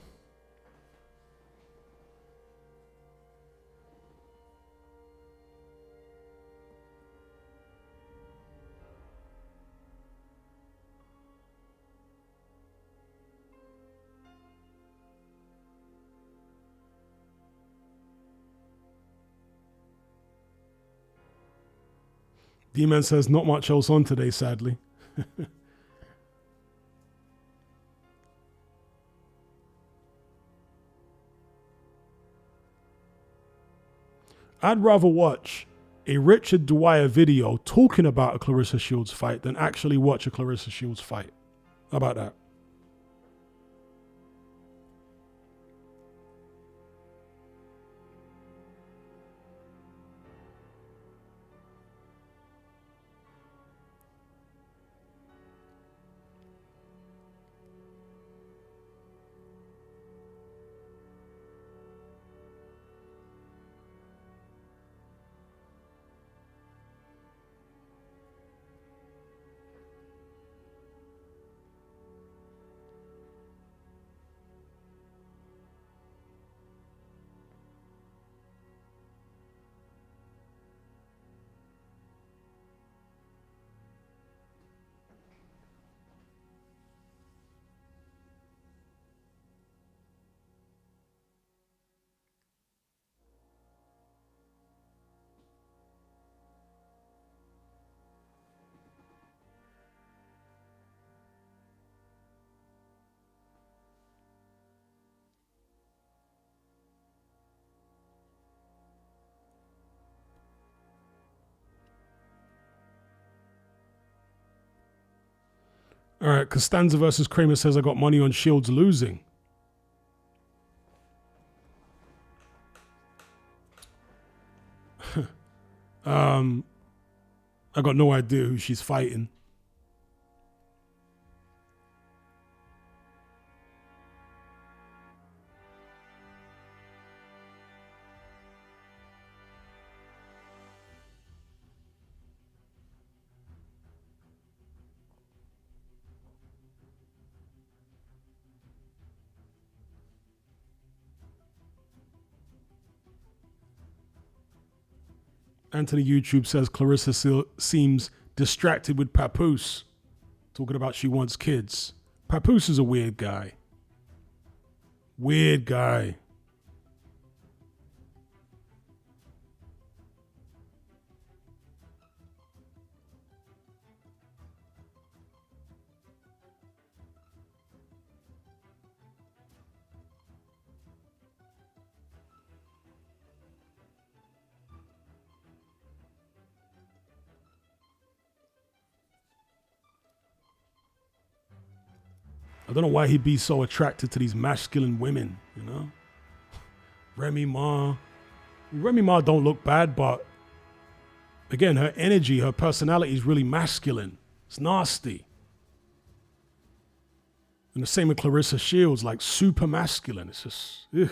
D-Man says not much else on today, sadly. I'd rather watch a Richard Dwyer video talking about a Clarissa Shields fight than actually watch a Clarissa Shields fight. How about that? All right, Costanza versus Kramer says I got money on Shields losing. I got no idea who she's fighting. Anthony YouTube says Clarissa seems distracted with Papoose, talking about she wants kids. Papoose is a weird guy. Weird guy. I don't know why he'd be so attracted to these masculine women, you know? Remy Ma. Remy Ma don't look bad, but again, her energy, her personality is really masculine. It's nasty. And the same with Clarissa Shields, like super masculine. It's just, ugh.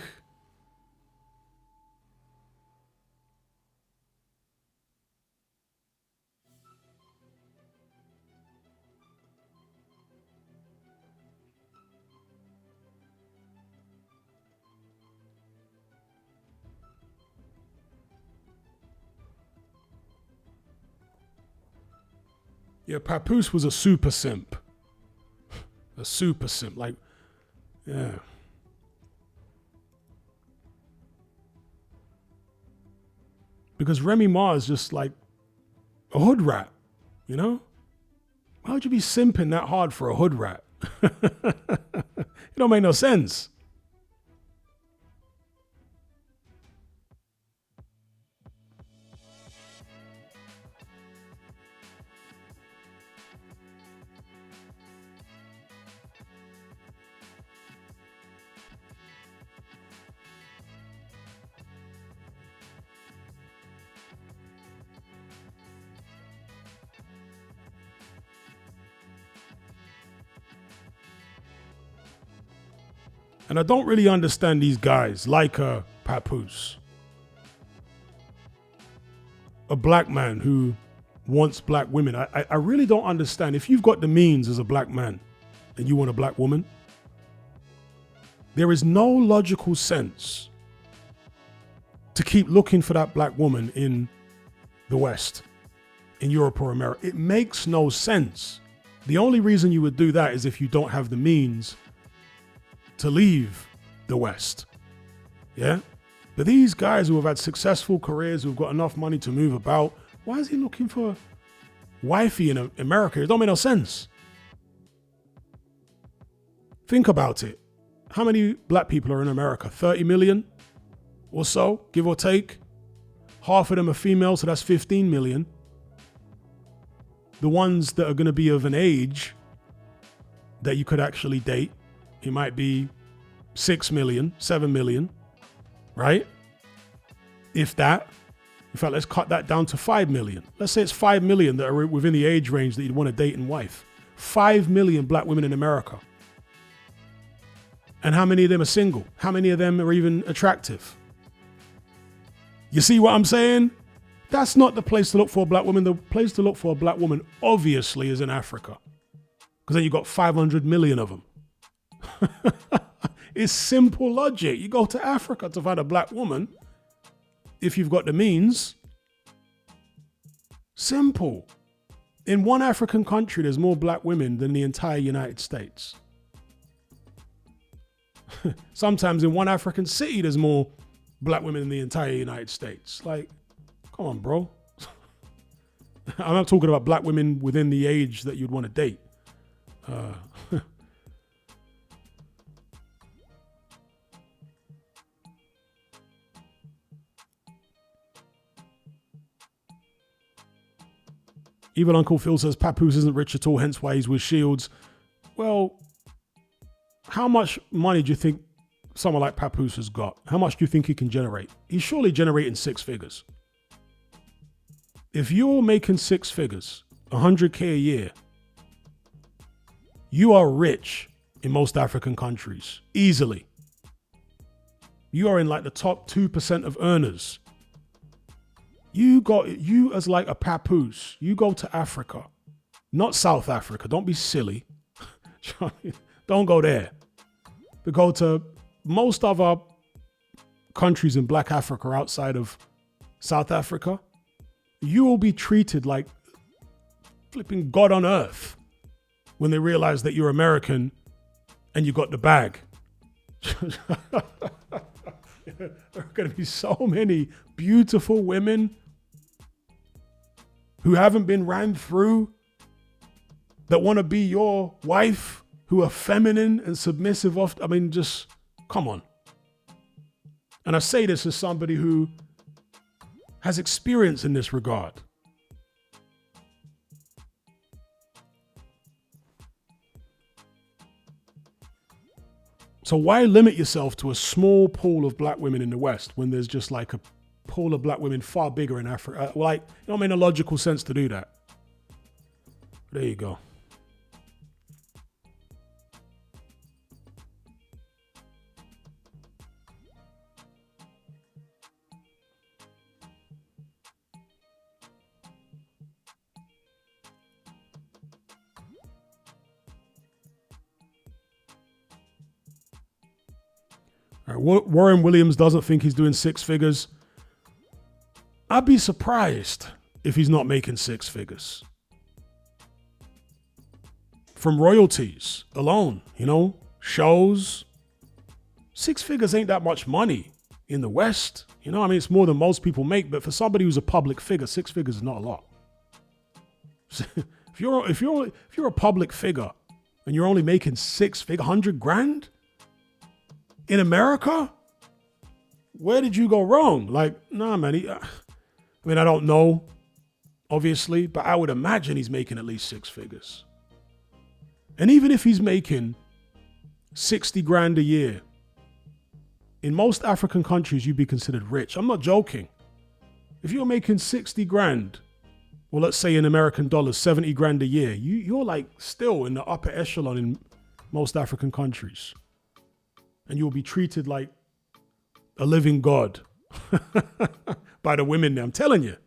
Yeah, Papoose was a super simp. A super simp. Like, yeah. Because Remy Ma is just like a hood rat, you know? Why would you be simping that hard for a hood rat? It don't make no sense. And I don't really understand these guys like Papoose. A black man who wants black women. I really don't understand. If you've got the means as a black man and you want a black woman, there is no logical sense to keep looking for that black woman in the West, in Europe or America. It makes no sense. The only reason you would do that is if you don't have the means to leave the West. Yeah? But these guys who have had successful careers, who've got enough money to move about, why is he looking for wifey in America? It don't make no sense. Think about it. How many black people are in America? 30 million or so, give or take. Half of them are female, so that's 15 million. The ones that are going to be of an age that you could actually date, it might be 6 million, 7 million, right? If that. In fact, let's cut that down to 5 million. Let's say it's 5 million that are within the age range that you'd want to date and wife. 5 million black women in America. And how many of them are single? How many of them are even attractive? You see what I'm saying? That's not the place to look for a black woman. The place to look for a black woman, obviously, is in Africa. Because then you've got 500 million of them. It's simple logic. You go to Africa to find a black woman if you've got the means. Simple. In one African country, there's more black women than the entire United States. Sometimes in one African city, there's more black women in the entire United States. Like, come on, bro. I'm not talking about black women within the age that you'd want to date. Even Uncle Phil says Papoose isn't rich at all, hence why he's with Shields. Well, how much money do you think someone like Papoose has got? How much do you think he can generate? He's surely generating 6 figures. If you're making 6 figures, 100K a year, you are rich in most African countries, easily. You are in like the top 2% of earners. You as like a Papoose, you go to Africa, not South Africa. Don't be silly. Don't go there. But go to most other countries in Black Africa outside of South Africa. You will be treated like flipping God on earth when they realize that you're American and you got the bag. There are going to be so many beautiful women who haven't been ran through that want to be your wife, who are feminine and submissive. Just come on. And I say this as somebody who has experience in this regard. So why limit yourself to a small pool of black women in the West when there's just like a pool of black women far bigger in Africa? Like, it don't make no logical sense to do that. There you go. All right, Warren Williams doesn't think he's doing six figures. I'd be surprised if he's not making six figures. From royalties alone, shows. Six figures ain't that much money in the West. I mean, it's more than most people make, but for somebody who's a public figure, six figures is not a lot. if you're a public figure and you're only making 100 grand in America, where did you go wrong? Like, nah, man. I don't know, obviously, but I would imagine he's making at least six figures. And even if he's making 60 grand a year, in most African countries, you'd be considered rich. I'm not joking. If you're making 60 grand, well, let's say in American dollars, 70 grand a year, you're like still in the upper echelon in most African countries. And you'll be treated like a living god by the women there. I'm telling you.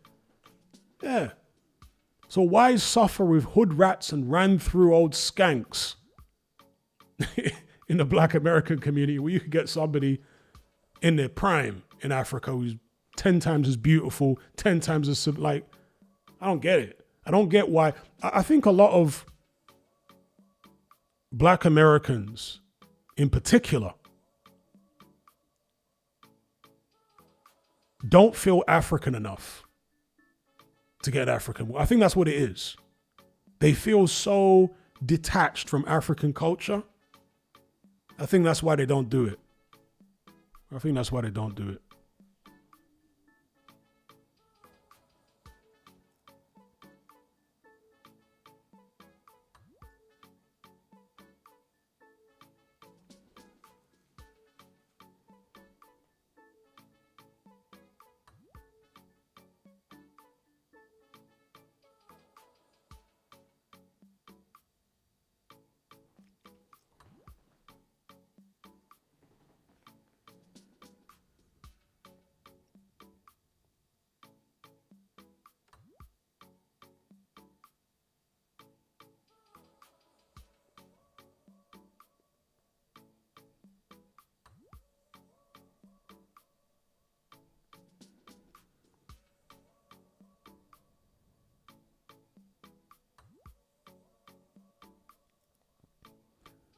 Yeah. So why suffer with hood rats and ran through old skanks in the black American community where you could get somebody in their prime in Africa who's 10 times as beautiful, 10 times as, like, I don't get it. I don't get why. I think a lot of black Americans in particular don't feel African enough to get African. I think that's what it is. They feel so detached from African culture. I think that's why they don't do it.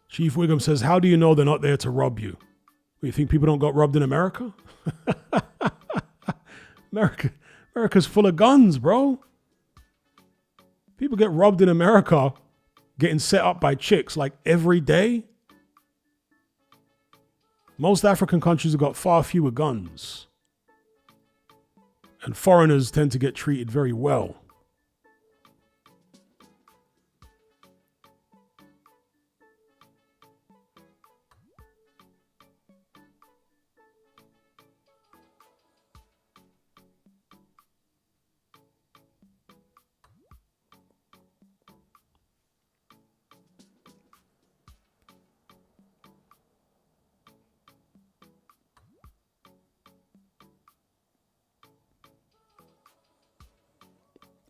Chief Wiggum says, how do you know they're not there to rob you? You think people don't get robbed in America? America's full of guns, bro. People get robbed in America getting set up by chicks like every day. Most African countries have got far fewer guns. And foreigners tend to get treated very well.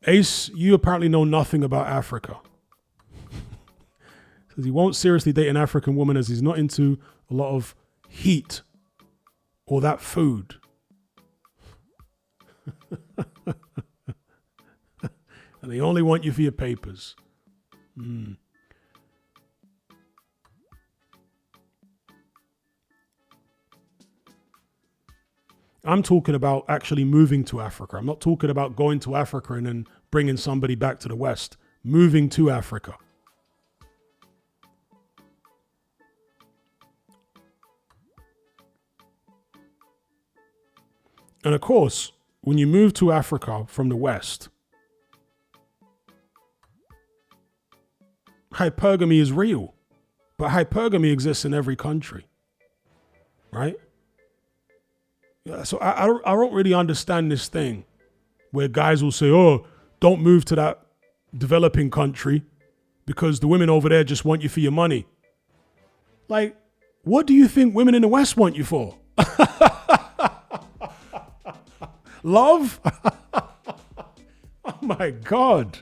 Ace, you apparently know nothing about Africa. Says he won't seriously date an African woman as he's not into a lot of heat or that food. And they only want you for your papers. I'm talking about actually moving to Africa. I'm not talking about going to Africa and then bringing somebody back to the West. Moving to Africa. And of course, when you move to Africa from the West, hypergamy is real. But hypergamy exists in every country. right? Yeah, so I don't really understand this thing where guys will say, oh, don't move to that developing country because the women over there just want you for your money. Like, what do you think women in the West want you for? Love? Oh my God.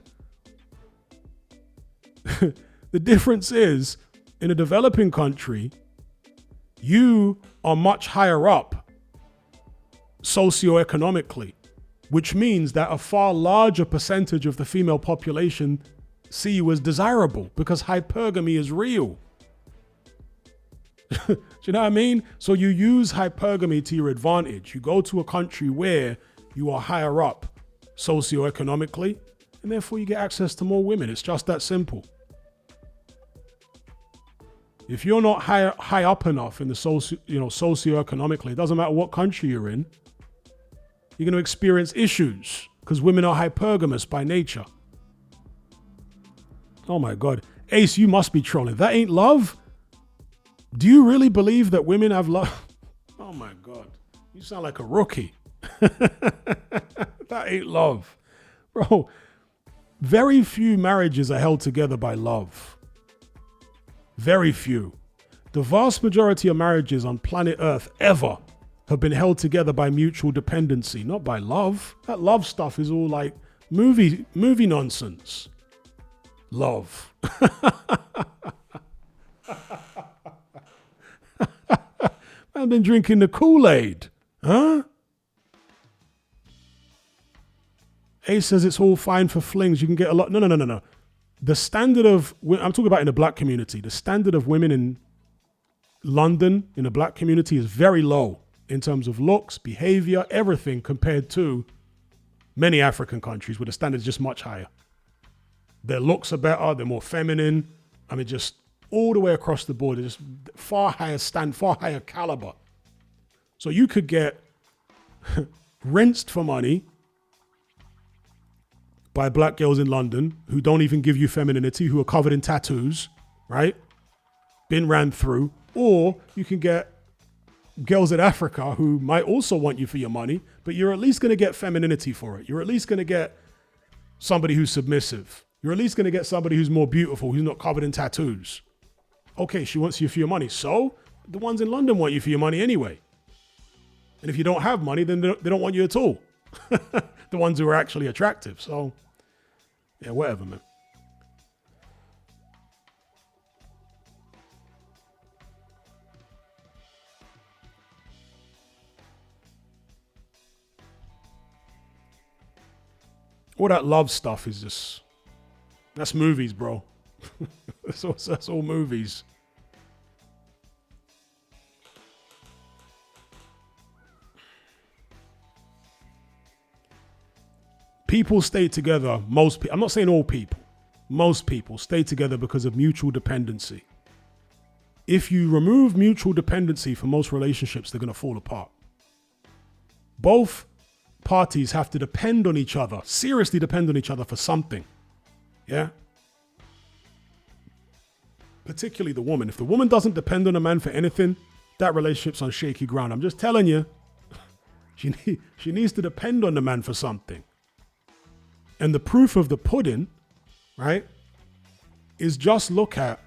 The difference is, in a developing country, you are much higher up socioeconomically, which means that a far larger percentage of the female population see you as desirable because hypergamy is real. Do you know what I mean? So you use hypergamy to your advantage. You go to a country where you are higher up socioeconomically, and therefore you get access to more women. It's just that simple. If you're not high up enough in the socioeconomically, it doesn't matter what country you're in, you're going to experience issues because women are hypergamous by nature. Oh my God. Ace, you must be trolling. That ain't love? Do you really believe that women have love? Oh my God. You sound like a rookie. That ain't love. Bro, very few marriages are held together by love. Very few. The vast majority of marriages on planet Earth ever have been held together by mutual dependency, not by love. That love stuff is all like movie nonsense. Love. I've been drinking the Kool-Aid. Huh? Ace says it's all fine for flings. You can get a lot. No. The standard of, I'm talking about in the black community, the standard of women in London, in the black community, is very low in terms of looks, behavior, everything compared to many African countries where the standard is just much higher. Their looks are better, they're more feminine. I mean, just all the way across the board, just far higher caliber. So you could get rinsed for money by black girls in London who don't even give you femininity, who are covered in tattoos, right? Been ran through. Or you can get girls in Africa who might also want you for your money, but you're at least going to get femininity for it. You're at least going to get somebody who's submissive. You're at least going to get somebody who's more beautiful, who's not covered in tattoos. Okay, she wants you for your money. So the ones in London want you for your money anyway. And if you don't have money, then they don't want you at all. The ones who are actually attractive. So, yeah, whatever, man. All that love stuff is just, that's movies, bro. That's all movies. People stay together, I'm not saying all people, most people stay together because of mutual dependency. If you remove mutual dependency from most relationships, they're going to fall apart. Both parties have to depend on each other, seriously depend on each other for something. Yeah? Particularly the woman. If the woman doesn't depend on a man for anything, that relationship's on shaky ground. I'm just telling you, she needs to depend on the man for something. And the proof of the pudding, right, is just look at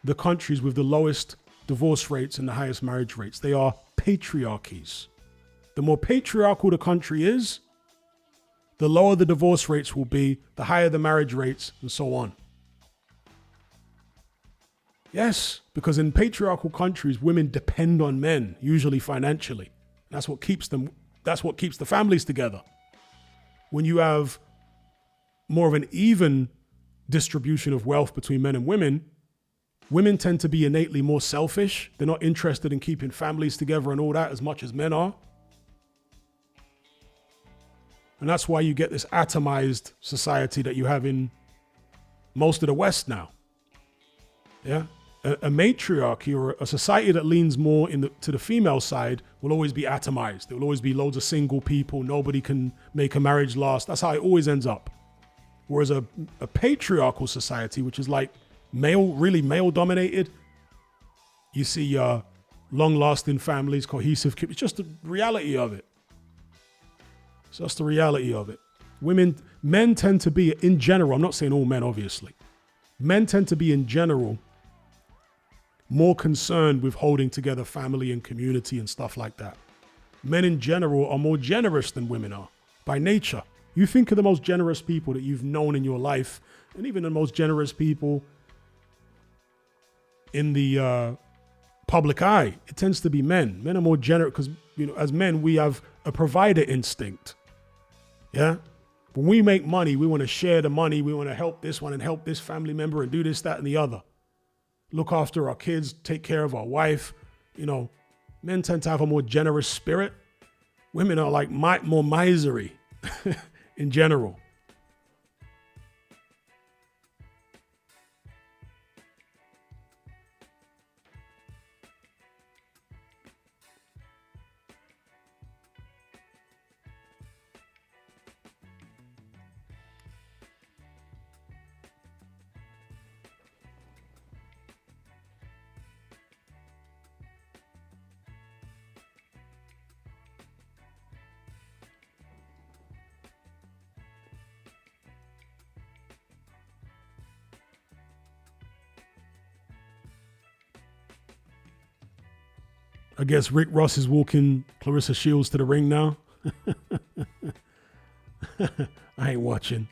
the countries with the lowest divorce rates and the highest marriage rates. They are patriarchies. The more patriarchal the country is, the lower the divorce rates will be, the higher the marriage rates, and so on. Yes, because in patriarchal countries, women depend on men, usually financially. That's what keeps the families together. When you have more of an even distribution of wealth between men and women, women tend to be innately more selfish. They're not interested in keeping families together and all that as much as men are. And that's why you get this atomized society that you have in most of the West now. Yeah. A matriarchy or a society that leans more to the female side will always be atomized. There will always be loads of single people. Nobody can make a marriage last. That's how it always ends up. Whereas a patriarchal society, which is like really male dominated, you see long-lasting families, cohesive. It's just the reality of it. It's just the reality of it. Men tend to be, in general, I'm not saying all men, obviously. Men tend to be, in general, more concerned with holding together family and community and stuff like that. Men in general are more generous than women are, by nature. You think of the most generous people that you've known in your life, and even the most generous people in the public eye, it tends to be men. Men are more generous because, as men, we have a provider instinct. Yeah? When we make money, we want to share the money. We want to help this one and help this family member and do this, that, and the other. Look after our kids, take care of our wife. Men tend to have a more generous spirit. Women are like more miserly in general. I guess Rick Ross is walking Clarissa Shields to the ring now. I ain't watching.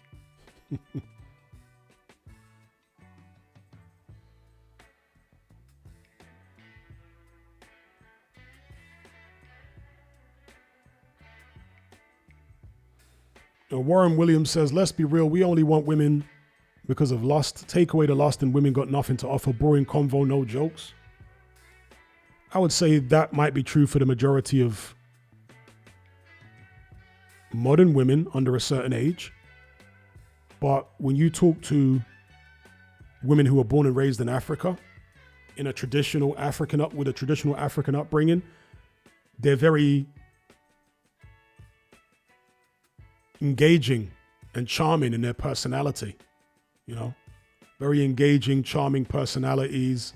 Warren Williams says, let's be real. We only want women because of lust. Take away the lust and women got nothing to offer. Boring convo, no jokes. I would say that might be true for the majority of modern women under a certain age. But when you talk to women who are born and raised in Africa, with a traditional African upbringing, they're very engaging and charming in their personality. Very engaging, charming personalities.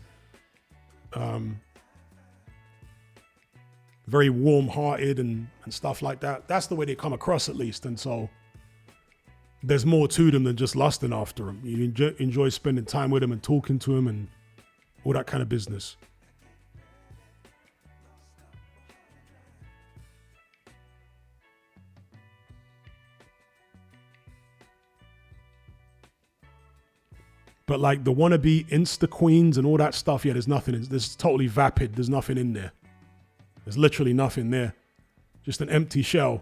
Very warm-hearted and stuff like that. That's the way they come across, at least. And so there's more to them than just lusting after them. You enjoy spending time with them and talking to them and all that kind of business. But like the wannabe Insta queens and all that stuff, yeah, there's nothing. There's totally vapid. There's nothing in there. There's literally nothing there. Just an empty shell.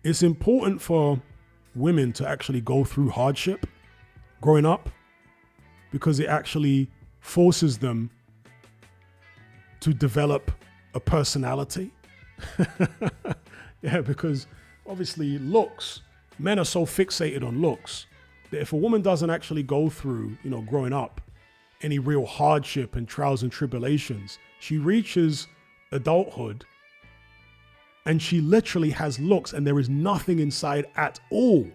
It's important for women to actually go through hardship growing up because it actually forces them to develop a personality. Yeah, because obviously looks, men are so fixated on looks that if a woman doesn't actually go through, growing up, any real hardship and trials and tribulations, she reaches adulthood and she literally has looks and there is nothing inside at all.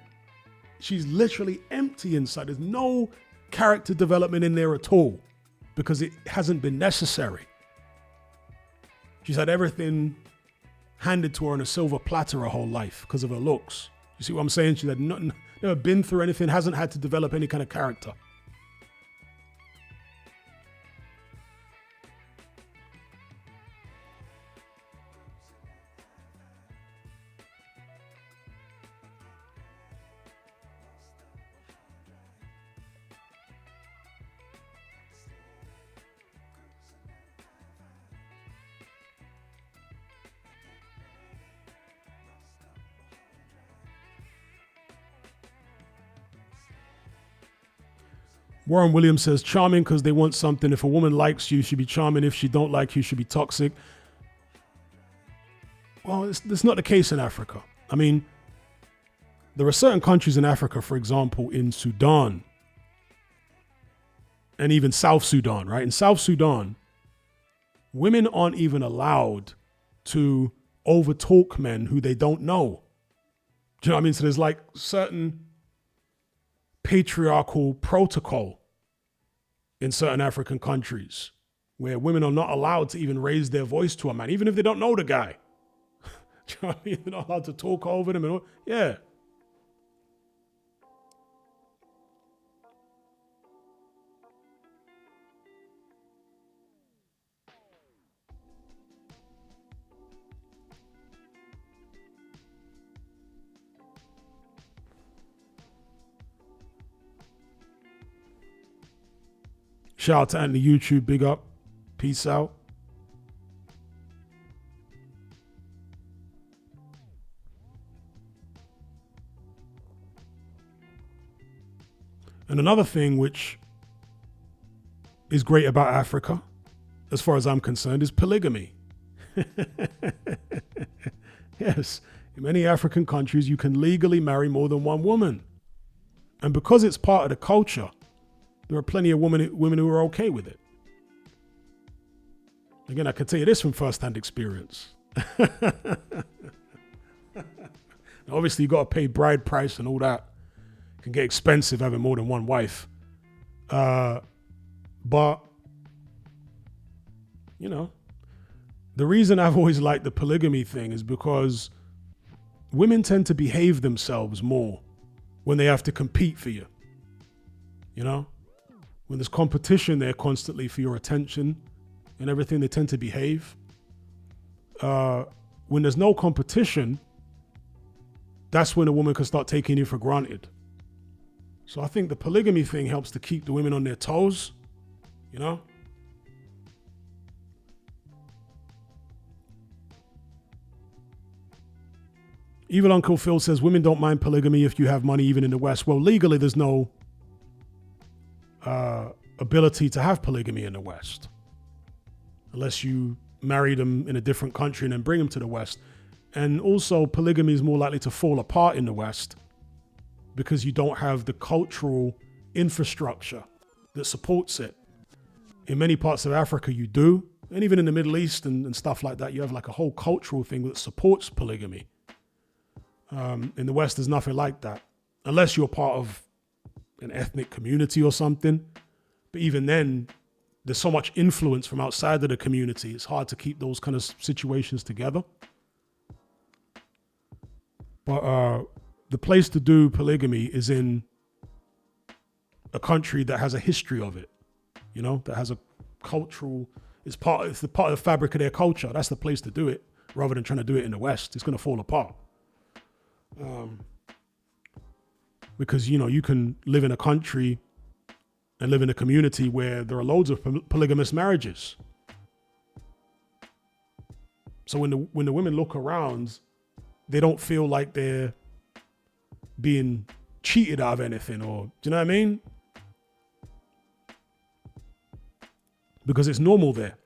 She's literally empty inside. There's no character development in there at all because it hasn't been necessary. She's had everything handed to her on a silver platter her whole life because of her looks. You see what I'm saying? She's had never been through anything, hasn't had to develop any kind of character. Warren Williams says, charming because they want something. If a woman likes you, she'd be charming. If she don't like you, she'd be toxic. Well, it's not the case in Africa. I mean, there are certain countries in Africa, for example, in Sudan and even South Sudan, right? In South Sudan, women aren't even allowed to overtalk men who they don't know. Do you know what I mean? So there's like certain patriarchal protocol in certain African countries where women are not allowed to even raise their voice to a man, even if they don't know the guy. Do you know what I mean? They're not allowed to talk over them. Yeah. Shout out to Anthony YouTube, big up. Peace out. And another thing which is great about Africa, as far as I'm concerned, is polygamy. Yes, in many African countries, you can legally marry more than one woman. And because it's part of the culture, there are plenty of women who are okay with it. Again, I can tell you this from first-hand experience. Obviously, you got to pay bride price and all that. It can get expensive having more than one wife. But, you know, the reason I've always liked the polygamy thing is because women tend to behave themselves more when they have to compete for you. You know? When there's competition there constantly for your attention and everything, they tend to behave. When there's no competition, that's when a woman can start taking you for granted. So I think the polygamy thing helps to keep the women on their toes, you know? Evil Uncle Phil says women don't mind polygamy if you have money, even in the West. Well, legally, there's no ability to have polygamy in the West, unless you marry them in a different country and then bring them to the West. And also, polygamy is more likely to fall apart in the West because you don't have the cultural infrastructure that supports it. In many parts of Africa, you do. And even in the Middle East and stuff like that, you have like a whole cultural thing that supports polygamy. In the West, there's nothing like that, unless you're part of an ethnic community or something. But even then, there's so much influence from outside of the community. It's hard to keep those kind of situations together. But the place to do polygamy is in a country that has a history of it, you know, that has a cultural, it's part of the fabric of their culture. That's the place to do it, rather than trying to do it in the West. It's going to fall apart. Because, you know, you can live in a country and live in a community where there are loads of polygamous marriages. So when the women look around, they don't feel like they're being cheated out of anything, or, do you know what I mean? Because it's normal there.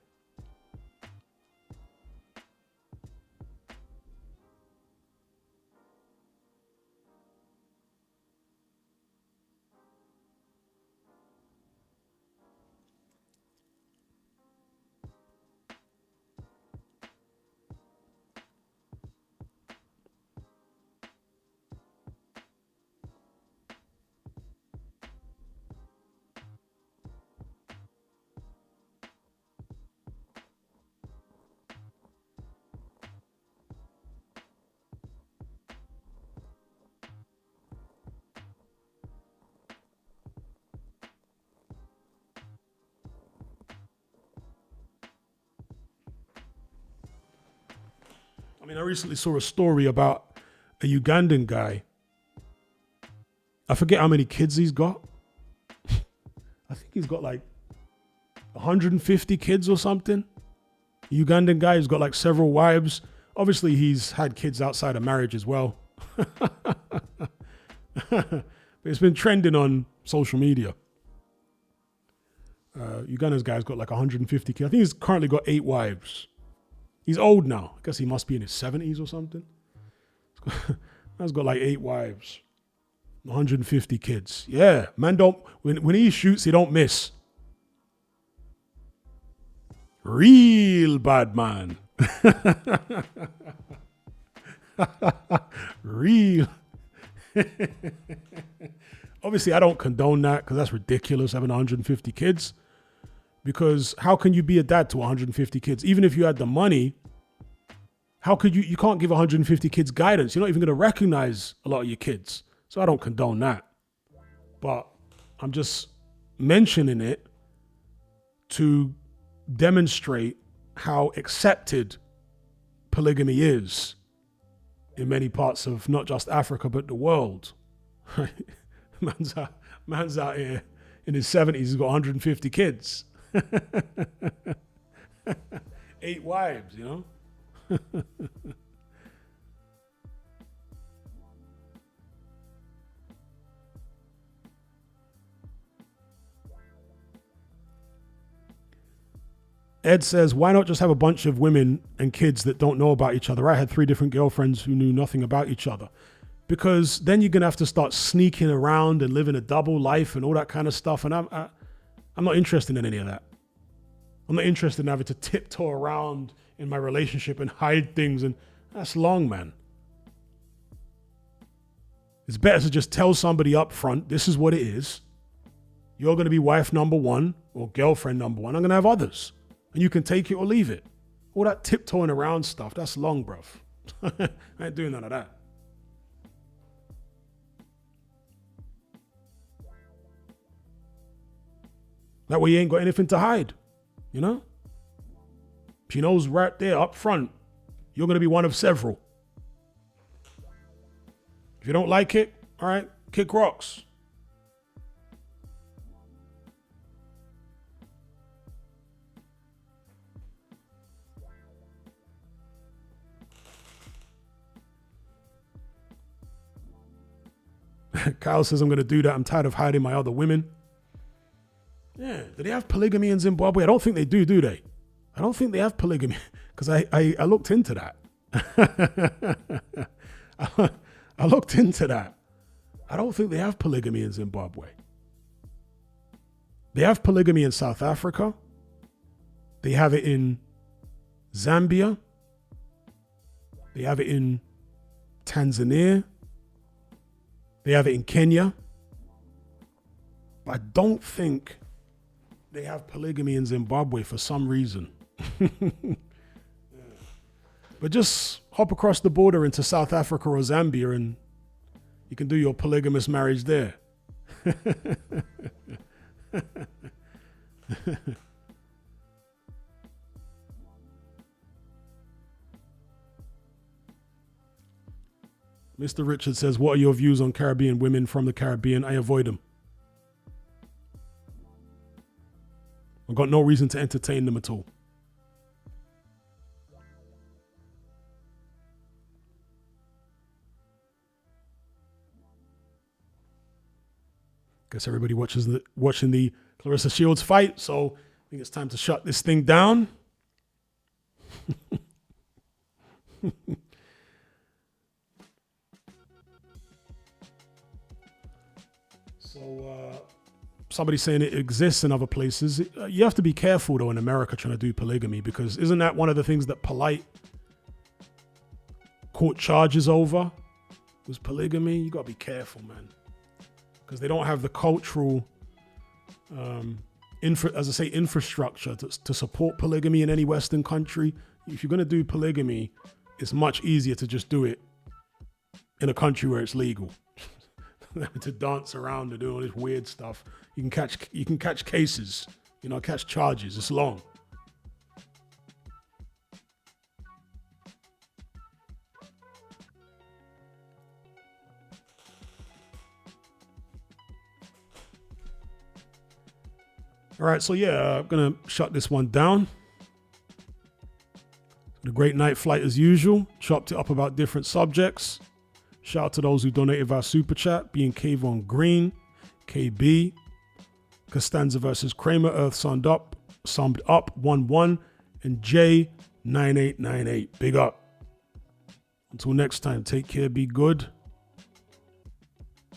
I mean, I recently saw a story about a Ugandan guy. I forget how many kids he's got. I think he's got like 150 kids or something. A Ugandan guy who's got like several wives. Obviously, he's had kids outside of marriage as well. But it's been trending on social media. Uganda's guy's got like 150 kids. I think he's currently got 8 wives. He's old now. I guess he must be in his 70s or something. Man's got like 8 wives, 150 kids. Yeah, man, when he shoots, he don't miss. Real bad man. Real. Obviously, I don't condone that because that's ridiculous, having 150 kids. Because how can you be a dad to 150 kids? Even if you had the money, how could you can't give 150 kids guidance. You're not even going to recognize a lot of your kids. So I don't condone that. But I'm just mentioning it to demonstrate how accepted polygamy is in many parts of not just Africa, but the world. Man's out here in his 70s, he's got 150 kids. 8 wives, you know? Ed says, why not just have a bunch of women and kids that don't know about each other? I had 3 different girlfriends who knew nothing about each other. Because then you're going to have to start sneaking around and living a double life and all that kind of stuff. And I'm not interested in any of that. I'm not interested in having to tiptoe around in my relationship and hide things. And that's long, man. It's better to just tell somebody up front, this is what it is. You're going to be wife number 1 or girlfriend number 1. I'm going to have others. And you can take it or leave it. All that tiptoeing around stuff, that's long, bruv. I ain't doing none of that. That way you ain't got anything to hide, you know? She knows right there up front, you're going to be one of several. If you don't like it, all right, kick rocks. Kyle says, I'm going to do that. I'm tired of hiding my other women. Yeah. Do they have polygamy in Zimbabwe? I don't think they do they? I don't think they have polygamy because I looked into that. I looked into that. I don't think they have polygamy in Zimbabwe. They have polygamy in South Africa. They have it in Zambia. They have it in Tanzania. They have it in Kenya. But I don't think they have polygamy in Zimbabwe for some reason. But just hop across the border into South Africa or Zambia and you can do your polygamous marriage there. Mr. Richard says, what are your views on Caribbean women from the Caribbean? I avoid them. I've got no reason to entertain them at all. Guess everybody watching the Clarissa Shields fight, so I think it's time to shut this thing down. So somebody's saying it exists in other places. You have to be careful though in America trying to do polygamy, because isn't that one of the things that Polite caught charges over was polygamy? You got to be careful, man, because they don't have the cultural, infrastructure to support polygamy in any Western country. If you're going to do polygamy, it's much easier to just do it in a country where it's legal. To dance around and do all this weird stuff. You can catch cases, catch charges. It's long. All right, so yeah, I'm gonna shut this one down. A great night flight as usual. Chopped it up about different subjects. Shout out to those who donated via Super Chat, being Kayvon Green, KB, Costanza versus Kramer, Earth summed up 1-1, and J9898. Big up. Until next time, take care, be good.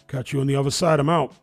Catch you on the other side. I'm out.